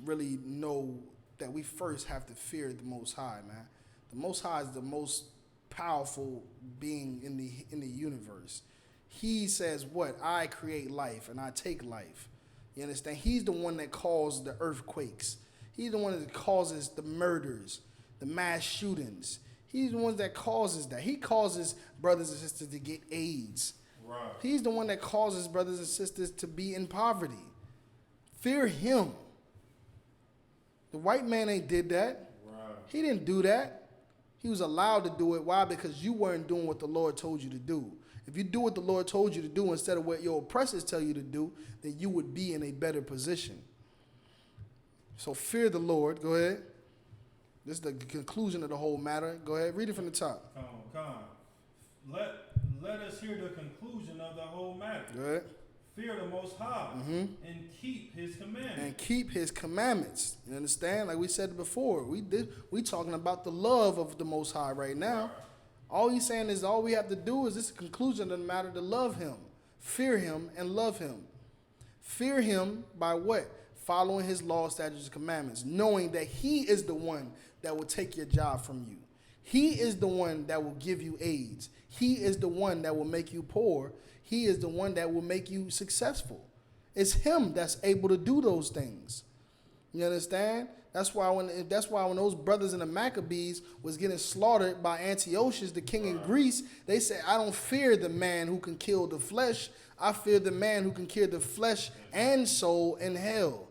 really know that we first have to fear the Most High, man. The Most High is the most powerful being in the universe. He says, "What? I create life and I take life." You understand? He's the one that caused the earthquakes. He's the one that causes the murders, the mass shootings. He's the one that causes that. He causes brothers and sisters to get AIDS. Right. He's the one that causes brothers and sisters to be in poverty. Fear him. The white man ain't did that. Right. He didn't do that. He was allowed to do it. Why? Because you weren't doing what the Lord told you to do. If you do what the Lord told you to do instead of what your oppressors tell you to do, then you would be in a better position. So fear the Lord. Go ahead. This is the conclusion of the whole matter. Go ahead. Read it from the top. Come. Let us hear the conclusion of the whole matter. Go ahead. Fear the Most High and keep His commandments. And keep His commandments. You understand? Like we said before, we talking about the love of the Most High right now. All he's saying is all we have to do is this conclusion of the matter to love him, fear him, and love him. Fear him by what? Following his law, statutes, and commandments, knowing that he is the one that will take your job from you. He is the one that will give you AIDS. He is the one that will make you poor. He is the one that will make you successful. It's him that's able to do those things. You understand? That's why when those brothers in the Maccabees was getting slaughtered by Antiochus, the king in Greece, they said, "I don't fear the man who can kill the flesh. I fear the man who can kill the flesh and soul in hell."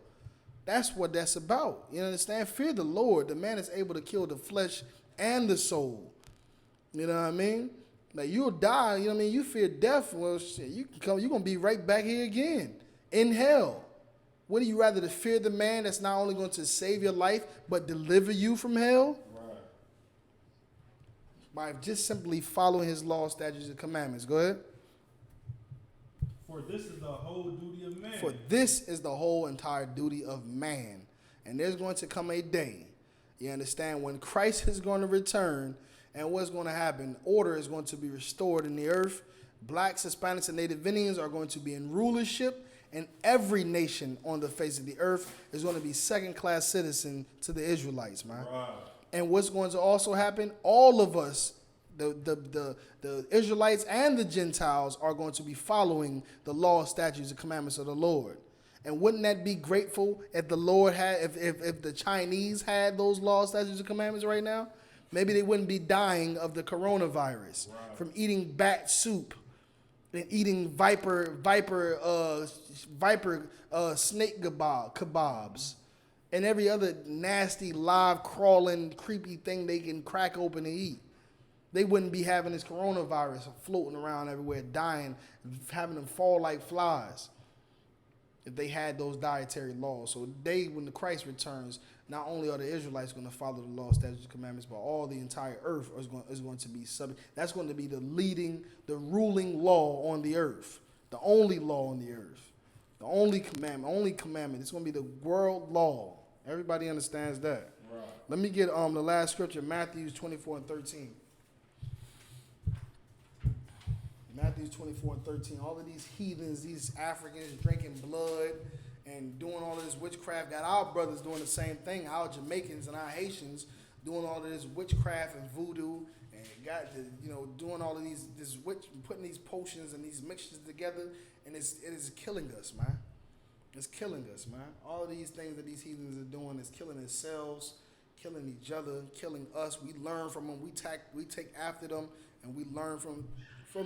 That's what that's about. You understand? Fear the Lord. The man is able to kill the flesh and the soul. You know what I mean? Like you'll die. You know what I mean? You fear death. Well, shit, you're gonna be right back here again in hell. Would you rather to fear the man that's not only going to save your life, but deliver you from hell? Right. By just simply following his law, statutes, and commandments. Go ahead. For this is the whole duty of man. For this is the whole entire duty of man. And there's going to come a day, you understand, when Christ is going to return, and what's going to happen? Order is going to be restored in the earth. Blacks, Hispanics, and Native Indians are going to be in rulership. And every nation on the face of the earth is going to be second-class citizen to the Israelites, man. Right. And what's going to also happen? All of us, the Israelites and the Gentiles, are going to be following the law, statutes, and commandments of the Lord. And wouldn't that be grateful if the Lord had, if the Chinese had those laws, statutes, and commandments right now? Maybe they wouldn't be dying of the coronavirus from eating bat soup. And eating viper snake kebabs and every other nasty, live, crawling, creepy thing they can crack open and eat. They wouldn't be having this coronavirus floating around everywhere, dying, having them fall like flies if they had those dietary laws. So when the Christ returns, not only are the Israelites going to follow the law, statutes, and commandments, but all the entire earth is going to be subject. That's going to be the ruling law on the earth, the only law on the earth, the only commandment. It's going to be the world law. Everybody understands that. Right. Let me get the last scripture, Matthew 24 and 13. Matthew 24 and 13. All of these heathens, these Africans drinking blood and doing all of this witchcraft, got our brothers doing the same thing, our Jamaicans and our Haitians doing all of this witchcraft and voodoo, and got doing all of putting these potions and these mixtures together, and it is killing us, man. It's killing us, man. All of these things that these heathens are doing is killing themselves, killing each other, killing us. We learn from them. We take after them, and we learn from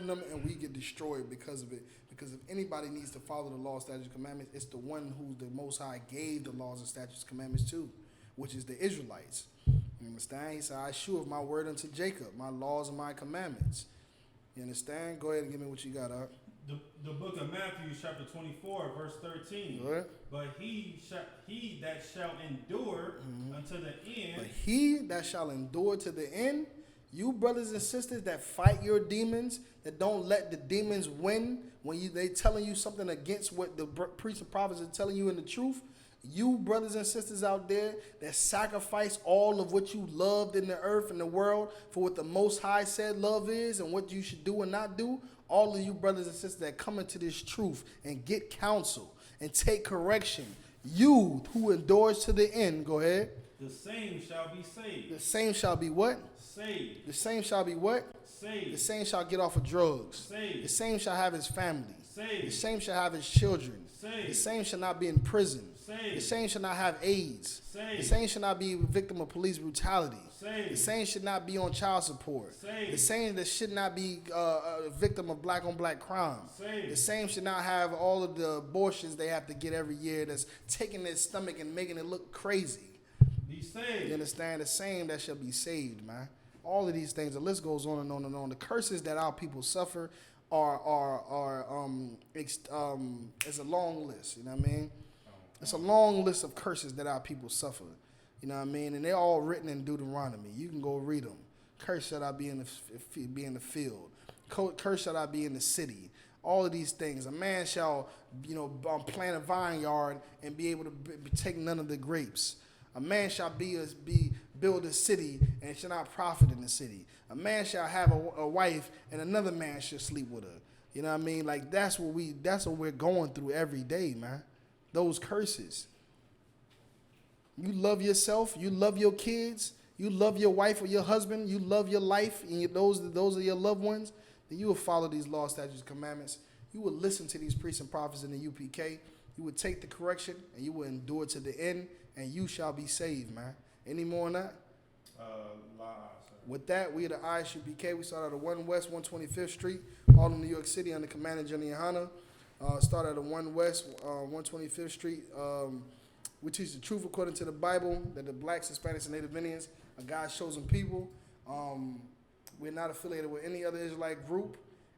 them, and we get destroyed because of it. Because if anybody needs to follow the law, statutes, and commandments, it's the one who the Most High gave the laws and statutes and commandments to, which is the Israelites. You understand? He said, "I shew my word unto Jacob, my laws and my commandments." You understand? Go ahead and give me what you got, Art. The book of Matthew, chapter 24, verse 13. Right. But he that shall endure unto the end. But he that shall endure to the end, you brothers and sisters that fight your demons, that don't let the demons win when they telling you something against what the priests and prophets are telling you in the truth. You brothers and sisters out there that sacrifice all of what you loved in the earth and the world for what the Most High said love is and what you should do and not do. All of you brothers and sisters that come into this truth and get counsel and take correction. You who endures to the end, go ahead. The same shall be saved. The same shall be what? Saved. The same shall be what? Saved. The same shall get off of drugs. Saved. The same shall have his family. Saved. The same shall have his children. Saved. The same shall not be in prison. Saved. The same shall not have AIDS. Saved. The same shall not be a victim of police brutality. Saved. The same should not be on child support. Saved. The same that should not be a victim of black on black crime. Saved. The same should not have all of the abortions they have to get every year that's taking their stomach and making it look crazy. Be saved. You understand? The same that shall be saved, man. All of these things, the list goes on and on and on. The curses that our people suffer it's a long list, you know what I mean? It's a long list of curses that our people suffer, you know what I mean? And they're all written in Deuteronomy. You can go read them. Curse shall I be in the field. Curse shall I be in the city. All of these things. A man shall, plant a vineyard and be able to take none of the grapes. A man shall build a city and shall not profit in the city. A man shall have a wife and another man shall sleep with her. You know what I mean? Like that's what we're going through every day, man. Those curses. You love yourself, you love your kids, you love your wife or your husband, you love your life, and those are your loved ones, then you will follow these laws, statutes, commandments. You will listen to these priests and prophets in the UPK. You would take the correction and you will endure to the end, and you shall be saved, man. Any more on that? With that, we are the Isupk. We start at 1 West 125th Street, Harlem, New York City, under Commander Jenny Yohana. Start at 1 West 125th Street. We teach the truth according to the Bible, that the blacks, Hispanics, and Native Indians are God's chosen people. We're not affiliated with any other Israelite group.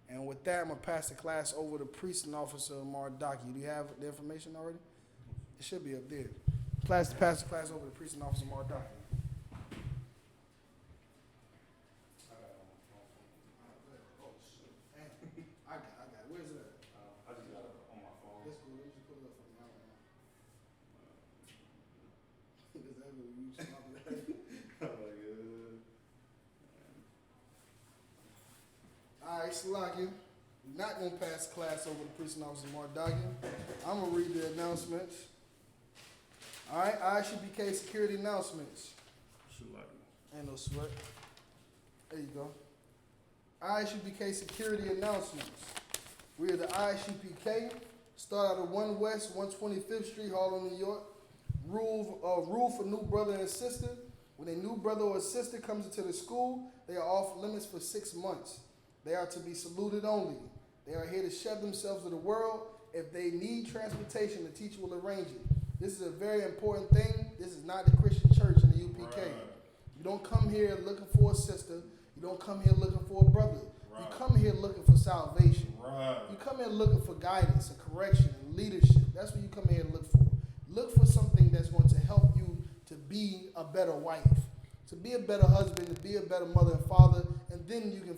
And with that, I'm going to pass the class over to Priest and Officer Mardaki. Do you have the information already? It should be up there. Pass the class over to Priest and Officer Mardaki. I got it. Where's it at? I just got it on my phone. That's cool. Let me just pull it up for me. I don't know. Is that what you stop at? All right, Salaki. We're not going to pass the class over to Priest and Officer Mardaki. I'm going to read the announcements. All right, ISUPK security announcements. Ain't no sweat. There you go. ISUPK security announcements. We are the ISUPK. Start out at 1 West 125th Street, Harlem, New York. Rule for new brother and sister. When a new brother or sister comes into the school, they are off limits for 6 months. They are to be saluted only. They are here to shed themselves to the world. If they need transportation, the teacher will arrange it. This is a very important thing. This is not the Christian church in the UPK. Right. You don't come here looking for a sister. You don't come here looking for a brother. Right. You come here looking for salvation. Right. You come here looking for guidance and correction and leadership. That's what you come here to look for. Look for something that's going to help you to be a better wife, to be a better husband, to be a better mother and father, and then you can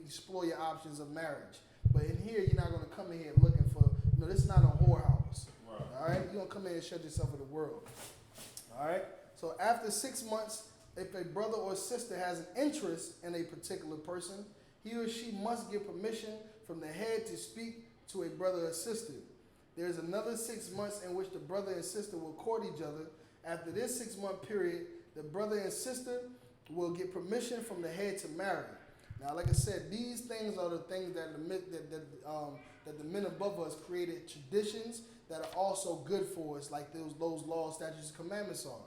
explore your options of marriage. But in here, you're not going to come in here looking for, this is not a whorehouse. Right. All right? You're going to come in and shut yourself in the world. All right? So after 6 months, if a brother or sister has an interest in a particular person, he or she must get permission from the head to speak to a brother or sister. There's another 6 months in which the brother and sister will court each other. After this 6 month period, the brother and sister will get permission from the head to marry. Now, like I said, these things are the things that the men above us created traditions that are also good for us, like those laws, statutes, and commandments are.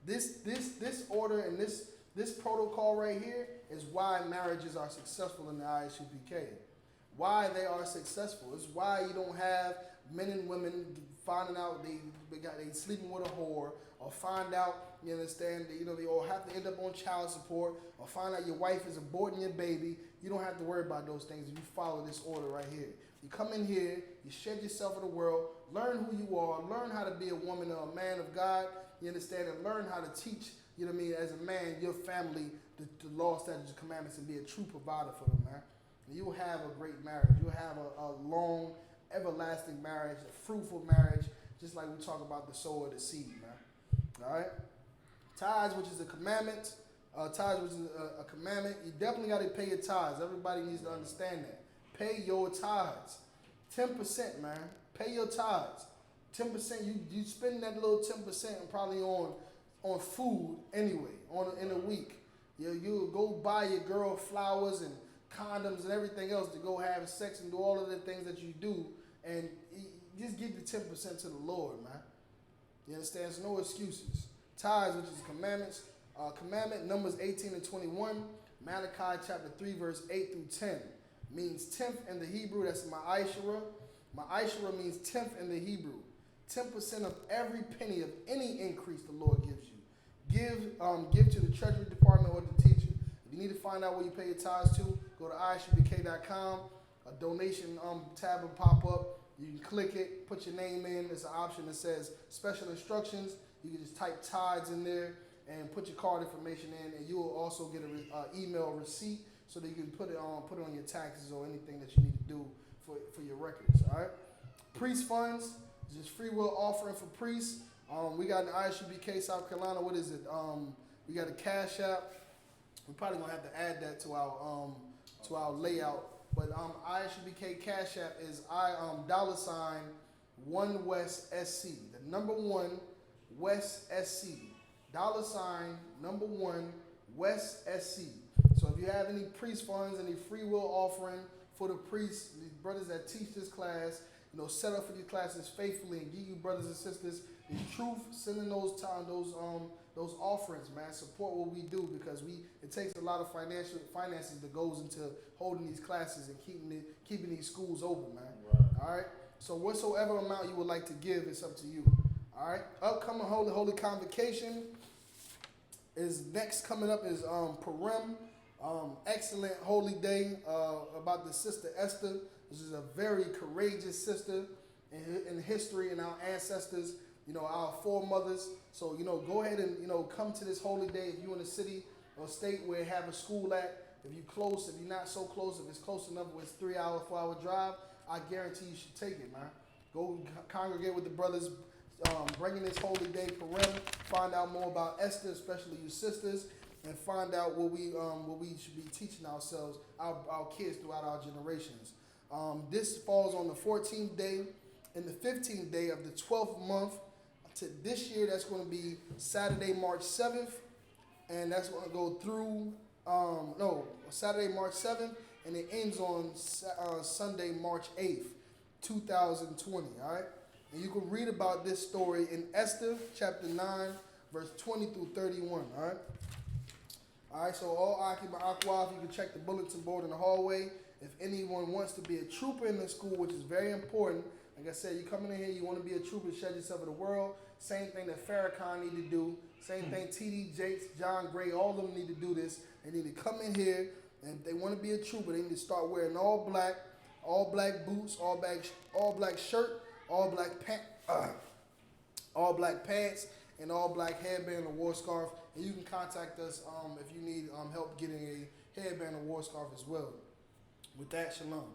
This order and this protocol right here is why marriages are successful in the ISUPK. Why they are successful. It's why you don't have men and women finding out they sleeping with a whore, or find out, you understand, they all have to end up on child support, or find out your wife is aborting your baby. You don't have to worry about those things if you follow this order right here. You come in here, you shed yourself in the world, learn who you are, learn how to be a woman or a man of God, you understand, and learn how to teach, you know what I mean, as a man, your family, the law, statutes, and commandments, and be a true provider for them, man. And you'll have a great marriage. You'll have a long, everlasting marriage, a fruitful marriage, just like we talk about the sower of the seed, man. All right? Tithes, which is a commandment. Tithes, which is a commandment. You definitely got to pay your tithes. Everybody needs to understand that. Pay your tithes. 10%, man. Pay your tithes. 10%. You spend that little 10% probably on food anyway, in a week. You'll go buy your girl flowers and condoms and everything else to go have sex and do all of the things that you do, and just give the 10% to the Lord, man. You understand? So no excuses. Tithes, which is commandments. Commandment, Numbers 18 and 21. Malachi chapter 3, verse 8 through 10. Means 10th in the Hebrew. That's Ma'ashara. Ma'ashara means 10th in the Hebrew. 10% of every penny of any increase the Lord gives you. Give to the Treasury Department or the teacher. If you need to find out where you pay your tithes to, go to isupk.com. A donation tab will pop up. You can click it, put your name in. There's an option that says special instructions. You can just type tithes in there and put your card information in, and you will also get an email receipt so that you can put it on your taxes or anything that you need to do for your records. All right. Priest funds, just free will offering for priests. We got an Isupk South Carolina. What is it? We got a Cash App. We're probably gonna have to add that to our layout. But Isupk Cash App is $1 West SC. The number 1 West SC. $1 West SC. So if you have any priest funds, any free will offering for the priests, these brothers that teach this class, set up for these classes faithfully and give you brothers and sisters the truth, sending those offerings, man. Support what we do, because it takes a lot of finances that goes into holding these classes and keeping these schools open, man. Right. All right. So whatsoever amount you would like to give, it's up to you. All right. Upcoming Holy Convocation is next. Coming up is Purim. Excellent holy day about the sister Esther. This is a very courageous sister in history, and our ancestors, our foremothers. So, go ahead and, come to this holy day if you're in a city or state where you have a school at. If you're close, if you're not so close, if it's close enough where it's 3 hour, 4 hour drive, I guarantee you should take it, man. Go congregate with the brothers, bringing this holy day, Purim. Find out more about Esther, especially you sisters, and find out what we should be teaching ourselves, our kids throughout our generations. This falls on the 14th day and the 15th day of the 12th month. To this year, that's going to be Saturday, March 7th, and that's going to go through, Saturday, March 7th, and it ends on Sunday, March 8th, 2020, all right? And you can read about this story in Esther, chapter 9, verse 20 through 31, all right? All right, so all Aki Ma'akwaf, you can check the bulletin board in the hallway. If anyone wants to be a trooper in the school, which is very important, like I said, you coming in here, you want to be a trooper, shed yourself in the world. Same thing that Farrakhan need to do. Same thing T.D. Jakes, John Gray, all of them need to do this. They need to come in here, and if they want to be a trooper, they need to start wearing all black boots, all black shirt, all black pants, and all black headband or war scarf. And you can contact us if you need help getting a headband or war scarf as well. With that, shalom.